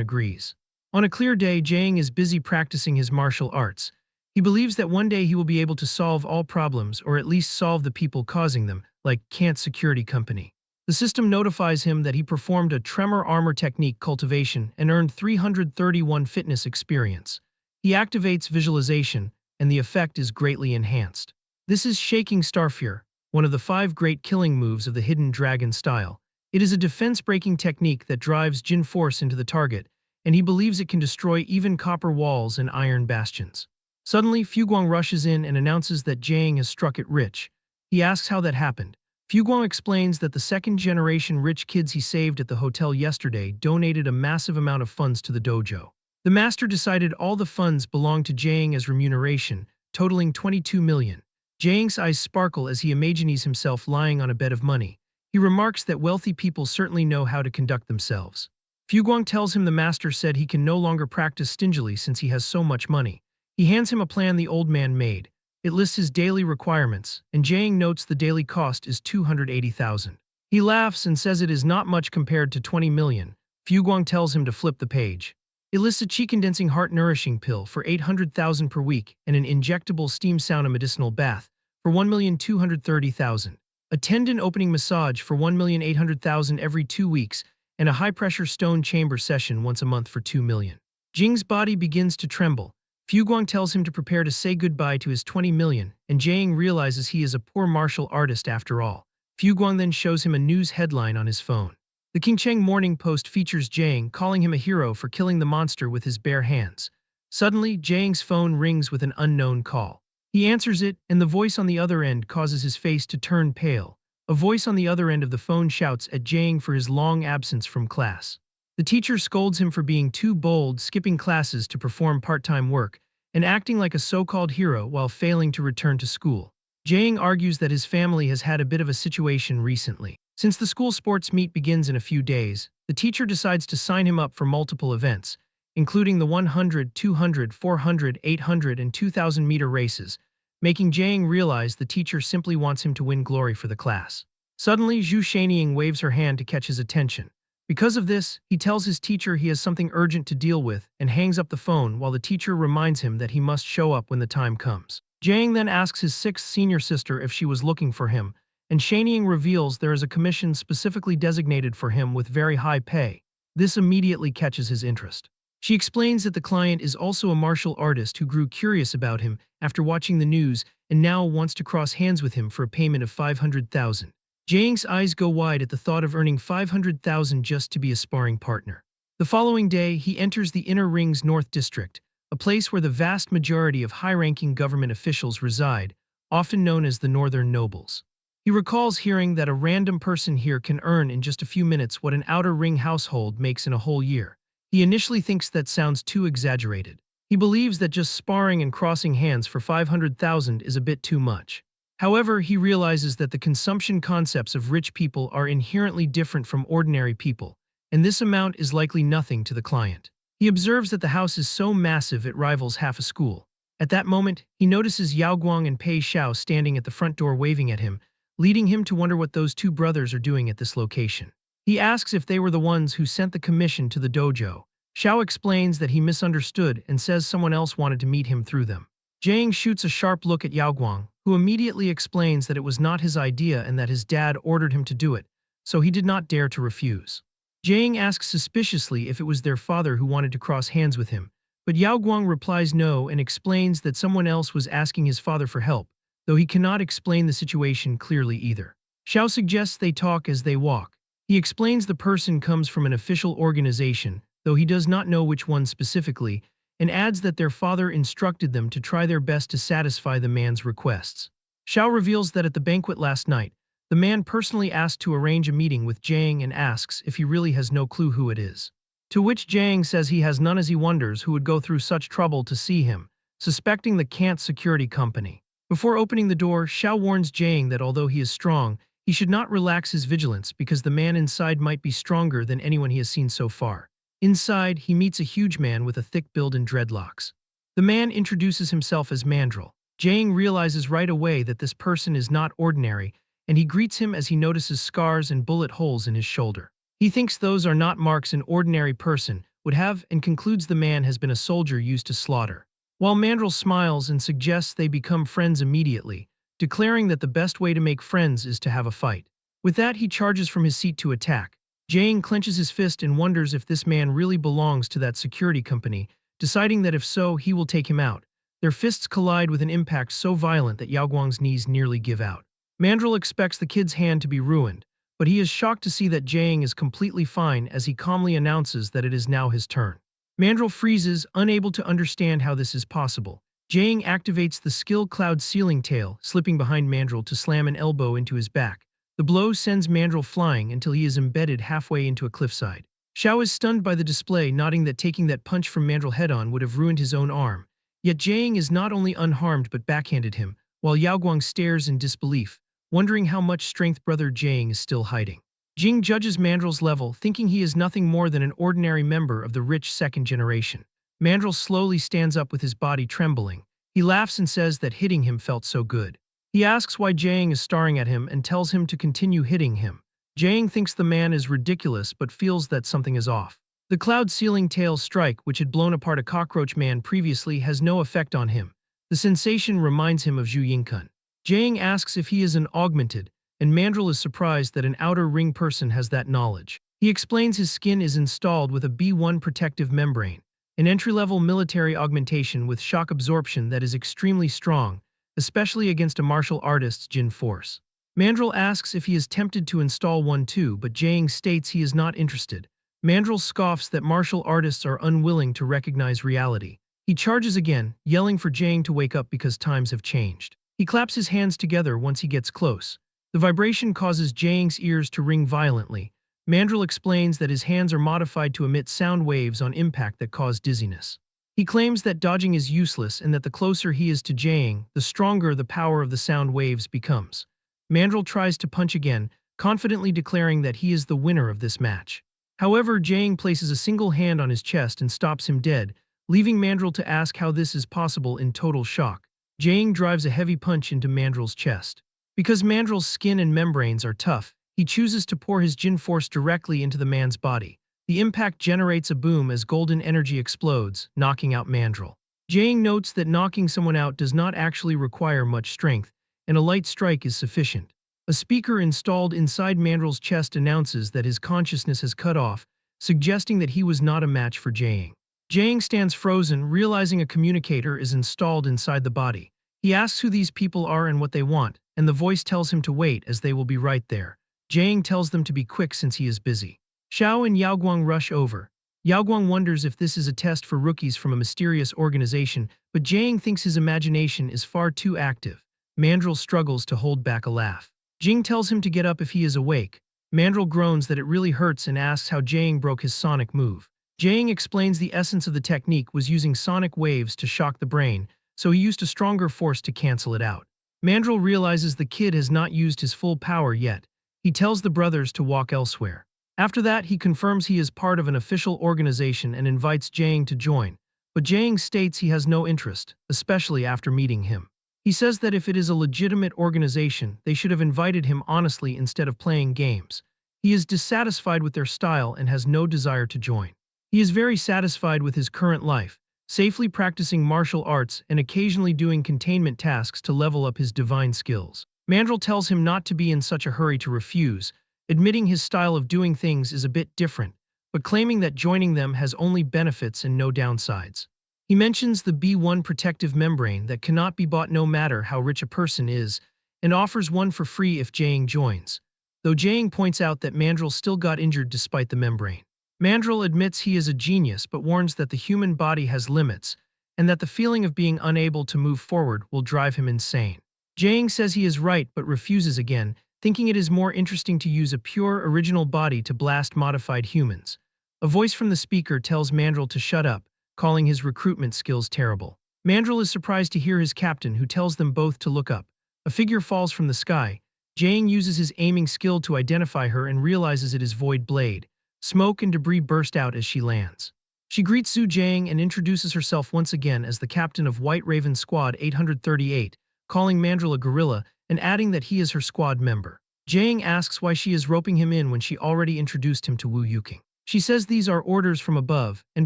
Speaker 1: agrees. On a clear day, Jiang is busy practicing his martial arts. He believes that one day he will be able to solve all problems, or at least solve the people causing them, like Kant Security Company. The system notifies him that he performed a tremor armor technique cultivation and earned 331 fitness experience. He activates visualization, and the effect is greatly enhanced. This is Shaking Starfear, one of the 5 great killing moves of the Hidden Dragon style. It is a defense-breaking technique that drives Jin force into the target, and he believes it can destroy even copper walls and iron bastions. Suddenly, Fuguang rushes in and announces that Jiang has struck it rich. He asks how that happened. Fuguang explains that the second-generation rich kids he saved at the hotel yesterday donated a massive amount of funds to the dojo. The master decided all the funds belonged to Jiang as remuneration, totaling 22 million. Jiang's eyes sparkle as he imagines himself lying on a bed of money. He remarks that wealthy people certainly know how to conduct themselves. Fuguang tells him the master said he can no longer practice stingily since he has so much money. He hands him a plan the old man made. It lists his daily requirements, and Jiang notes the daily cost is 280,000. He laughs and says it is not much compared to 20 million. Fuguang tells him to flip the page. It lists a qi-condensing heart-nourishing pill for 800,000 per week and an injectable steam sauna medicinal bath for 1,230,000. A tendon-opening massage for 1,800,000 every 2 weeks, and a high-pressure stone chamber session once a month for 2 million. Jing's body begins to tremble. Fuguang tells him to prepare to say goodbye to his 20 million, and Jiang realizes he is a poor martial artist after all. Fuguang then shows him a news headline on his phone. The Qingcheng Morning Post features Jiang calling him a hero for killing the monster with his bare hands. Suddenly, Jiang's phone rings with an unknown call. He answers it, and the voice on the other end causes his face to turn pale. A voice on the other end of the phone shouts at Jiang for his long absence from class. The teacher scolds him for being too bold, skipping classes to perform part-time work, and acting like a so-called hero while failing to return to school. Jiang argues that his family has had a bit of a situation recently. Since the school sports meet begins in a few days, the teacher decides to sign him up for multiple events, including the 100, 200, 400, 800, and 2,000-meter races, making Jiang realize the teacher simply wants him to win glory for the class. Suddenly, Zhu Shanying waves her hand to catch his attention. Because of this, he tells his teacher he has something urgent to deal with and hangs up the phone while the teacher reminds him that he must show up when the time comes. Jiang then asks his 6th senior sister if she was looking for him, and Shanying reveals there is a commission specifically designated for him with very high pay. This immediately catches his interest. She explains that the client is also a martial artist who grew curious about him after watching the news and now wants to cross hands with him for a payment of 500,000. Jiang's eyes go wide at the thought of earning 500,000 just to be a sparring partner. The following day, he enters the Inner Ring's North District, a place where the vast majority of high-ranking government officials reside, often known as the Northern Nobles. He recalls hearing that a random person here can earn in just a few minutes what an outer ring household makes in a whole year. He initially thinks that sounds too exaggerated. He believes that just sparring and crossing hands for 500,000 is a bit too much. However, he realizes that the consumption concepts of rich people are inherently different from ordinary people, and this amount is likely nothing to the client. He observes that the house is so massive it rivals half a school. At that moment, he notices Yao Guang and Pei Xiao standing at the front door waving at him, leading him to wonder what those 2 brothers are doing at this location. He asks if they were the ones who sent the commission to the dojo. Xiao explains that he misunderstood and says someone else wanted to meet him through them. Jiang shoots a sharp look at Yao Guang, who immediately explains that it was not his idea and that his dad ordered him to do it, so he did not dare to refuse. Jiang asks suspiciously if it was their father who wanted to cross hands with him, but Yao Guang replies no and explains that someone else was asking his father for help, though he cannot explain the situation clearly either. Xiao suggests they talk as they walk. He explains the person comes from an official organization, though he does not know which one specifically, and adds that their father instructed them to try their best to satisfy the man's requests. Xiao reveals that at the banquet last night, the man personally asked to arrange a meeting with Jiang and asks if he really has no clue who it is. To which Jiang says he has none as he wonders who would go through such trouble to see him, suspecting the Kant security company. Before opening the door, Xiao warns Jiang that although he is strong, he should not relax his vigilance because the man inside might be stronger than anyone he has seen so far. Inside, he meets a huge man with a thick build and dreadlocks. The man introduces himself as Mandrel. Jiang realizes right away that this person is not ordinary, and he greets him as he notices scars and bullet holes in his shoulder. He thinks those are not marks an ordinary person would have and concludes the man has been a soldier used to slaughter. While Mandrel smiles and suggests they become friends immediately, declaring that the best way to make friends is to have a fight. With that, he charges from his seat to attack. Jiang clenches his fist and wonders if this man really belongs to that security company, deciding that if so, he will take him out. Their fists collide with an impact so violent that Yaoguang's knees nearly give out. Mandrel expects the kid's hand to be ruined, but he is shocked to see that Jiang is completely fine as he calmly announces that it is now his turn. Mandrel freezes, unable to understand how this is possible. Jiang activates the skill Cloud Ceiling Tail, slipping behind Mandrel to slam an elbow into his back. The blow sends Mandrel flying until he is embedded halfway into a cliffside. Xiao is stunned by the display, nodding that taking that punch from Mandrel head-on would have ruined his own arm. Yet Jiang is not only unharmed but backhanded him, while Yaoguang stares in disbelief, wondering how much strength brother Jiang is still hiding. Jing judges Mandrel's level, thinking he is nothing more than an ordinary member of the rich second generation. Mandrel slowly stands up with his body trembling. He laughs and says that hitting him felt so good. He asks why Jiang is staring at him and tells him to continue hitting him. Jiang thinks the man is ridiculous but feels that something is off. The Cloud Ceiling Tail strike, which had blown apart a cockroach man previously, has no effect on him. The sensation reminds him of Zhu Yingkun. Jiang asks if he is an augmented, and Mandrel is surprised that an outer ring person has that knowledge. He explains his skin is installed with a B1 protective membrane, an entry-level military augmentation with shock absorption that is extremely strong, especially against a martial artist's Jin force. Mandrel asks if he is tempted to install one too, but Jiang states he is not interested. Mandrel scoffs that martial artists are unwilling to recognize reality. He charges again, yelling for Jiang to wake up because times have changed. He claps his hands together once he gets close. The vibration causes Jiang's ears to ring violently. Mandrel explains that his hands are modified to emit sound waves on impact that cause dizziness. He claims that dodging is useless and that the closer he is to Jiang, the stronger the power of the sound waves becomes. Mandrel tries to punch again, confidently declaring that he is the winner of this match. However, Jiang places a single hand on his chest and stops him dead, leaving Mandrel to ask how this is possible in total shock. Jiang drives a heavy punch into Mandrel's chest. Because Mandrel's skin and membranes are tough, he chooses to pour his Jin force directly into the man's body. The impact generates a boom as golden energy explodes, knocking out Mandrel. Jiang notes that knocking someone out does not actually require much strength, and a light strike is sufficient. A speaker installed inside Mandrel's chest announces that his consciousness has cut off, suggesting that he was not a match for Jiang. Jiang stands frozen, realizing a communicator is installed inside the body. He asks who these people are and what they want, and the voice tells him to wait as they will be right there. Jiang tells them to be quick since he is busy. Xiao and Yaoguang rush over. Yaoguang wonders if this is a test for rookies from a mysterious organization, but Jiang thinks his imagination is far too active. Mandrel struggles to hold back a laugh. Jing tells him to get up if he is awake. Mandrel groans that it really hurts and asks how Jiang broke his sonic move. Jiang explains the essence of the technique was using sonic waves to shock the brain, so he used a stronger force to cancel it out. Mandrel realizes the kid has not used his full power yet. He tells the brothers to walk elsewhere. After that, he confirms he is part of an official organization and invites Jiang to join, but Jiang states he has no interest, especially after meeting him. He says that if it is a legitimate organization, they should have invited him honestly instead of playing games. He is dissatisfied with their style and has no desire to join. He is very satisfied with his current life, safely practicing martial arts and occasionally doing containment tasks to level up his divine skills. Mandrel tells him not to be in such a hurry to refuse, admitting his style of doing things is a bit different, but claiming that joining them has only benefits and no downsides. He mentions the B1 protective membrane that cannot be bought no matter how rich a person is, and offers one for free if Jiang joins, though Jiang points out that Mandrel still got injured despite the membrane. Mandrel admits he is a genius but warns that the human body has limits, and that the feeling of being unable to move forward will drive him insane. Jiang says he is right but refuses again, thinking it is more interesting to use a pure original body to blast modified humans. A voice from the speaker tells Mandrel to shut up, calling his recruitment skills terrible. Mandrill is surprised to hear his captain, who tells them both to look up. A figure falls from the sky. Jang uses his aiming skill to identify her and realizes it is Void Blade. Smoke and debris burst out as she lands. She greets Zhu Jiang and introduces herself once again as the captain of White Raven Squad 838, calling Mandrill a gorilla and adding that he is her squad member. Jiang asks why she is roping him in when she already introduced him to Wu Yuking. She says these are orders from above, and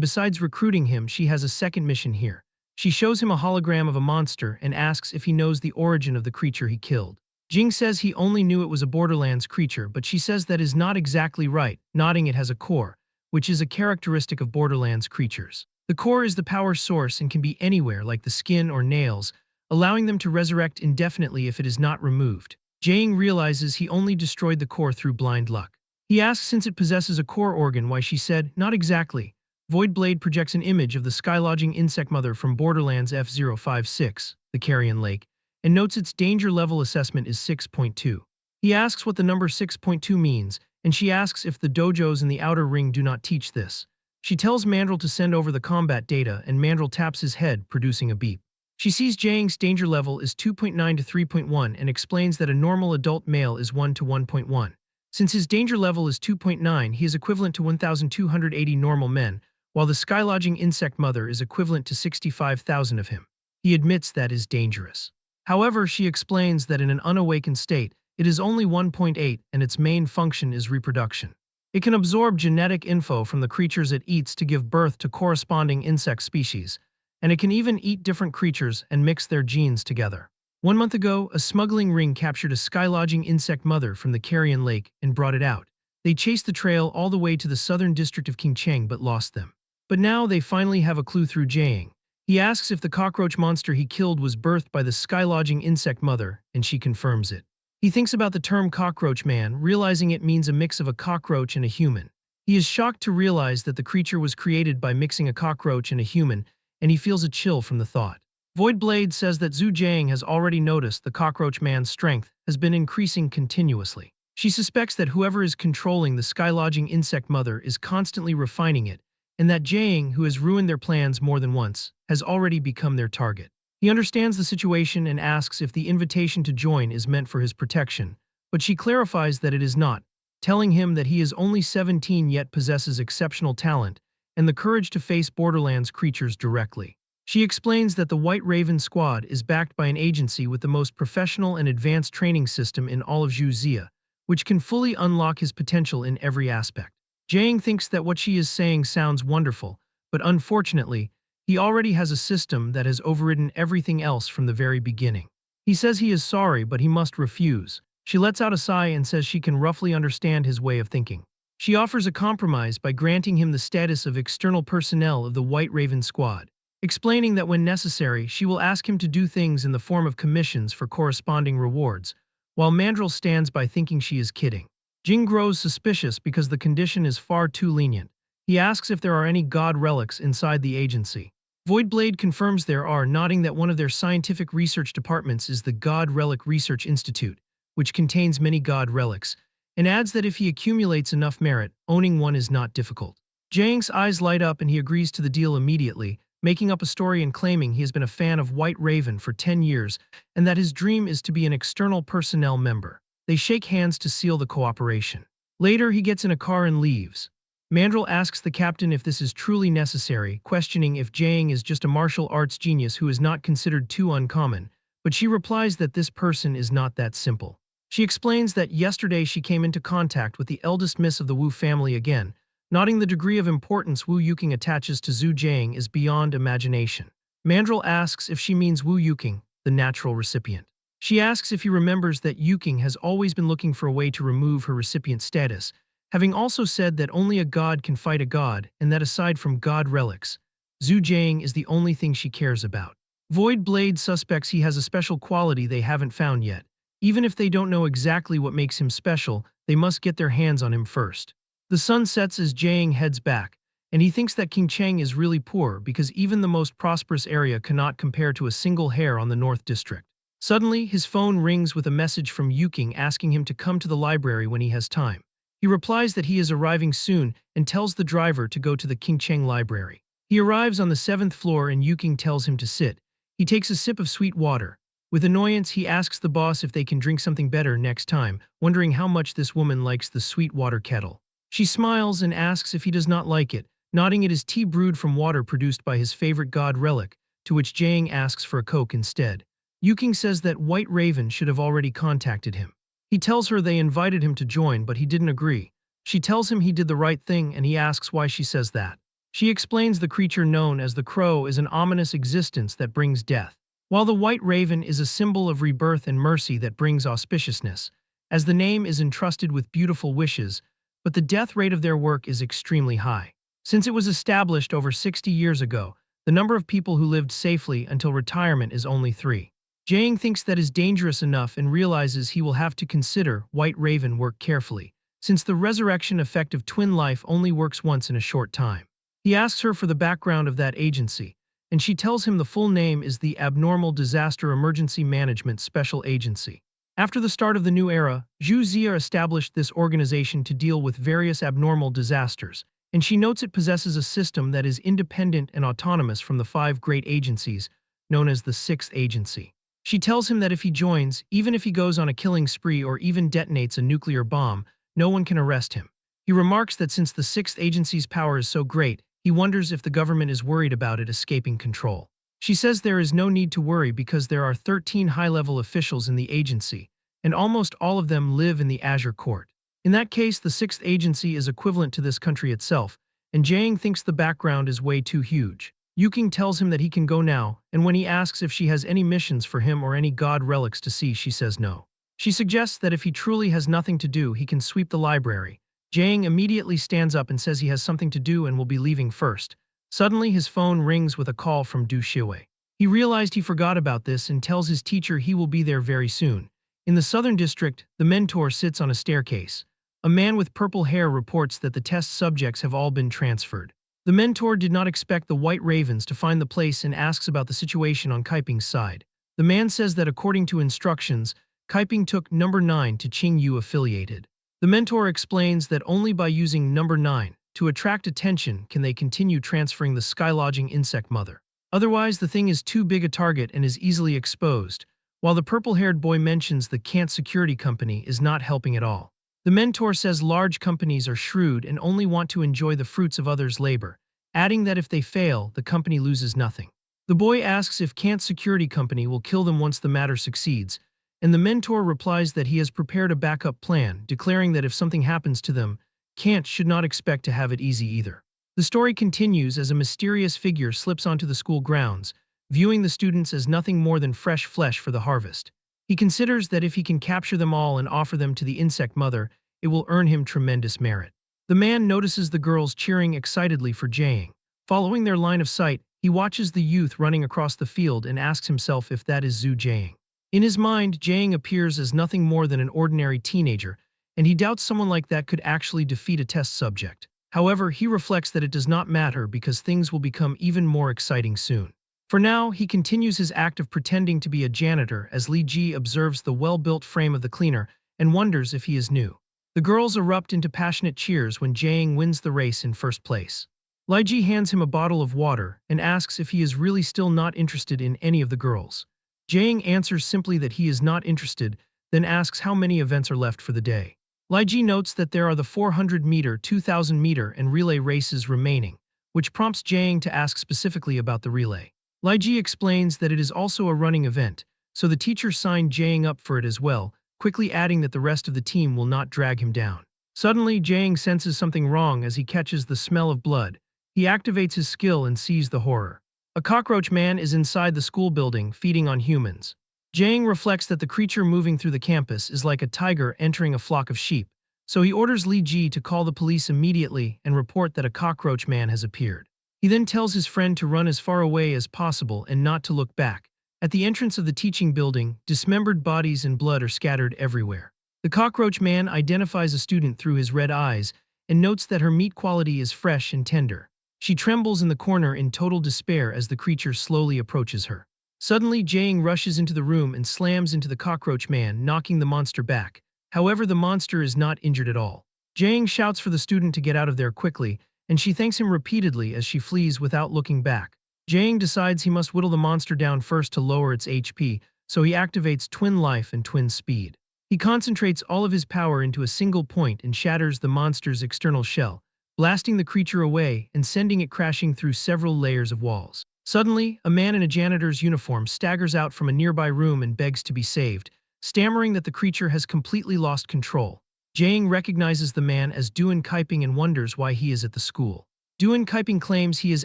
Speaker 1: besides recruiting him, she has a second mission here. She shows him a hologram of a monster and asks if he knows the origin of the creature he killed. Jing says he only knew it was a Borderlands creature, but she says that is not exactly right, nodding it has a core, which is a characteristic of Borderlands creatures. The core is the power source and can be anywhere, like the skin or nails, allowing them to resurrect indefinitely if it is not removed. Jang realizes he only destroyed the core through blind luck. He asks since it possesses a core organ why she said, not exactly. Void Blade projects an image of the sky-lodging insect mother from Borderlands F056, the Carrion Lake, and notes its danger level assessment is 6.2. He asks what the number 6.2 means, and she asks if the dojos in the outer ring do not teach this. She tells Mandrill to send over the combat data, and Mandrill taps his head, producing a beep. She sees Jang's danger level is 2.9 to 3.1 and explains that a normal adult male is 1 to 1.1. Since his danger level is 2.9, he is equivalent to 1,280 normal men, while the sky-lodging insect mother is equivalent to 65,000 of him. He admits that is dangerous. However, she explains that in an unawakened state, it is only 1.8 and its main function is reproduction. It can absorb genetic info from the creatures it eats to give birth to corresponding insect species, and it can even eat different creatures and mix their genes together. 1 month ago, a smuggling ring captured a sky-lodging insect mother from the Carrion Lake and brought it out. They chased the trail all the way to the southern district of Qingcheng but lost them. But now they finally have a clue through Jiang. He asks if the cockroach monster he killed was birthed by the sky-lodging insect mother, and she confirms it. He thinks about the term cockroach man, realizing it means a mix of a cockroach and a human. He is shocked to realize that the creature was created by mixing a cockroach and a human, and he feels a chill from the thought. Void Blade says that Zhu Jiang has already noticed the cockroach man's strength has been increasing continuously. She suspects that whoever is controlling the sky-lodging insect mother is constantly refining it, and that Jiang, who has ruined their plans more than once, has already become their target. He understands the situation and asks if the invitation to join is meant for his protection, but she clarifies that it is not, telling him that he is only 17 yet possesses exceptional talent and the courage to face Borderlands creatures directly. She explains that the White Raven Squad is backed by an agency with the most professional and advanced training system in all of Zhuxia, which can fully unlock his potential in every aspect. Jiang thinks that what she is saying sounds wonderful, but unfortunately, he already has a system that has overridden everything else from the very beginning. He says he is sorry, but he must refuse. She lets out a sigh and says she can roughly understand his way of thinking. She offers a compromise by granting him the status of external personnel of the White Raven Squad, explaining that when necessary, she will ask him to do things in the form of commissions for corresponding rewards, while Mandrill stands by thinking she is kidding. Jing grows suspicious because the condition is far too lenient. He asks if there are any god relics inside the agency. Void Blade confirms there are, nodding that one of their scientific research departments is the God Relic Research Institute, which contains many god relics, and adds that if he accumulates enough merit, owning one is not difficult. Jiang's eyes light up and he agrees to the deal immediately, making up a story and claiming he has been a fan of White Raven for 10 years and that his dream is to be an external personnel member. They shake hands to seal the cooperation. Later, he gets in a car and leaves. Mandrill asks the captain if this is truly necessary, questioning if Jiang is just a martial arts genius who is not considered too uncommon, but she replies that this person is not that simple. She explains that yesterday she came into contact with the eldest miss of the Wu family again, noting the degree of importance Wu Yuking attaches to Zhu Jiang is beyond imagination. Mandrill asks if she means Wu Yuking, the natural recipient. She asks if he remembers that Yuking has always been looking for a way to remove her recipient status, having also said that only a god can fight a god and that aside from god relics, Zhu Jiang is the only thing she cares about. Void Blade suspects he has a special quality they haven't found yet. Even if they don't know exactly what makes him special, they must get their hands on him first. The sun sets as Jiang heads back, and he thinks that Qingcheng is really poor because even the most prosperous area cannot compare to a single hair on the North District. Suddenly, his phone rings with a message from Yuking asking him to come to the library when he has time. He replies that he is arriving soon and tells the driver to go to the Qingcheng library. He arrives on the 7th floor and Yuking tells him to sit, He takes a sip of sweet water. With annoyance, he asks the boss if they can drink something better next time, wondering how much this woman likes the sweet water kettle. She smiles and asks if he does not like it, nodding it is tea brewed from water produced by his favorite god relic, to which Jang asks for a Coke instead. Yuking says that White Raven should have already contacted him. He tells her they invited him to join, but he didn't agree. She tells him he did the right thing, and he asks why she says that. She explains the creature known as the Crow is an ominous existence that brings death, while the White Raven is a symbol of rebirth and mercy that brings auspiciousness, as the name is entrusted with beautiful wishes, but the death rate of their work is extremely high. Since it was established over 60 years ago, the number of people who lived safely until retirement is only 3. Jang thinks that is dangerous enough and realizes he will have to consider White Raven work carefully, since the resurrection effect of twin life only works once in a short time. He asks her for the background of that agency, and she tells him the full name is the Abnormal Disaster Emergency Management Special Agency. After the start of the new era, Zhu Zia established this organization to deal with various abnormal disasters, and she notes it possesses a system that is independent and autonomous from the 5 great agencies, known as the 6th Agency. She tells him that if he joins, even if he goes on a killing spree or even detonates a nuclear bomb, no one can arrest him. He remarks that since the 6th Agency's power is so great, he wonders if the government is worried about it escaping control. She says there is no need to worry because there are 13 high-level officials in the agency, and almost all of them live in the Azure Court. In that case, the 6th Agency is equivalent to this country itself, and Jang thinks the background is way too huge. Yuking tells him that he can go now, and when he asks if she has any missions for him or any god relics to see, she says no. She suggests that if he truly has nothing to do, he can sweep the library. Jang immediately stands up and says he has something to do and will be leaving first. Suddenly, his phone rings with a call from Du Shiwei. He realized he forgot about this and tells his teacher he will be there very soon. In the Southern District, the mentor sits on a staircase. A man with purple hair reports that the test subjects have all been transferred. The mentor did not expect the White Ravens to find the place and asks about the situation on Kaiping's side. The man says that according to instructions, Kaiping took number 9 to Qingyu affiliated. The mentor explains that only by using number 9 to attract attention can they continue transferring the skylodging insect mother. Otherwise, the thing is too big a target and is easily exposed, while the purple-haired boy mentions the Kant Security Company is not helping at all. The mentor says large companies are shrewd and only want to enjoy the fruits of others' labor, adding that if they fail, the company loses nothing. The boy asks if Kant Security Company will kill them once the matter succeeds, and the mentor replies that he has prepared a backup plan, declaring that if something happens to them, Kant should not expect to have it easy either. The story continues as a mysterious figure slips onto the school grounds, viewing the students as nothing more than fresh flesh for the harvest. He considers that if he can capture them all and offer them to the insect mother, it will earn him tremendous merit. The man notices the girls cheering excitedly for Jang. Following their line of sight, he watches the youth running across the field and asks himself if that is Zhu Jang. In his mind, Jang appears as nothing more than an ordinary teenager, and he doubts someone like that could actually defeat a test subject. However, he reflects that it does not matter because things will become even more exciting soon. For now, he continues his act of pretending to be a janitor as Li Ji observes the well-built frame of the cleaner and wonders if he is new. The girls erupt into passionate cheers when Jang wins the race in first place. Li Ji hands him a bottle of water and asks if he is really still not interested in any of the girls. Jang answers simply that he is not interested, then asks how many events are left for the day. Li Ji notes that there are the 400-meter, 2,000-meter, and relay races remaining, which prompts Jang to ask specifically about the relay. Li Ji explains that it is also a running event, so the teacher signed Jang up for it as well, quickly adding that the rest of the team will not drag him down. Suddenly, Jang senses something wrong as he catches the smell of blood. He activates his skill and sees the horror. A cockroach man is inside the school building, feeding on humans. Jang reflects that the creature moving through the campus is like a tiger entering a flock of sheep, so he orders Li Ji to call the police immediately and report that a cockroach man has appeared. He then tells his friend to run as far away as possible and not to look back. At the entrance of the teaching building, dismembered bodies and blood are scattered everywhere. The cockroach man identifies a student through his red eyes and notes that her meat quality is fresh and tender. She trembles in the corner in total despair as the creature slowly approaches her. Suddenly, Jang rushes into the room and slams into the cockroach man, knocking the monster back. However, the monster is not injured at all. Jang shouts for the student to get out of there quickly, and she thanks him repeatedly as she flees without looking back. Jang decides he must whittle the monster down first to lower its HP, so he activates Twin Life and Twin Speed. He concentrates all of his power into a single point and shatters the monster's external shell, blasting the creature away and sending it crashing through several layers of walls. Suddenly, a man in a janitor's uniform staggers out from a nearby room and begs to be saved, stammering that the creature has completely lost control. Jang recognizes the man as Duan Kaiping and wonders why he is at the school. Duan Kaiping claims he is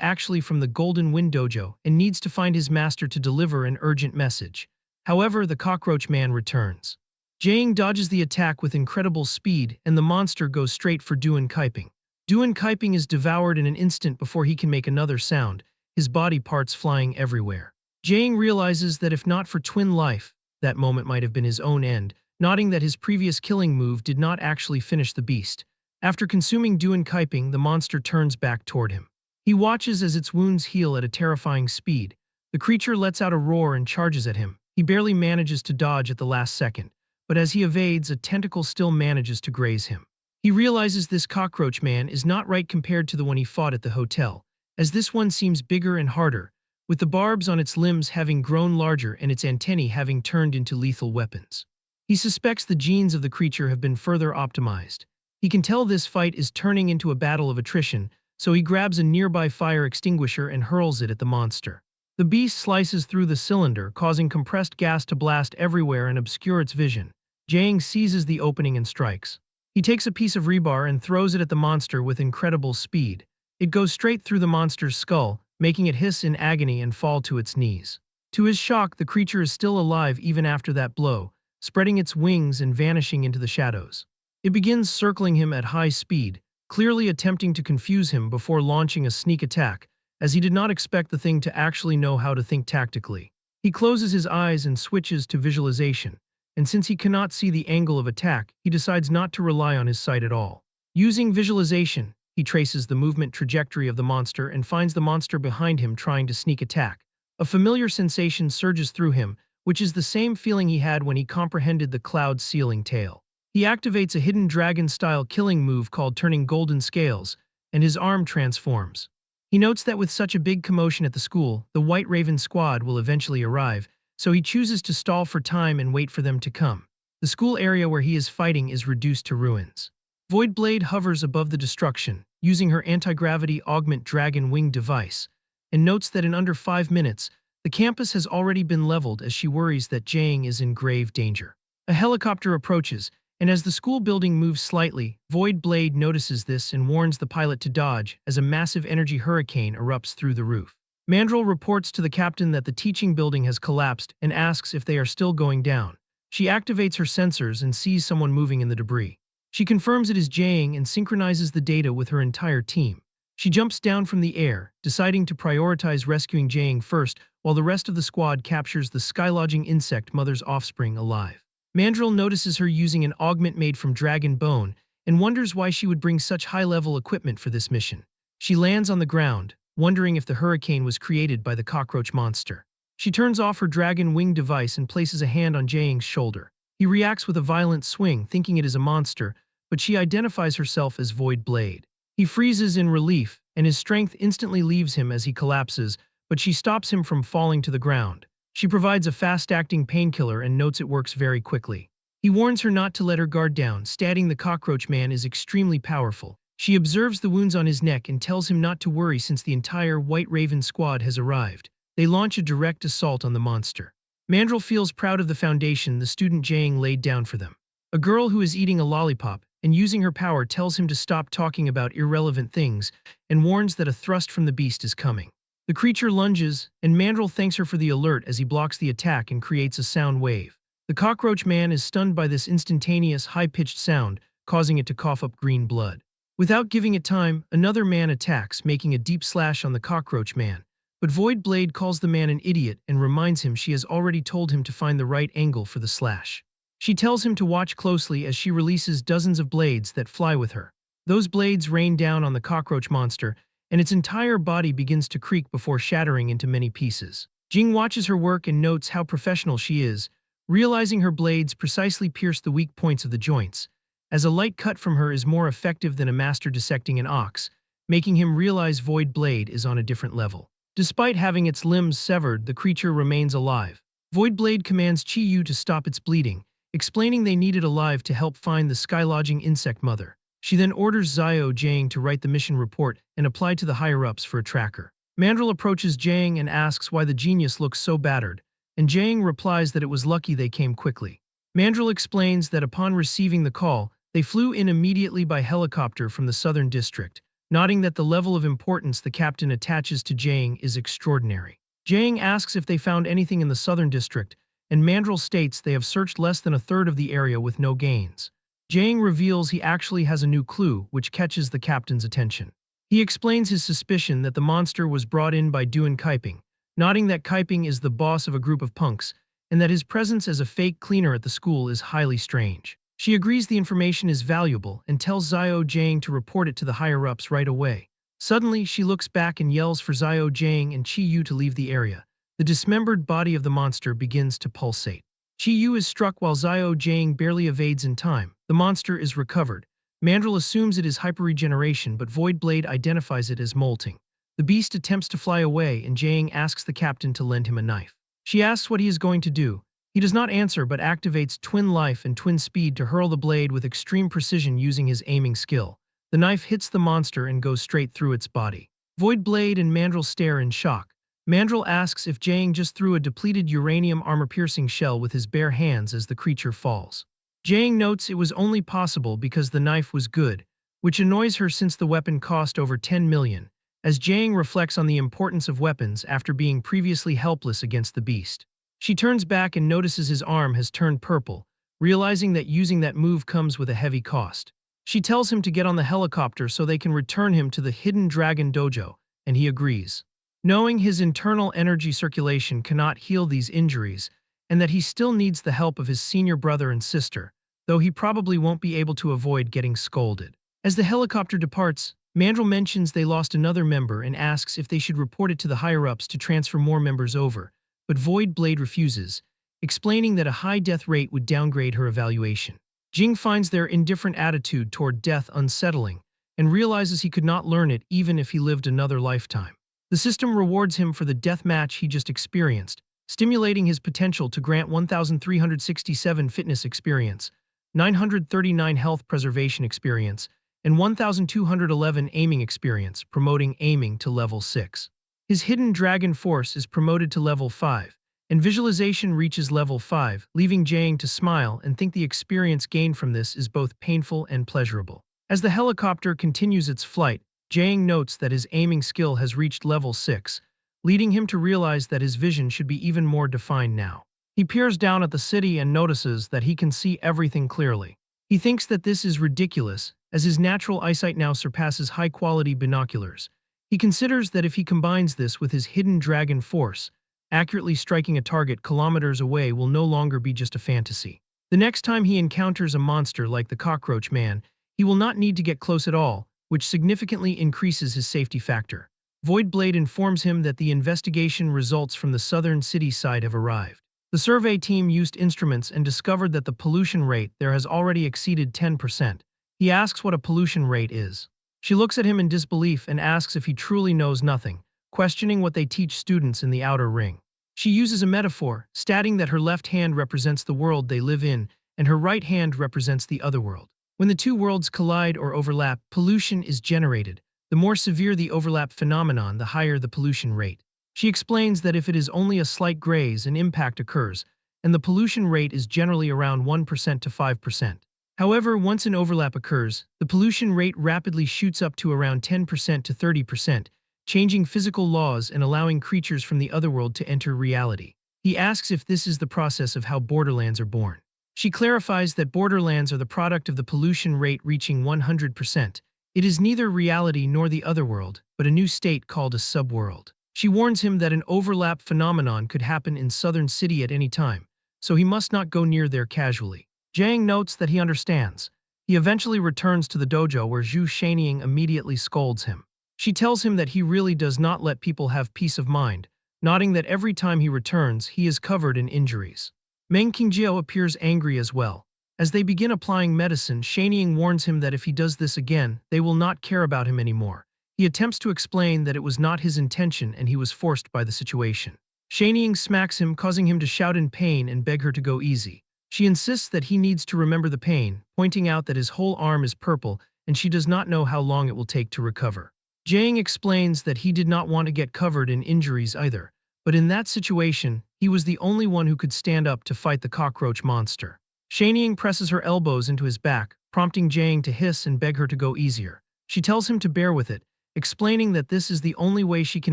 Speaker 1: actually from the Golden Wind Dojo and needs to find his master to deliver an urgent message. However, the cockroach man returns. Jang dodges the attack with incredible speed and the monster goes straight for Duan Kaiping. Duan Kaiping is devoured in an instant before he can make another sound, his body parts flying everywhere. Jang realizes that if not for Twin Life, that moment might have been his own end, noting that his previous killing move did not actually finish the beast. After consuming Duan Kaiping, the monster turns back toward him. He watches as its wounds heal at a terrifying speed. The creature lets out a roar and charges at him. He barely manages to dodge at the last second, but as he evades, a tentacle still manages to graze him. He realizes this cockroach man is not right compared to the one he fought at the hotel, as this one seems bigger and harder, with the barbs on its limbs having grown larger and its antennae having turned into lethal weapons. He suspects the genes of the creature have been further optimized. He can tell this fight is turning into a battle of attrition, so he grabs a nearby fire extinguisher and hurls it at the monster. The beast slices through the cylinder, causing compressed gas to blast everywhere and obscure its vision. Jang seizes the opening and strikes. He takes a piece of rebar and throws it at the monster with incredible speed. It goes straight through the monster's skull, making it hiss in agony and fall to its knees. To his shock, the creature is still alive even after that blow, spreading its wings and vanishing into the shadows. It begins circling him at high speed, clearly attempting to confuse him before launching a sneak attack, as he did not expect the thing to actually know how to think tactically. He closes his eyes and switches to visualization, and since he cannot see the angle of attack, he decides not to rely on his sight at all. Using visualization, he traces the movement trajectory of the monster and finds the monster behind him trying to sneak attack. A familiar sensation surges through him, which is the same feeling he had when he comprehended the cloud's sealing tail. He activates a hidden dragon-style killing move called Turning Golden Scales, and his arm transforms. He notes that with such a big commotion at the school, the White Raven squad will eventually arrive, so he chooses to stall for time and wait for them to come. The school area where he is fighting is reduced to ruins. Void Blade hovers above the destruction, using her anti-gravity augment dragon wing device, and notes that in under 5 minutes, the campus has already been leveled as she worries that Jang is in grave danger. A helicopter approaches, and as the school building moves slightly, Void Blade notices this and warns the pilot to dodge as a massive energy hurricane erupts through the roof. Mandrill reports to the captain that the teaching building has collapsed and asks if they are still going down. She activates her sensors and sees someone moving in the debris. She confirms it is Jang and synchronizes the data with her entire team. She jumps down from the air, deciding to prioritize rescuing Jang first while the rest of the squad captures the skylodging insect mother's offspring alive. Mandrill notices her using an augment made from dragon bone and wonders why she would bring such high-level equipment for this mission. She lands on the ground, wondering if the hurricane was created by the cockroach monster. She turns off her dragon wing device and places a hand on Jang's shoulder. He reacts with a violent swing, thinking it is a monster, but she identifies herself as Void Blade. He freezes in relief, and his strength instantly leaves him as he collapses, but she stops him from falling to the ground. She provides a fast-acting painkiller and notes it works very quickly. He warns her not to let her guard down, stating the cockroach man is extremely powerful. She observes the wounds on his neck and tells him not to worry since the entire White Raven squad has arrived. They launch a direct assault on the monster. Mandrill feels proud of the foundation the student Jang laid down for them. A girl who is eating a lollipop and using her power tells him to stop talking about irrelevant things and warns that a thrust from the beast is coming. The creature lunges, and Mandrill thanks her for the alert as he blocks the attack and creates a sound wave. The cockroach man is stunned by this instantaneous, high-pitched sound, causing it to cough up green blood. Without giving it time, another man attacks, making a deep slash on the cockroach man. But Void Blade calls the man an idiot and reminds him she has already told him to find the right angle for the slash. She tells him to watch closely as she releases dozens of blades that fly with her. Those blades rain down on the cockroach monster, and its entire body begins to creak before shattering into many pieces. Jing watches her work and notes how professional she is, realizing her blades precisely pierce the weak points of the joints, as a light cut from her is more effective than a master dissecting an ox, making him realize Void Blade is on a different level. Despite having its limbs severed, the creature remains alive. Voidblade commands Chi-Yu to stop its bleeding, explaining they need it alive to help find the sky-lodging insect mother. She then orders Xiao Jiang to write the mission report and apply to the higher-ups for a tracker. Mandrill approaches Jiang and asks why the genius looks so battered, and Jiang replies that it was lucky they came quickly. Mandrill explains that upon receiving the call, they flew in immediately by helicopter from the southern district, noting that the level of importance the captain attaches to Jiang is extraordinary. Jiang asks if they found anything in the southern district, and Mandrill states they have searched less than a third of the area with no gains. Jiang reveals he actually has a new clue, which catches the captain's attention. He explains his suspicion that the monster was brought in by Duan Kaiping, noting that Kaiping is the boss of a group of punks, and that his presence as a fake cleaner at the school is highly strange. She agrees the information is valuable and tells Xiao Jiang to report it to the higher-ups right away. Suddenly, she looks back and yells for Xiao Jiang and Chi-Yu to leave the area. The dismembered body of the monster begins to pulsate. Chi-Yu is struck while Xiao Jiang barely evades in time. The monster is recovered. Mandrill assumes it is hyperregeneration, but Voidblade identifies it as molting. The beast attempts to fly away, and Jiang asks the captain to lend him a knife. She asks what he is going to do. He does not answer but activates Twin Life and Twin Speed to hurl the blade with extreme precision using his aiming skill. The knife hits the monster and goes straight through its body. Voidblade and Mandrill stare in shock. Mandrill asks if Jiang just threw a depleted uranium armor-piercing shell with his bare hands as the creature falls. Jiang notes it was only possible because the knife was good, which annoys her since the weapon cost over 10 million, as Jiang reflects on the importance of weapons after being previously helpless against the beast. She turns back and notices his arm has turned purple, realizing that using that move comes with a heavy cost. She tells him to get on the helicopter so they can return him to the Hidden Dragon Dojo, and he agrees. Knowing his internal energy circulation cannot heal these injuries, and that he still needs the help of his senior brother and sister, though he probably won't be able to avoid getting scolded. As the helicopter departs, Mandrill mentions they lost another member and asks if they should report it to the higher-ups to transfer more members over, but Voidblade refuses, explaining that a high death rate would downgrade her evaluation. Jing finds their indifferent attitude toward death unsettling, and realizes he could not learn it even if he lived another lifetime. The system rewards him for the death match he just experienced, stimulating his potential to grant 1,367 fitness experience, 939 health preservation experience, and 1,211 aiming experience, promoting aiming to level 6. His Hidden Dragon Force is promoted to level 5, and visualization reaches level 5, leaving Jiang to smile and think the experience gained from this is both painful and pleasurable. As the helicopter continues its flight, Jiang notes that his aiming skill has reached level 6, leading him to realize that his vision should be even more defined now. He peers down at the city and notices that he can see everything clearly. He thinks that this is ridiculous, as his natural eyesight now surpasses high-quality binoculars. He considers that if he combines this with his Hidden Dragon Force, accurately striking a target kilometers away will no longer be just a fantasy. The next time he encounters a monster like the Cockroach Man, he will not need to get close at all, which significantly increases his safety factor. Voidblade informs him that the investigation results from the southern city side have arrived. The survey team used instruments and discovered that the pollution rate there has already exceeded 10%. He asks what a pollution rate is. She looks at him in disbelief and asks if he truly knows nothing, questioning what they teach students in the outer ring. She uses a metaphor, stating that her left hand represents the world they live in, and her right hand represents the other world. When the two worlds collide or overlap, pollution is generated. The more severe the overlap phenomenon, the higher the pollution rate. She explains that if it is only a slight graze, an impact occurs, and the pollution rate is generally around 1% to 5%. However, once an overlap occurs, the pollution rate rapidly shoots up to around 10% to 30%, changing physical laws and allowing creatures from the otherworld to enter reality. He asks if this is the process of how borderlands are born. She clarifies that borderlands are the product of the pollution rate reaching 100%. It is neither reality nor the otherworld, but a new state called a subworld. She warns him that an overlap phenomenon could happen in Southern City at any time, so he must not go near there casually. Jiang notes that he understands. He eventually returns to the dojo where Zhu Shanying immediately scolds him. She tells him that he really does not let people have peace of mind, noting that every time he returns, he is covered in injuries. Meng Qingjiao appears angry as well. As they begin applying medicine, Shanying warns him that if he does this again, they will not care about him anymore. He attempts to explain that it was not his intention and he was forced by the situation. Shanying smacks him, causing him to shout in pain and beg her to go easy. She insists that he needs to remember the pain, pointing out that his whole arm is purple and she does not know how long it will take to recover. Jang explains that he did not want to get covered in injuries either, but in that situation, he was the only one who could stand up to fight the cockroach monster. Shanying presses her elbows into his back, prompting Jang to hiss and beg her to go easier. She tells him to bear with it, explaining that this is the only way she can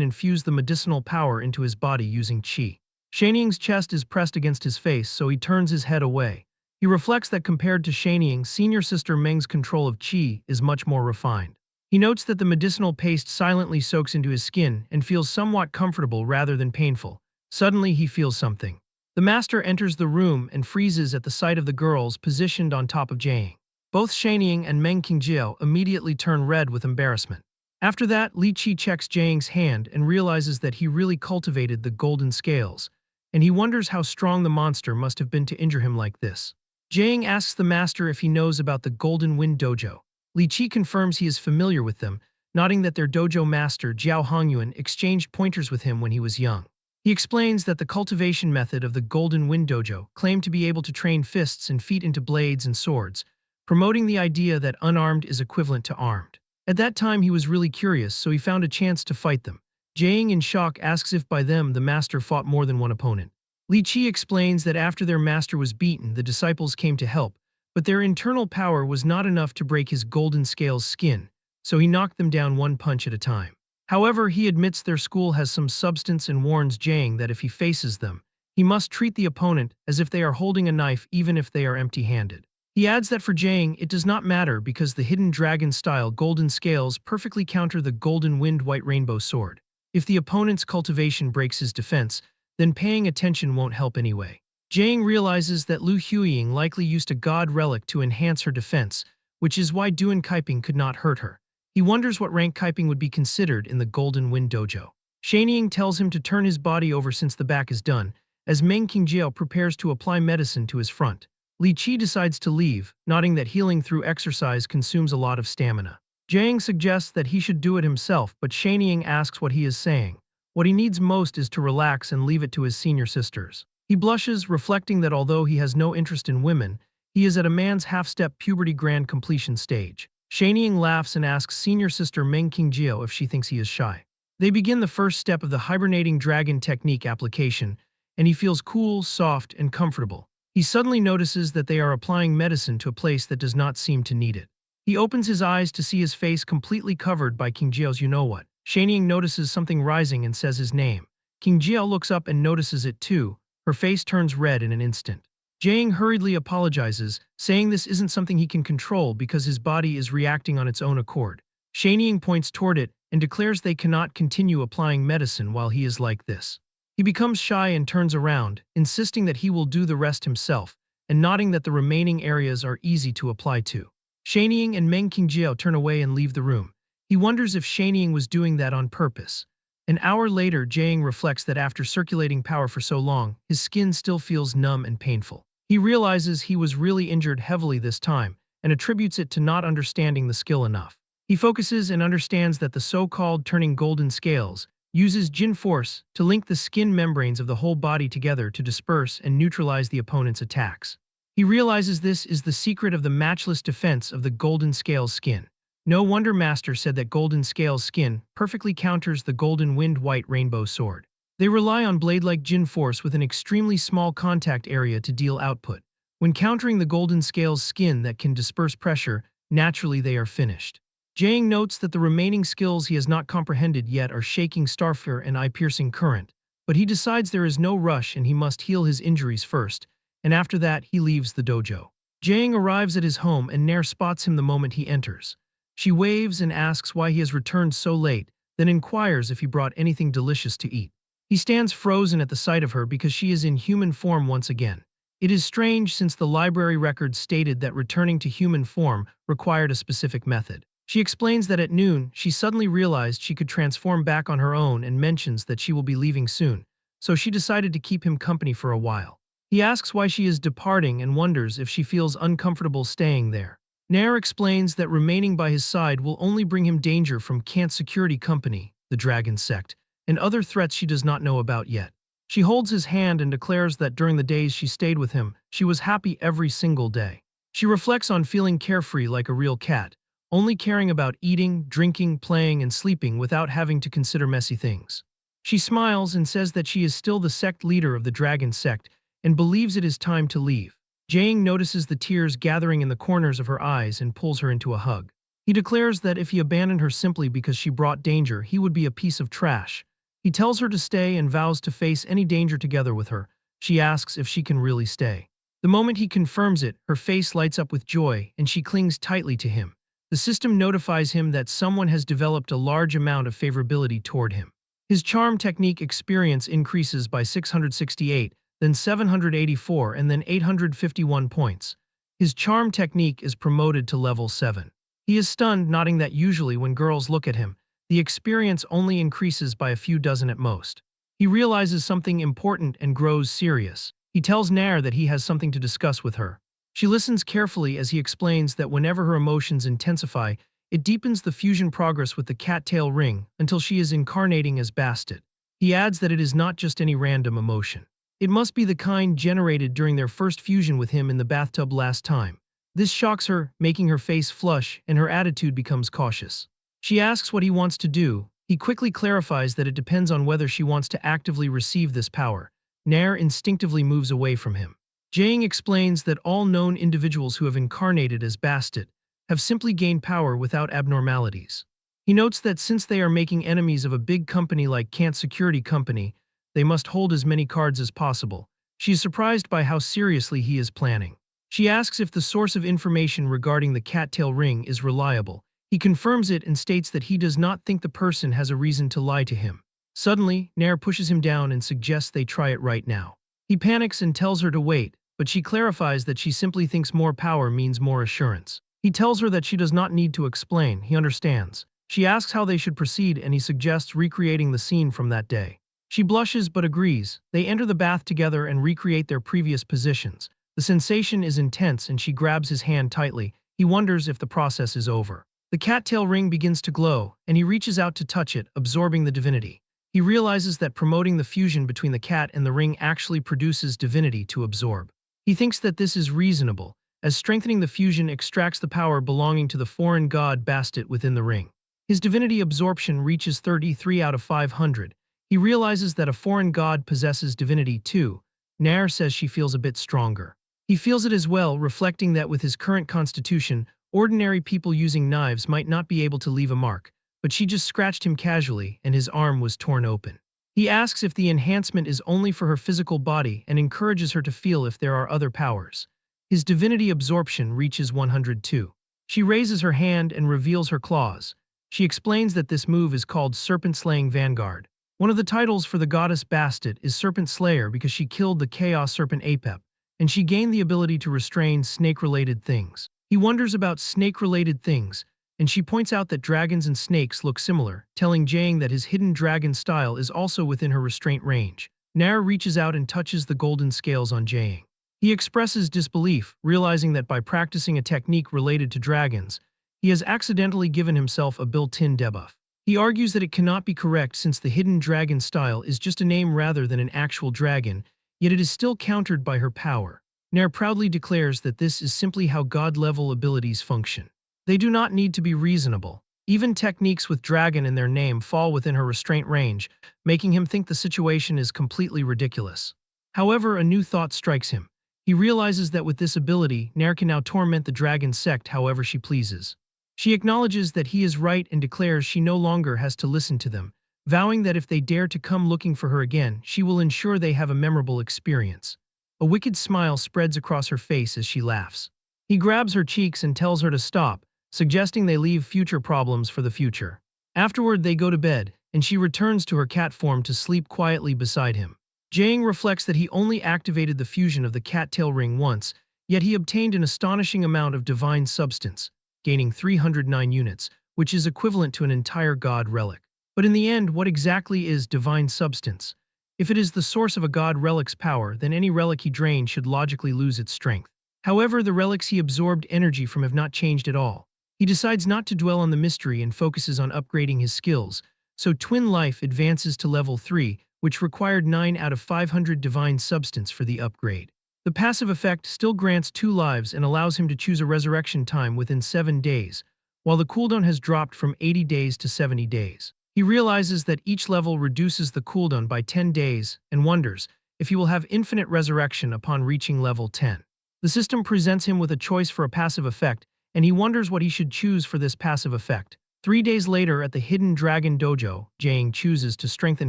Speaker 1: infuse the medicinal power into his body using qi. Shanying's chest is pressed against his face, so he turns his head away. He reflects that compared to Shanying, senior sister Meng's control of qi is much more refined. He notes that the medicinal paste silently soaks into his skin and feels somewhat comfortable rather than painful. Suddenly, he feels something. The master enters the room and freezes at the sight of the girls positioned on top of Jang. Both Shanying and Meng Qingjiao immediately turn red with embarrassment. After that, Li Qi checks Jang's hand and realizes that he really cultivated the golden scales, and he wonders how strong the monster must have been to injure him like this. Jang asks the master if he knows about the Golden Wind Dojo. Li Qi confirms he is familiar with them, noting that their dojo master Jiao Hongyuan exchanged pointers with him when he was young. He explains that the cultivation method of the Golden Wind Dojo claimed to be able to train fists and feet into blades and swords, promoting the idea that unarmed is equivalent to armed. At that time he was really curious, so he found a chance to fight them. Jang, in shock, asks if by them the master fought more than one opponent. Li Qi explains that after their master was beaten, the disciples came to help, but their internal power was not enough to break his golden scales skin, so he knocked them down one punch at a time. However, he admits their school has some substance and warns Jang that if he faces them, he must treat the opponent as if they are holding a knife even if they are empty-handed. He adds that for Jang, it does not matter because the hidden dragon-style golden scales perfectly counter the golden wind white rainbow sword. If the opponent's cultivation breaks his defense, then paying attention won't help anyway. Jang realizes that Lu Huiying likely used a god relic to enhance her defense, which is why Duan Kaiping could not hurt her. He wonders what rank Kaiping would be considered in the Golden Wind Dojo. Shanying tells him to turn his body over since the back is done, as Meng Qingjiao prepares to apply medicine to his front. Li Qi decides to leave, noting that healing through exercise consumes a lot of stamina. Jang suggests that he should do it himself, but Shanying asks what he is saying. What he needs most is to relax and leave it to his senior sisters. He blushes, reflecting that although he has no interest in women, he is at a man's half-step puberty grand completion stage. Shanying laughs and asks senior sister Meng Qingjiao if she thinks he is shy. They begin the first step of the hibernating dragon technique application, and he feels cool, soft, and comfortable. He suddenly notices that they are applying medicine to a place that does not seem to need it. He opens his eyes to see his face completely covered by Qingjiao's you-know-what. Shanying notices something rising and says his name. Qingjiao looks up and notices it too. Her face turns red in an instant. Jang hurriedly apologizes, saying this isn't something he can control because his body is reacting on its own accord. Shanying points toward it and declares they cannot continue applying medicine while he is like this. He becomes shy and turns around, insisting that he will do the rest himself, and nodding that the remaining areas are easy to apply to. Shanying and Meng Qingjiao turn away and leave the room. He wonders if Shanying was doing that on purpose. An hour later, Jang reflects that after circulating power for so long, his skin still feels numb and painful. He realizes he was really injured heavily this time, and attributes it to not understanding the skill enough. He focuses and understands that the so-called turning golden scales uses Jin force to link the skin membranes of the whole body together to disperse and neutralize the opponent's attacks. He realizes this is the secret of the matchless defense of the golden scales skin. No wonder Master said that golden scales skin perfectly counters the golden wind white rainbow sword. They rely on blade-like Jin force with an extremely small contact area to deal output. When countering the golden scales skin that can disperse pressure, naturally they are finished. Jang notes that the remaining skills he has not comprehended yet are Shaking Starfire and Eye-Piercing Current, but he decides there is no rush and he must heal his injuries first, and after that he leaves the dojo. Jang arrives at his home and Nair spots him the moment he enters. She waves and asks why he has returned so late, then inquires if he brought anything delicious to eat. He stands frozen at the sight of her because she is in human form once again. It is strange since the library records stated that returning to human form required a specific method. She explains that at noon, she suddenly realized she could transform back on her own and mentions that she will be leaving soon, so she decided to keep him company for a while. He asks why she is departing and wonders if she feels uncomfortable staying there. Nair explains that remaining by his side will only bring him danger from Kant's security company, the Dragon Sect, and other threats she does not know about yet. She holds his hand and declares that during the days she stayed with him, she was happy every single day. She reflects on feeling carefree like a real cat, only caring about eating, drinking, playing, and sleeping without having to consider messy things. She smiles and says that she is still the sect leader of the Dragon Sect and believes it is time to leave. Jang notices the tears gathering in the corners of her eyes and pulls her into a hug. He declares that if he abandoned her simply because she brought danger, he would be a piece of trash. He tells her to stay and vows to face any danger together with her. She asks if she can really stay. The moment he confirms it, her face lights up with joy and she clings tightly to him. The system notifies him that someone has developed a large amount of favorability toward him. His charm technique experience increases by 668, then 784, and then 851 points. His charm technique is promoted to level 7. He is stunned, noting that usually when girls look at him, the experience only increases by a few dozen at most. He realizes something important and grows serious. He tells Nair that he has something to discuss with her. She listens carefully as he explains that whenever her emotions intensify, it deepens the fusion progress with the cattail ring until she is incarnating as Bastet. He adds that it is not just any random emotion. It must be the kind generated during their first fusion with him in the bathtub last time. This shocks her, making her face flush, and her attitude becomes cautious. She asks what he wants to do. He quickly clarifies that it depends on whether she wants to actively receive this power. Nair instinctively moves away from him. Jang explains that all known individuals who have incarnated as Bastet have simply gained power without abnormalities. He notes that since they are making enemies of a big company like Kant's security company, they must hold as many cards as possible. She is surprised by how seriously he is planning. She asks if the source of information regarding the cattail ring is reliable. He confirms it and states that he does not think the person has a reason to lie to him. Suddenly, Nair pushes him down and suggests they try it right now. He panics and tells her to wait, but she clarifies that she simply thinks more power means more assurance. He tells her that she does not need to explain, he understands. She asks how they should proceed and he suggests recreating the scene from that day. She blushes but agrees. They enter the bath together and recreate their previous positions. The sensation is intense and she grabs his hand tightly. He wonders if the process is over. The cattail ring begins to glow, and he reaches out to touch it, absorbing the divinity. He realizes that promoting the fusion between the cat and the ring actually produces divinity to absorb. He thinks that this is reasonable, as strengthening the fusion extracts the power belonging to the foreign god Bastet within the ring. His divinity absorption reaches 33 out of 500. He realizes that a foreign god possesses divinity too. Nair says she feels a bit stronger. He feels it as well, reflecting that with his current constitution, ordinary people using knives might not be able to leave a mark, but she just scratched him casually and his arm was torn open. He asks if the enhancement is only for her physical body and encourages her to feel if there are other powers. His divinity absorption reaches 102. She raises her hand and reveals her claws. She explains that this move is called Serpent-Slaying Vanguard. One of the titles for the goddess Bastet is Serpent Slayer because she killed the Chaos Serpent Apep, and she gained the ability to restrain snake-related things. He wonders about snake-related things, and she points out that dragons and snakes look similar, telling Jang that his hidden dragon style is also within her restraint range. Nair reaches out and touches the golden scales on Jang. He expresses disbelief, realizing that by practicing a technique related to dragons, he has accidentally given himself a built-in debuff. He argues that it cannot be correct since the hidden dragon style is just a name rather than an actual dragon, yet it is still countered by her power. Nair proudly declares that this is simply how god-level abilities function. They do not need to be reasonable. Even techniques with dragon in their name fall within her restraint range, making him think the situation is completely ridiculous. However, a new thought strikes him. He realizes that with this ability, Nair can now torment the dragon sect however she pleases. She acknowledges that he is right and declares she no longer has to listen to them, vowing that if they dare to come looking for her again, she will ensure they have a memorable experience. A wicked smile spreads across her face as she laughs. He grabs her cheeks and tells her to stop, suggesting they leave future problems for the future. Afterward, they go to bed, and she returns to her cat form to sleep quietly beside him. Jang reflects that he only activated the fusion of the cattail ring once, yet he obtained an astonishing amount of divine substance, gaining 309 units, which is equivalent to an entire god relic. But in the end, what exactly is divine substance? If it is the source of a god relic's power, then any relic he drains should logically lose its strength. However, the relics he absorbed energy from have not changed at all. He decides not to dwell on the mystery and focuses on upgrading his skills, so Twin Life advances to level 3, which required 9 out of 500 divine substance for the upgrade. The passive effect still grants 2 lives and allows him to choose a resurrection time within 7 days, while the cooldown has dropped from 80 days to 70 days. He realizes that each level reduces the cooldown by 10 days and wonders if he will have infinite resurrection upon reaching level 10. The system presents him with a choice for a passive effect, and he wonders what he should choose for this passive effect. 3 days later at the Hidden Dragon Dojo, Jang chooses to strengthen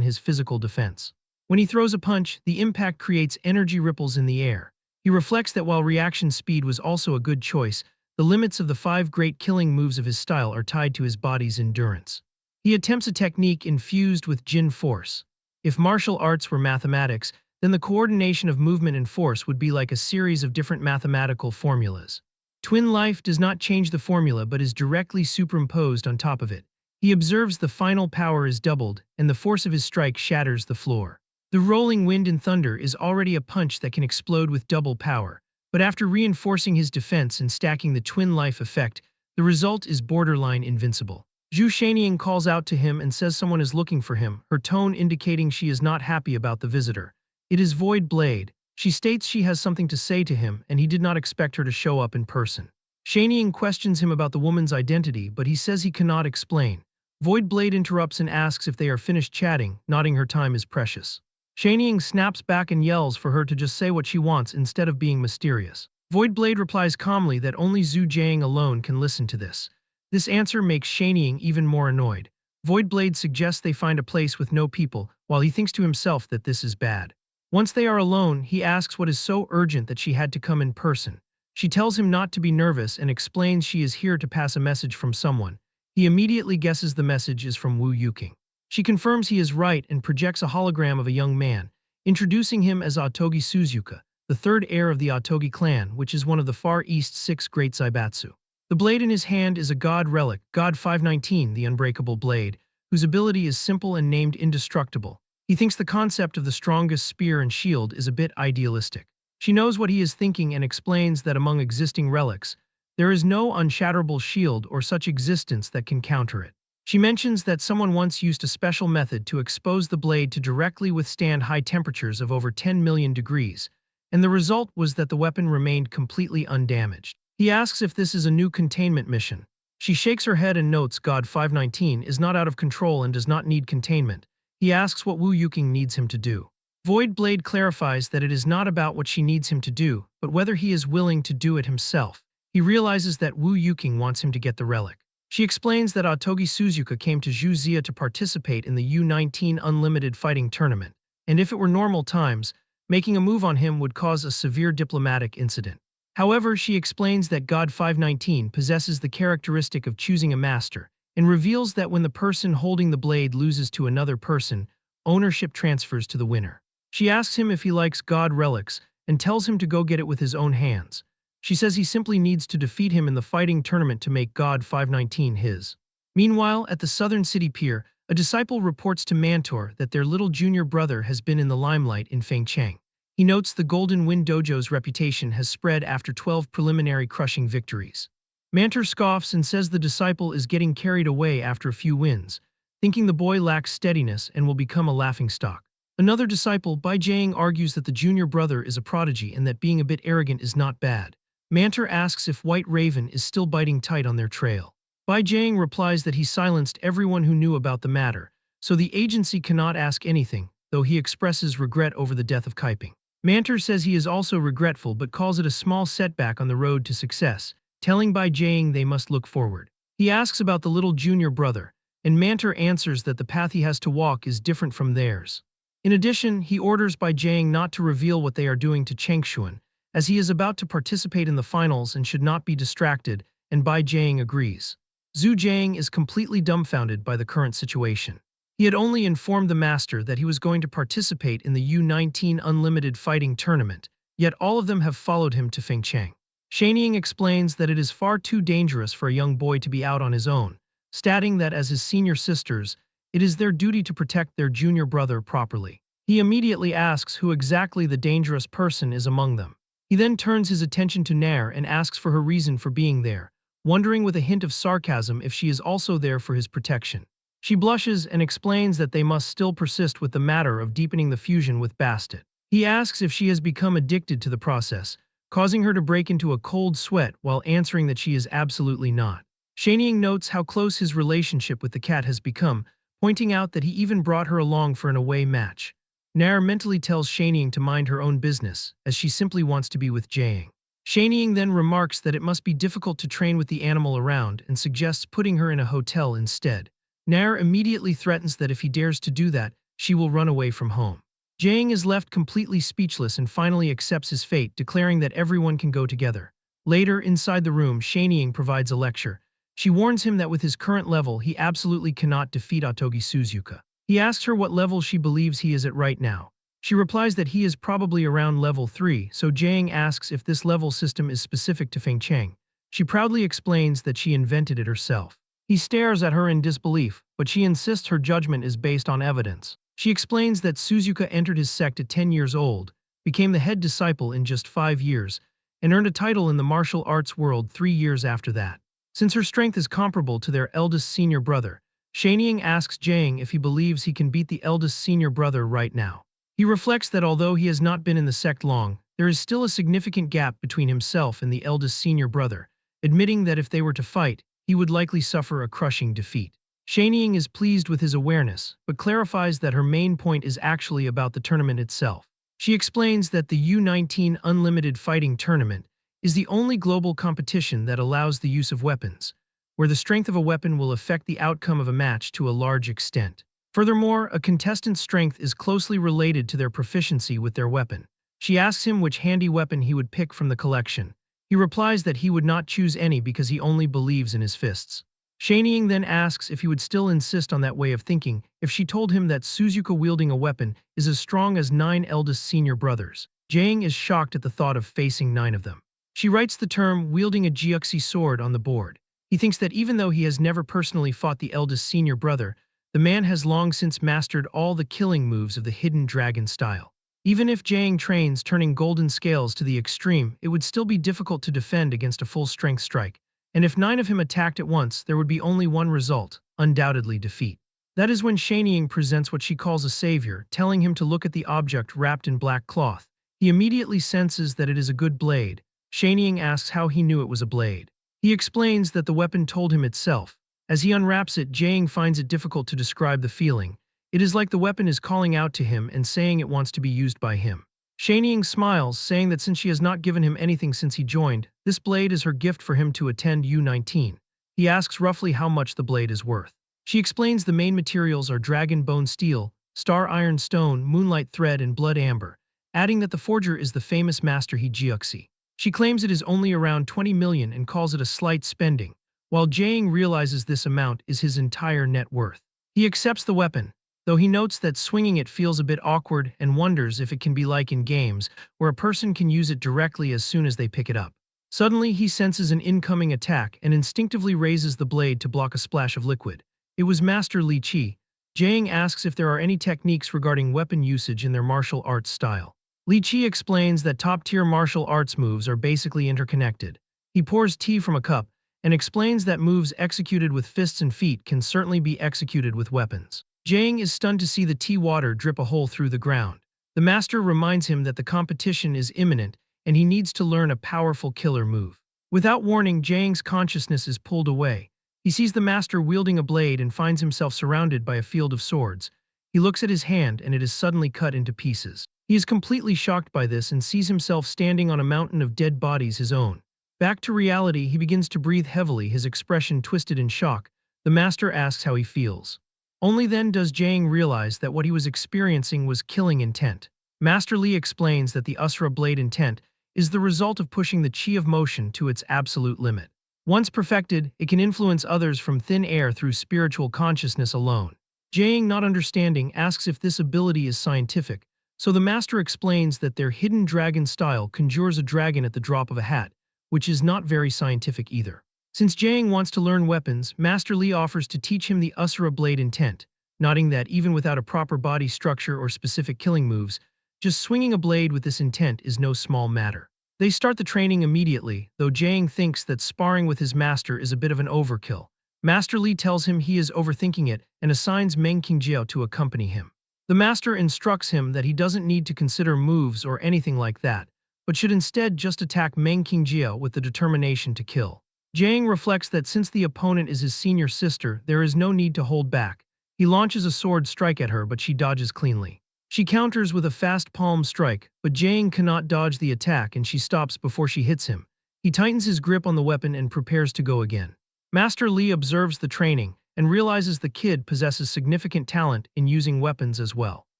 Speaker 1: his physical defense. When he throws a punch, the impact creates energy ripples in the air. He reflects that while reaction speed was also a good choice, the limits of the 5 great killing moves of his style are tied to his body's endurance. He attempts a technique infused with Jin force. If martial arts were mathematics, then the coordination of movement and force would be like a series of different mathematical formulas. Twin Life does not change the formula but is directly superimposed on top of it. He observes the final power is doubled, and the force of his strike shatters the floor. The rolling wind and thunder is already a punch that can explode with double power, but after reinforcing his defense and stacking the Twin Life effect, the result is borderline invincible. Zhu Shaniang calls out to him and says someone is looking for him, her tone indicating she is not happy about the visitor. It is Void Blade. She states she has something to say to him and he did not expect her to show up in person. Shaniang questions him about the woman's identity, but he says he cannot explain. Void Blade interrupts and asks if they are finished chatting, nodding her time is precious. Shaniang snaps back and yells for her to just say what she wants instead of being mysterious. Void Blade replies calmly that only Zhu Jiang alone can listen to this. This answer makes Shaniang even more annoyed. Void Blade suggests they find a place with no people, while he thinks to himself that this is bad. Once they are alone, he asks what is so urgent that she had to come in person. She tells him not to be nervous and explains she is here to pass a message from someone. He immediately guesses the message is from Wu Yuking. She confirms he is right and projects a hologram of a young man, introducing him as Otogi Suzuka, the third heir of the Otogi clan, which is one of the Far East's 6 great Zaibatsu. The blade in his hand is a god relic, God 519, the Unbreakable Blade, whose ability is simple and named Indestructible. He thinks the concept of the strongest spear and shield is a bit idealistic. She knows what he is thinking and explains that among existing relics, there is no unshatterable shield or such existence that can counter it. She mentions that someone once used a special method to expose the blade to directly withstand high temperatures of over 10 million degrees, and the result was that the weapon remained completely undamaged. He asks if this is a new containment mission. She shakes her head and notes God 519 is not out of control and does not need containment. He asks what Wu Yuking needs him to do. Void Blade clarifies that it is not about what she needs him to do, but whether he is willing to do it himself. He realizes that Wu Yuking wants him to get the relic. She explains that Otogi Suzuka came to Zhu to participate in the U19 Unlimited Fighting Tournament, and if it were normal times, making a move on him would cause a severe diplomatic incident. However, she explains that God 519 possesses the characteristic of choosing a master, and reveals that when the person holding the blade loses to another person, ownership transfers to the winner. She asks him if he likes God relics, and tells him to go get it with his own hands. She says he simply needs to defeat him in the fighting tournament to make God 519 his. Meanwhile, at the Southern City Pier, a disciple reports to Mantor that their little junior brother has been in the limelight in Fengcheng. He notes the Golden Wind Dojo's reputation has spread after 12 preliminary crushing victories. Mantor scoffs and says the disciple is getting carried away after a few wins, thinking the boy lacks steadiness and will become a laughingstock. Another disciple, Bai Jiang, argues that the junior brother is a prodigy and that being a bit arrogant is not bad. Mantor asks if White Raven is still biting tight on their trail. Bai Jiang replies that he silenced everyone who knew about the matter, so the agency cannot ask anything, though he expresses regret over the death of Kaiping. Mantor says he is also regretful but calls it a small setback on the road to success, telling Bai Jiang they must look forward. He asks about the little junior brother, and Mantor answers that the path he has to walk is different from theirs. In addition, he orders Bai Jiang not to reveal what they are doing to Chengshuan, as he is about to participate in the finals and should not be distracted, and Bai Jiang agrees. Zhu Jiang is completely dumbfounded by the current situation. He had only informed the master that he was going to participate in the U19 Unlimited Fighting Tournament, yet all of them have followed him to Fengcheng. Shaniang explains that it is far too dangerous for a young boy to be out on his own, stating that as his senior sisters, it is their duty to protect their junior brother properly. He immediately asks who exactly the dangerous person is among them. He then turns his attention to Nair and asks for her reason for being there, wondering with a hint of sarcasm if she is also there for his protection. She blushes and explains that they must still persist with the matter of deepening the fusion with Bastet. He asks if she has become addicted to the process, causing her to break into a cold sweat while answering that she is absolutely not. Shanying notes how close his relationship with the cat has become, pointing out that he even brought her along for an away match. Nair mentally tells Shanying to mind her own business, as she simply wants to be with Jaeing. Shanying then remarks that it must be difficult to train with the animal around and suggests putting her in a hotel instead. Nair immediately threatens that if he dares to do that, she will run away from home. Jaeing is left completely speechless and finally accepts his fate, declaring that everyone can go together. Later, inside the room, Shanying provides a lecture. She warns him that with his current level, he absolutely cannot defeat Otogi Suzuka. He asks her what level she believes he is at right now. She replies that he is probably around level 3, so Jaeing asks if this level system is specific to Feng Cheng. She proudly explains that she invented it herself. He stares at her in disbelief, but she insists her judgment is based on evidence. She explains that Suzuka entered his sect at 10 years old, became the head disciple in just 5 years, and earned a title in the martial arts world 3 years after that. Since her strength is comparable to their eldest senior brother, Shanying asks Jaeing if he believes he can beat the eldest senior brother right now. He reflects that although he has not been in the sect long, there is still a significant gap between himself and the eldest senior brother, admitting that if they were to fight, he would likely suffer a crushing defeat. Shanying is pleased with his awareness, but clarifies that her main point is actually about the tournament itself. She explains that the U-19 Unlimited Fighting Tournament is the only global competition that allows the use of weapons, where the strength of a weapon will affect the outcome of a match to a large extent. Furthermore, a contestant's strength is closely related to their proficiency with their weapon. She asks him which handy weapon he would pick from the collection. He replies that he would not choose any because he only believes in his fists. Shanying then asks if he would still insist on that way of thinking if she told him that Suzuka wielding a weapon is as strong as 9 eldest senior brothers. Jaeing is shocked at the thought of facing 9 of them. She writes the term wielding a jiuxi sword on the board. He thinks that even though he has never personally fought the eldest senior brother, the man has long since mastered all the killing moves of the hidden dragon style. Even if Jaeing trains turning golden scales to the extreme, it would still be difficult to defend against a full-strength strike. And if 9 of him attacked at once, there would be only one result, undoubtedly defeat. That is when Shanying presents what she calls a savior, telling him to look at the object wrapped in black cloth. He immediately senses that it is a good blade. Shanying asks how he knew it was a blade. He explains that the weapon told him itself. As he unwraps it, Jaeing finds it difficult to describe the feeling. It is like the weapon is calling out to him and saying it wants to be used by him. Shanying smiles, saying that since she has not given him anything since he joined, this blade is her gift for him to attend U-19. He asks roughly how much the blade is worth. She explains the main materials are dragon bone steel, star iron stone, moonlight thread, and blood amber, adding that the forger is the famous master He Jiuxi. She claims it is only around 20 million and calls it a slight spending, while Jaeing realizes this amount is his entire net worth. He accepts the weapon, though he notes that swinging it feels a bit awkward and wonders if it can be like in games, where a person can use it directly as soon as they pick it up. Suddenly, he senses an incoming attack and instinctively raises the blade to block a splash of liquid. It was Master Li Qi. Jaeing asks if there are any techniques regarding weapon usage in their martial arts style. Li Qi explains that top-tier martial arts moves are basically interconnected. He pours tea from a cup and explains that moves executed with fists and feet can certainly be executed with weapons. Jaeing is stunned to see the tea water drip a hole through the ground. The master reminds him that the competition is imminent and he needs to learn a powerful killer move. Without warning, Jaeing's consciousness is pulled away. He sees the master wielding a blade and finds himself surrounded by a field of swords. He looks at his hand and it is suddenly cut into pieces. He is completely shocked by this and sees himself standing on a mountain of dead bodies his own. Back to reality, he begins to breathe heavily, his expression twisted in shock. The master asks how he feels. Only then does Jaeing realize that what he was experiencing was killing intent. Master Li explains that the Asura blade intent is the result of pushing the chi of motion to its absolute limit. Once perfected, it can influence others from thin air through spiritual consciousness alone. Jaeing, not understanding, asks if this ability is scientific, so the master explains that their hidden dragon style conjures a dragon at the drop of a hat, which is not very scientific either. Since Jaeing wants to learn weapons, Master Li offers to teach him the Asura blade intent, noting that even without a proper body structure or specific killing moves, just swinging a blade with this intent is no small matter. They start the training immediately, though Jiang thinks that sparring with his master is a bit of an overkill. Master Li tells him he is overthinking it and assigns Meng Qingjiao to accompany him. The master instructs him that he doesn't need to consider moves or anything like that, but should instead just attack Meng Qingjiao with the determination to kill. Jiang reflects that since the opponent is his senior sister, there is no need to hold back. He launches a sword strike at her, but she dodges cleanly. She counters with a fast palm strike, but Jiang cannot dodge the attack and she stops before she hits him. He tightens his grip on the weapon and prepares to go again. Master Li observes the training and realizes the kid possesses significant talent in using weapons as well.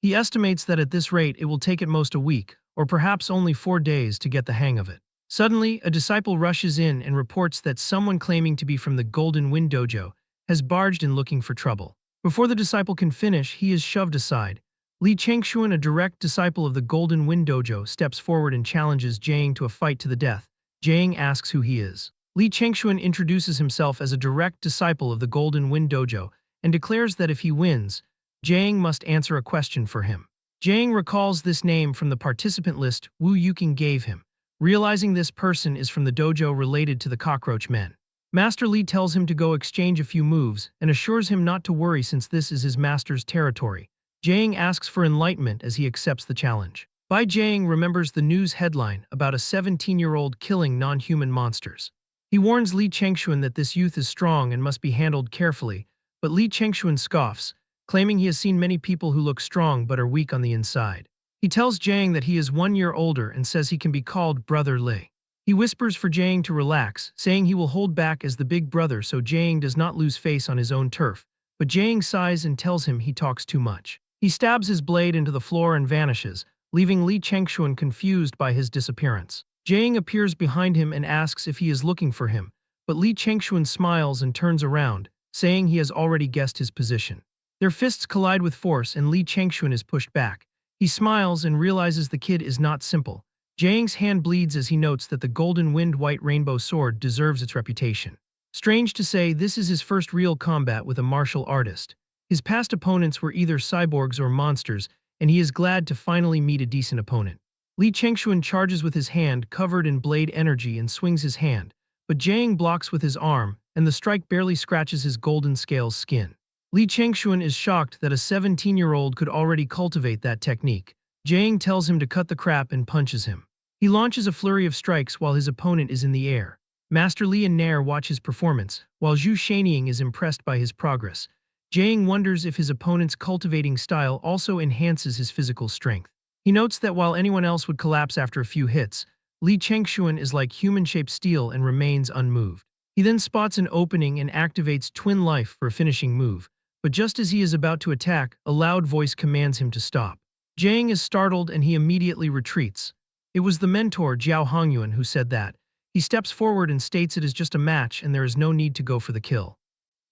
Speaker 1: He estimates that at this rate it will take at most a week, or perhaps only 4 days to get the hang of it. Suddenly, a disciple rushes in and reports that someone claiming to be from the Golden Wind Dojo has barged in looking for trouble. Before the disciple can finish, he is shoved aside. Li Chengxuan, a direct disciple of the Golden Wind Dojo, steps forward and challenges Jiang to a fight to the death. Jiang asks who he is. Li Chengxuan introduces himself as a direct disciple of the Golden Wind Dojo and declares that if he wins, Jiang must answer a question for him. Jiang recalls this name from the participant list Wu Yuking gave him, realizing this person is from the dojo related to the Cockroach Men. Master Li tells him to go exchange a few moves and assures him not to worry since this is his master's territory. Jiang asks for enlightenment as he accepts the challenge. Bai Jiang remembers the news headline about a 17-year-old killing non-human monsters. He warns Li Chengxuan that this youth is strong and must be handled carefully, but Li Chengxuan scoffs, claiming he has seen many people who look strong but are weak on the inside. He tells Jiang that he is 1 year older and says he can be called Brother Li. He whispers for Jiang to relax, saying he will hold back as the big brother so Jiang does not lose face on his own turf, but Jiang sighs and tells him he talks too much. He stabs his blade into the floor and vanishes, leaving Li Chengxuan confused by his disappearance. Jiang appears behind him and asks if he is looking for him, but Li Chengxuan smiles and turns around, saying he has already guessed his position. Their fists collide with force and Li Chengxuan is pushed back. He smiles and realizes the kid is not simple. Jiang's hand bleeds as he notes that the Golden Wind White Rainbow Sword deserves its reputation. Strange to say, this is his first real combat with a martial artist. His past opponents were either cyborgs or monsters, and he is glad to finally meet a decent opponent. Li Chengxuan charges with his hand covered in blade energy and swings his hand, but Jiang blocks with his arm, and the strike barely scratches his golden scales skin. Li Chengxuan is shocked that a 17-year-old could already cultivate that technique. Jiang tells him to cut the crap and punches him. He launches a flurry of strikes while his opponent is in the air. Master Li and Nair watch his performance, while Zhu Shanying is impressed by his progress. Jiang wonders if his opponent's cultivating style also enhances his physical strength. He notes that while anyone else would collapse after a few hits, Li Chengxuan is like human-shaped steel and remains unmoved. He then spots an opening and activates Twin Life for a finishing move, but just as he is about to attack, a loud voice commands him to stop. Jiang is startled and he immediately retreats. It was the mentor Jiao Hongyuan who said that. He steps forward and states it is just a match and there is no need to go for the kill.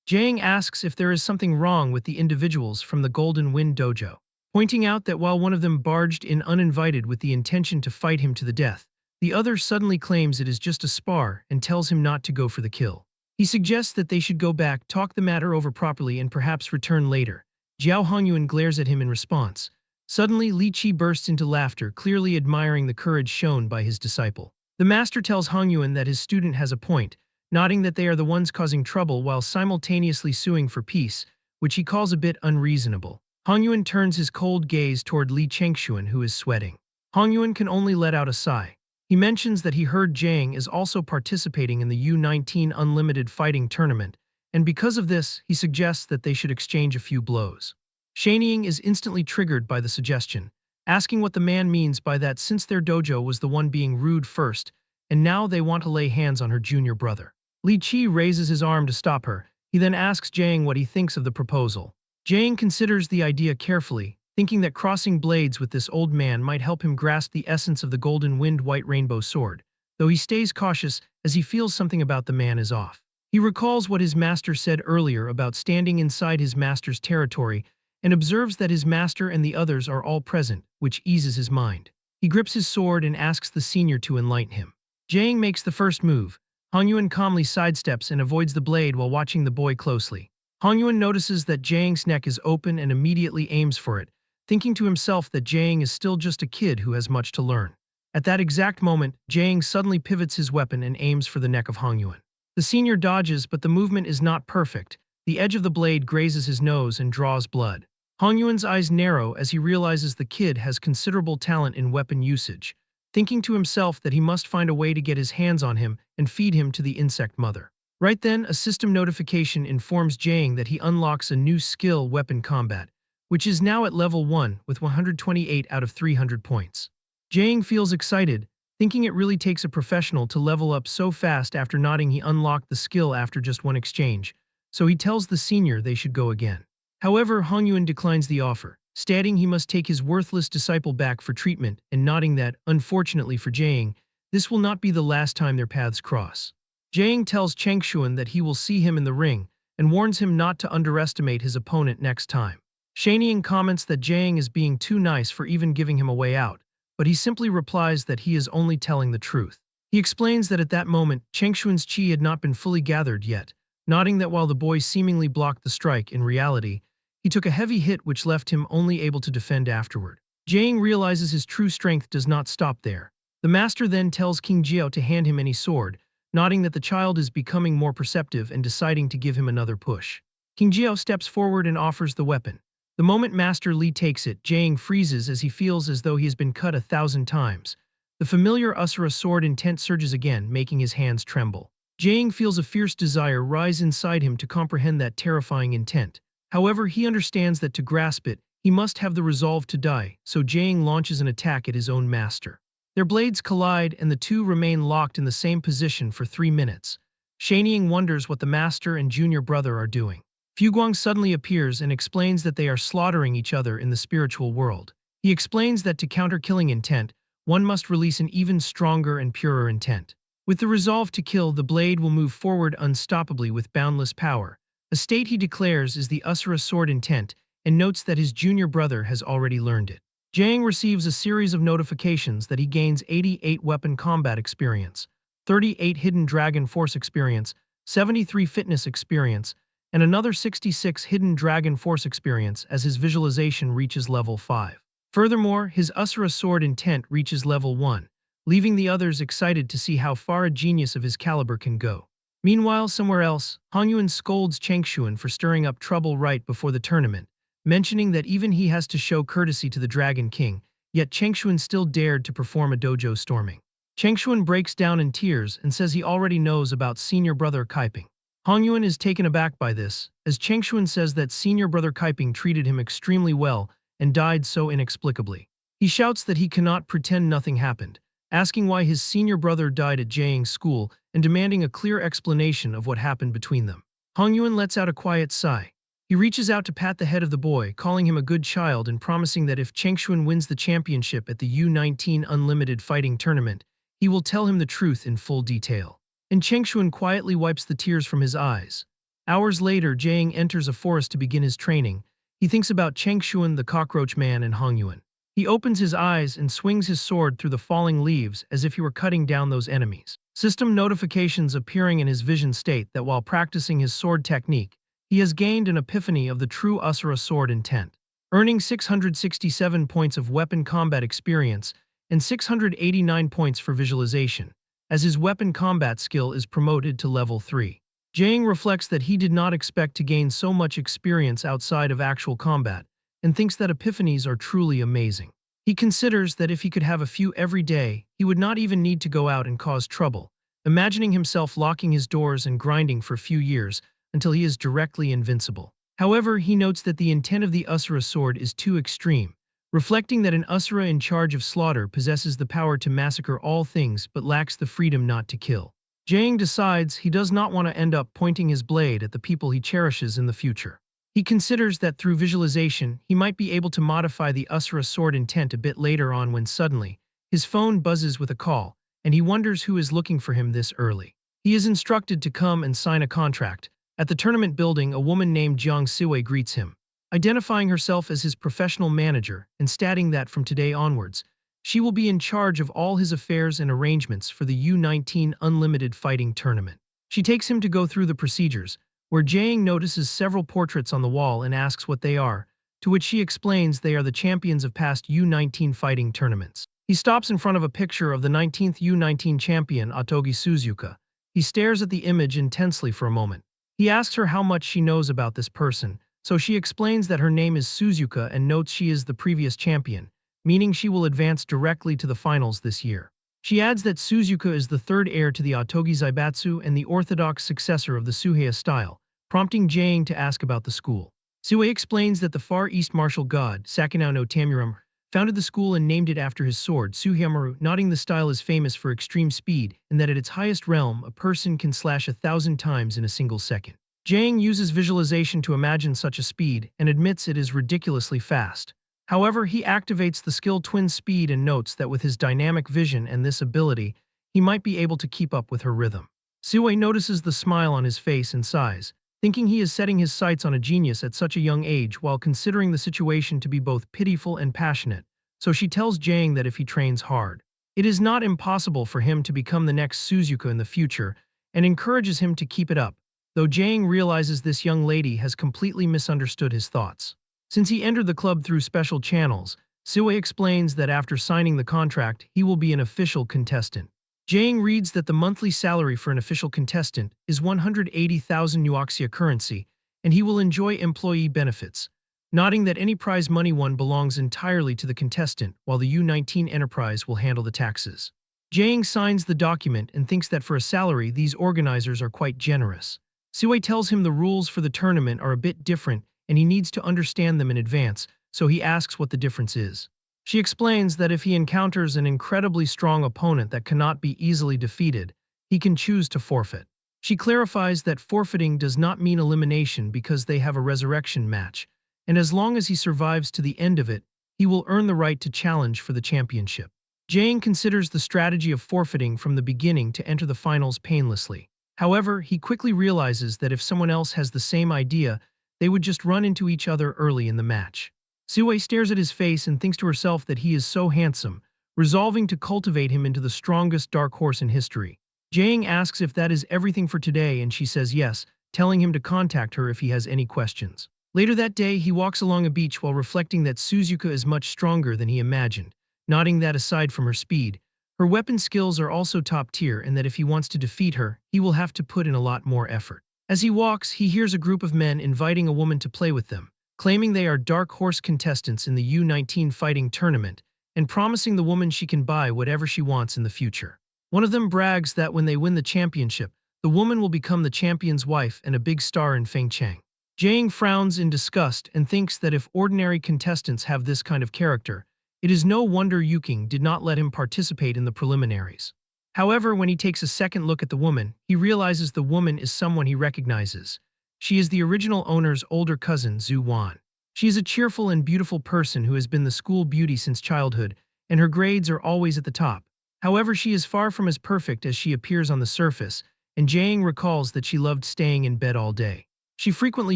Speaker 1: Jiang asks if there is something wrong with the individuals from the Golden Wind Dojo, pointing out that while one of them barged in uninvited with the intention to fight him to the death, the other suddenly claims it is just a spar and tells him not to go for the kill. He suggests that they should go back, talk the matter over properly, and perhaps return later. Jiao Hongyuan glares at him in response. Suddenly, Li Qi bursts into laughter, clearly admiring the courage shown by his disciple. The master tells Hongyuan that his student has a point, nodding that they are the ones causing trouble while simultaneously suing for peace, which he calls a bit unreasonable. Hongyuan turns his cold gaze toward Li Chengxuan, who is sweating. Hongyuan can only let out a sigh. He mentions that he heard Jiang is also participating in the U-19 Unlimited Fighting Tournament, and because of this, he suggests that they should exchange a few blows. Shanying is instantly triggered by the suggestion, asking what the man means by that since their dojo was the one being rude first, and now they want to lay hands on her junior brother. Li Qi raises his arm to stop her. He then asks Jiang what he thinks of the proposal. Jiang considers the idea carefully, thinking that crossing blades with this old man might help him grasp the essence of the Golden Wind White Rainbow Sword, though he stays cautious as he feels something about the man is off. He recalls what his master said earlier about standing inside his master's territory and observes that his master and the others are all present, which eases his mind. He grips his sword and asks the senior to enlighten him. Jiang makes the first move. Hongyuan calmly sidesteps and avoids the blade while watching the boy closely. Hongyuan notices that Jiang's neck is open and immediately aims for it, thinking to himself that Jiang is still just a kid who has much to learn. At that exact moment, Jiang suddenly pivots his weapon and aims for the neck of Hongyuan. The senior dodges, but the movement is not perfect. The edge of the blade grazes his nose and draws blood. Hongyuan's eyes narrow as he realizes the kid has considerable talent in weapon usage, thinking to himself that he must find a way to get his hands on him and feed him to the insect mother. Right then, a system notification informs Jiang that he unlocks a new skill, Weapon Combat, which is now at level 1 with 128 out of 300 points. Jiang feels excited, thinking it really takes a professional to level up so fast. After nodding, he unlocked the skill after just one exchange, so he tells the senior they should go again. However, Hongyuan declines the offer, stating he must take his worthless disciple back for treatment and nodding that, unfortunately for Jiang, this will not be the last time their paths cross. Jiang tells Changshuan that he will see him in the ring and warns him not to underestimate his opponent next time. Shaniang comments that Jiang is being too nice for even giving him a way out, but he simply replies that he is only telling the truth. He explains that at that moment, Changshuan's chi had not been fully gathered yet, nodding that while the boy seemingly blocked the strike, in reality, he took a heavy hit which left him only able to defend afterward. Jiang realizes his true strength does not stop there. The master then tells King Jiao to hand him any sword, nodding that the child is becoming more perceptive and deciding to give him another push. King Jiao steps forward and offers the weapon. The moment Master Li takes it, Jiang freezes as he feels as though he has been cut 1,000 times. The familiar Asura sword intent surges again, making his hands tremble. Jiang feels a fierce desire rise inside him to comprehend that terrifying intent. However, he understands that to grasp it, he must have the resolve to die, so Jiang launches an attack at his own master. Their blades collide and the two remain locked in the same position for 3 minutes. Shaniang wonders what the master and junior brother are doing. Fuguang suddenly appears and explains that they are slaughtering each other in the spiritual world. He explains that to counter killing intent, one must release an even stronger and purer intent. With the resolve to kill, the blade will move forward unstoppably with boundless power, a state he declares is the Asura sword intent, and notes that his junior brother has already learned it. Jiang receives a series of notifications that he gains 88 weapon combat experience, 38 hidden dragon force experience, 73 fitness experience, and another 66 hidden dragon force experience as his visualization reaches level 5. Furthermore, his Asura sword intent reaches level 1, leaving the others excited to see how far a genius of his caliber can go. Meanwhile, somewhere else, Hongyuan scolds Changshuan for stirring up trouble right before the tournament, mentioning that even he has to show courtesy to the Dragon King, yet Changshuan still dared to perform a dojo storming. Changshuan breaks down in tears and says he already knows about senior brother Kaiping. Hongyuan is taken aback by this, as Changshuan says that senior brother Kaiping treated him extremely well and died so inexplicably. He shouts that he cannot pretend nothing happened, asking why his senior brother died at Jiang's school and demanding a clear explanation of what happened between them. Hongyuan lets out a quiet sigh. He reaches out to pat the head of the boy, calling him a good child and promising that if Changshuan wins the championship at the U19 Unlimited Fighting Tournament, he will tell him the truth in full detail. And Changshuan quietly wipes the tears from his eyes. Hours later, Jiang enters a forest to begin his training. He thinks about Changshuan, the cockroach man, and Hongyuan. He opens his eyes and swings his sword through the falling leaves as if he were cutting down those enemies. System notifications appearing in his vision state that while practicing his sword technique, he has gained an epiphany of the true Asura sword intent, earning 667 points of weapon combat experience and 689 points for visualization, as his weapon combat skill is promoted to level 3. Jiang reflects that he did not expect to gain so much experience outside of actual combat, and thinks that epiphanies are truly amazing. He considers that if he could have a few every day, he would not even need to go out and cause trouble, imagining himself locking his doors and grinding for a few years until he is directly invincible. However, he notes that the intent of the Asura sword is too extreme, reflecting that an Asura in charge of slaughter possesses the power to massacre all things but lacks the freedom not to kill. Jiang decides he does not want to end up pointing his blade at the people he cherishes in the future. He considers that through visualization, he might be able to modify the Asura sword intent a bit later on when suddenly, his phone buzzes with a call, and he wonders who is looking for him this early. He is instructed to come and sign a contract. At the tournament building, a woman named Jiang Siwei greets him, identifying herself as his professional manager and stating that from today onwards, she will be in charge of all his affairs and arrangements for the U19 Unlimited Fighting Tournament. She takes him to go through the procedures, where Jiang notices several portraits on the wall and asks what they are, to which she explains they are the champions of past U19 fighting tournaments. He stops in front of a picture of the 19th U19 champion Otogi Suzuka. He stares at the image intensely for a moment. He asks her how much she knows about this person, so she explains that her name is Suzuka and notes she is the previous champion, meaning she will advance directly to the finals this year. She adds that Suzuka is the third heir to the Otogi Zaibatsu and the orthodox successor of the Suhei style, prompting Jang to ask about the school. Suhei explains that the Far East martial god, Sakinao no Tamuram, founded the school and named it after his sword, Suhyamaru, noting the style is famous for extreme speed and that at its highest realm, a person can slash 1,000 times in a single second. Jang uses visualization to imagine such a speed and admits it is ridiculously fast. However, he activates the skill Twin Speed and notes that with his dynamic vision and this ability, he might be able to keep up with her rhythm. Suhei notices the smile on his face and sighs, thinking he is setting his sights on a genius at such a young age while considering the situation to be both pitiful and passionate, so she tells Jang that if he trains hard, it is not impossible for him to become the next Suzuka in the future and encourages him to keep it up, though Jang realizes this young lady has completely misunderstood his thoughts. Since he entered the club through special channels, Suhei explains that after signing the contract, he will be an official contestant. Jang reads that the monthly salary for an official contestant is 180,000 Nuoxia currency, and he will enjoy employee benefits, noting that any prize money won belongs entirely to the contestant, while the U19 enterprise will handle the taxes. Jang signs the document and thinks that for a salary, these organizers are quite generous. Suhei tells him the rules for the tournament are a bit different and he needs to understand them in advance, so he asks what the difference is. She explains that if he encounters an incredibly strong opponent that cannot be easily defeated, he can choose to forfeit. She clarifies that forfeiting does not mean elimination because they have a resurrection match, and as long as he survives to the end of it, he will earn the right to challenge for the championship. Jang considers the strategy of forfeiting from the beginning to enter the finals painlessly. However, he quickly realizes that if someone else has the same idea, they would just run into each other early in the match. Suhei stares at his face and thinks to herself that he is so handsome, resolving to cultivate him into the strongest dark horse in history. Jang asks if that is everything for today and she says yes, telling him to contact her if he has any questions. Later that day, he walks along a beach while reflecting that Suzuka is much stronger than he imagined, noting that aside from her speed, her weapon skills are also top tier and that if he wants to defeat her, he will have to put in a lot more effort. As he walks, he hears a group of men inviting a woman to play with them, claiming they are dark horse contestants in the U19 fighting tournament, and promising the woman she can buy whatever she wants in the future. One of them brags that when they win the championship, the woman will become the champion's wife and a big star in Fengcheng. Jang frowns in disgust and thinks that if ordinary contestants have this kind of character, it is no wonder Yuking did not let him participate in the preliminaries. However, when he takes a second look at the woman, he realizes the woman is someone he recognizes. She is the original owner's older cousin, Zhu Wan. She is a cheerful and beautiful person who has been the school beauty since childhood, and her grades are always at the top. However, she is far from as perfect as she appears on the surface, and Jang recalls that she loved staying in bed all day. She frequently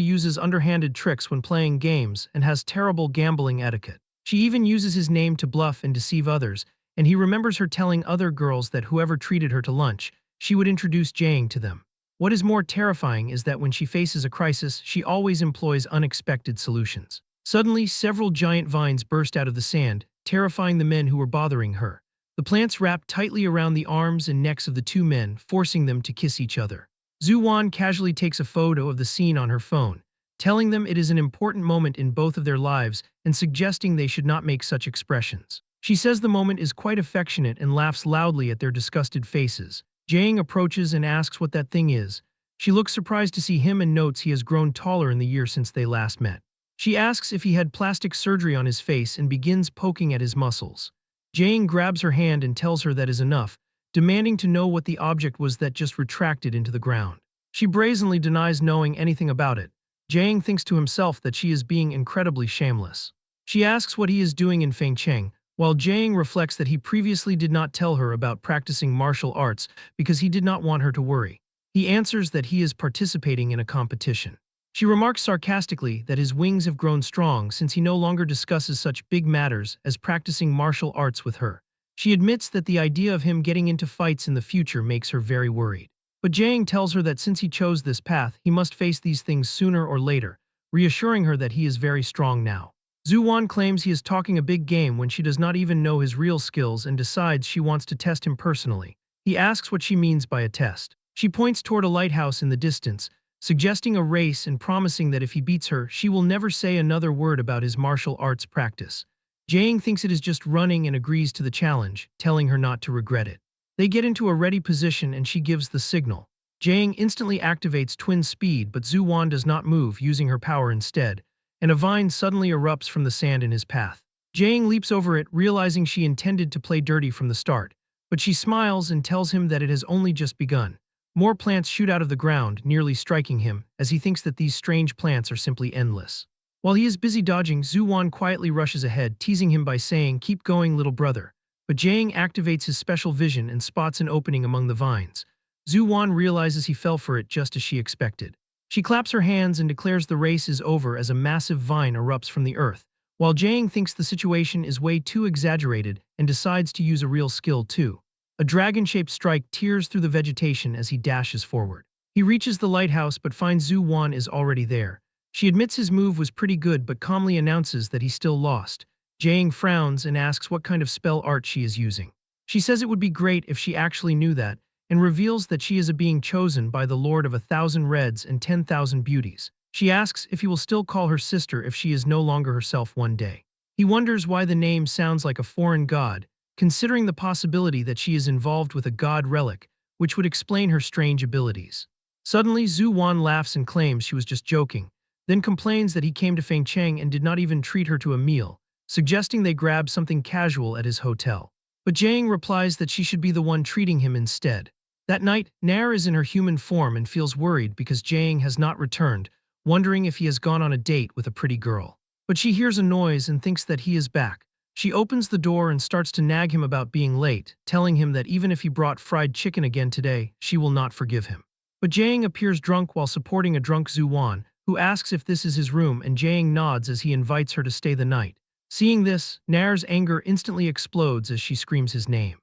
Speaker 1: uses underhanded tricks when playing games and has terrible gambling etiquette. She even uses his name to bluff and deceive others, and he remembers her telling other girls that whoever treated her to lunch, she would introduce Jang to them. What is more terrifying is that when she faces a crisis, she always employs unexpected solutions. Suddenly, several giant vines burst out of the sand, terrifying the men who were bothering her. The plants wrapped tightly around the arms and necks of the two men, forcing them to kiss each other. Zhu Wan casually takes a photo of the scene on her phone, telling them it is an important moment in both of their lives and suggesting they should not make such expressions. She says the moment is quite affectionate and laughs loudly at their disgusted faces. Jang approaches and asks what that thing is. She looks surprised to see him and notes he has grown taller in the year since they last met. She asks if he had plastic surgery on his face and begins poking at his muscles. Jang grabs her hand and tells her that is enough, demanding to know what the object was that just retracted into the ground. She brazenly denies knowing anything about it. Jang thinks to himself that she is being incredibly shameless. She asks what he is doing in Fengcheng, while Jang reflects that he previously did not tell her about practicing martial arts because he did not want her to worry. He answers that he is participating in a competition. She remarks sarcastically that his wings have grown strong since he no longer discusses such big matters as practicing martial arts with her. She admits that the idea of him getting into fights in the future makes her very worried. But Jang tells her that since he chose this path, he must face these things sooner or later, reassuring her that he is very strong now. Zhu claims he is talking a big game when she does not even know his real skills and decides she wants to test him personally. He asks what she means by a test. She points toward a lighthouse in the distance, suggesting a race and promising that if he beats her, she will never say another word about his martial arts practice. Jiang thinks it is just running and agrees to the challenge, telling her not to regret it. They get into a ready position and she gives the signal. Jiang instantly activates twin speed, but Zhu does not move, using her power instead, and a vine suddenly erupts from the sand in his path. Jiang leaps over it, realizing she intended to play dirty from the start, but she smiles and tells him that it has only just begun. More plants shoot out of the ground, nearly striking him, as he thinks that these strange plants are simply endless. While he is busy dodging, Zhu quietly rushes ahead, teasing him by saying, "Keep going, little brother." But Jiang activates his special vision and spots an opening among the vines. Zhu realizes he fell for it just as she expected. She claps her hands and declares the race is over as a massive vine erupts from the earth, while Jiang thinks the situation is way too exaggerated and decides to use a real skill too. A dragon-shaped strike tears through the vegetation as he dashes forward. He reaches the lighthouse but finds Zhu is already there. She admits his move was pretty good but calmly announces that he still lost. Jiang frowns and asks what kind of spell art she is using. She says it would be great if she actually knew that, and reveals that she is a being chosen by the Lord of 1,000 Reds and 10,000 Beauties. She asks if he will still call her sister if she is no longer herself one day. He wonders why the name sounds like a foreign god, considering the possibility that she is involved with a god relic, which would explain her strange abilities. Suddenly, Zhu laughs and claims she was just joking, then complains that he came to Feng Cheng and did not even treat her to a meal, suggesting they grab something casual at his hotel. But Jiang replies that she should be the one treating him instead. That night, Nair is in her human form and feels worried because Jiang has not returned, wondering if he has gone on a date with a pretty girl. But she hears a noise and thinks that he is back. She opens the door and starts to nag him about being late, telling him that even if he brought fried chicken again today, she will not forgive him. But Jiang appears drunk while supporting a drunk Zhu, who asks if this is his room, and Jiang nods as he invites her to stay the night. Seeing this, Nair's anger instantly explodes as she screams his name.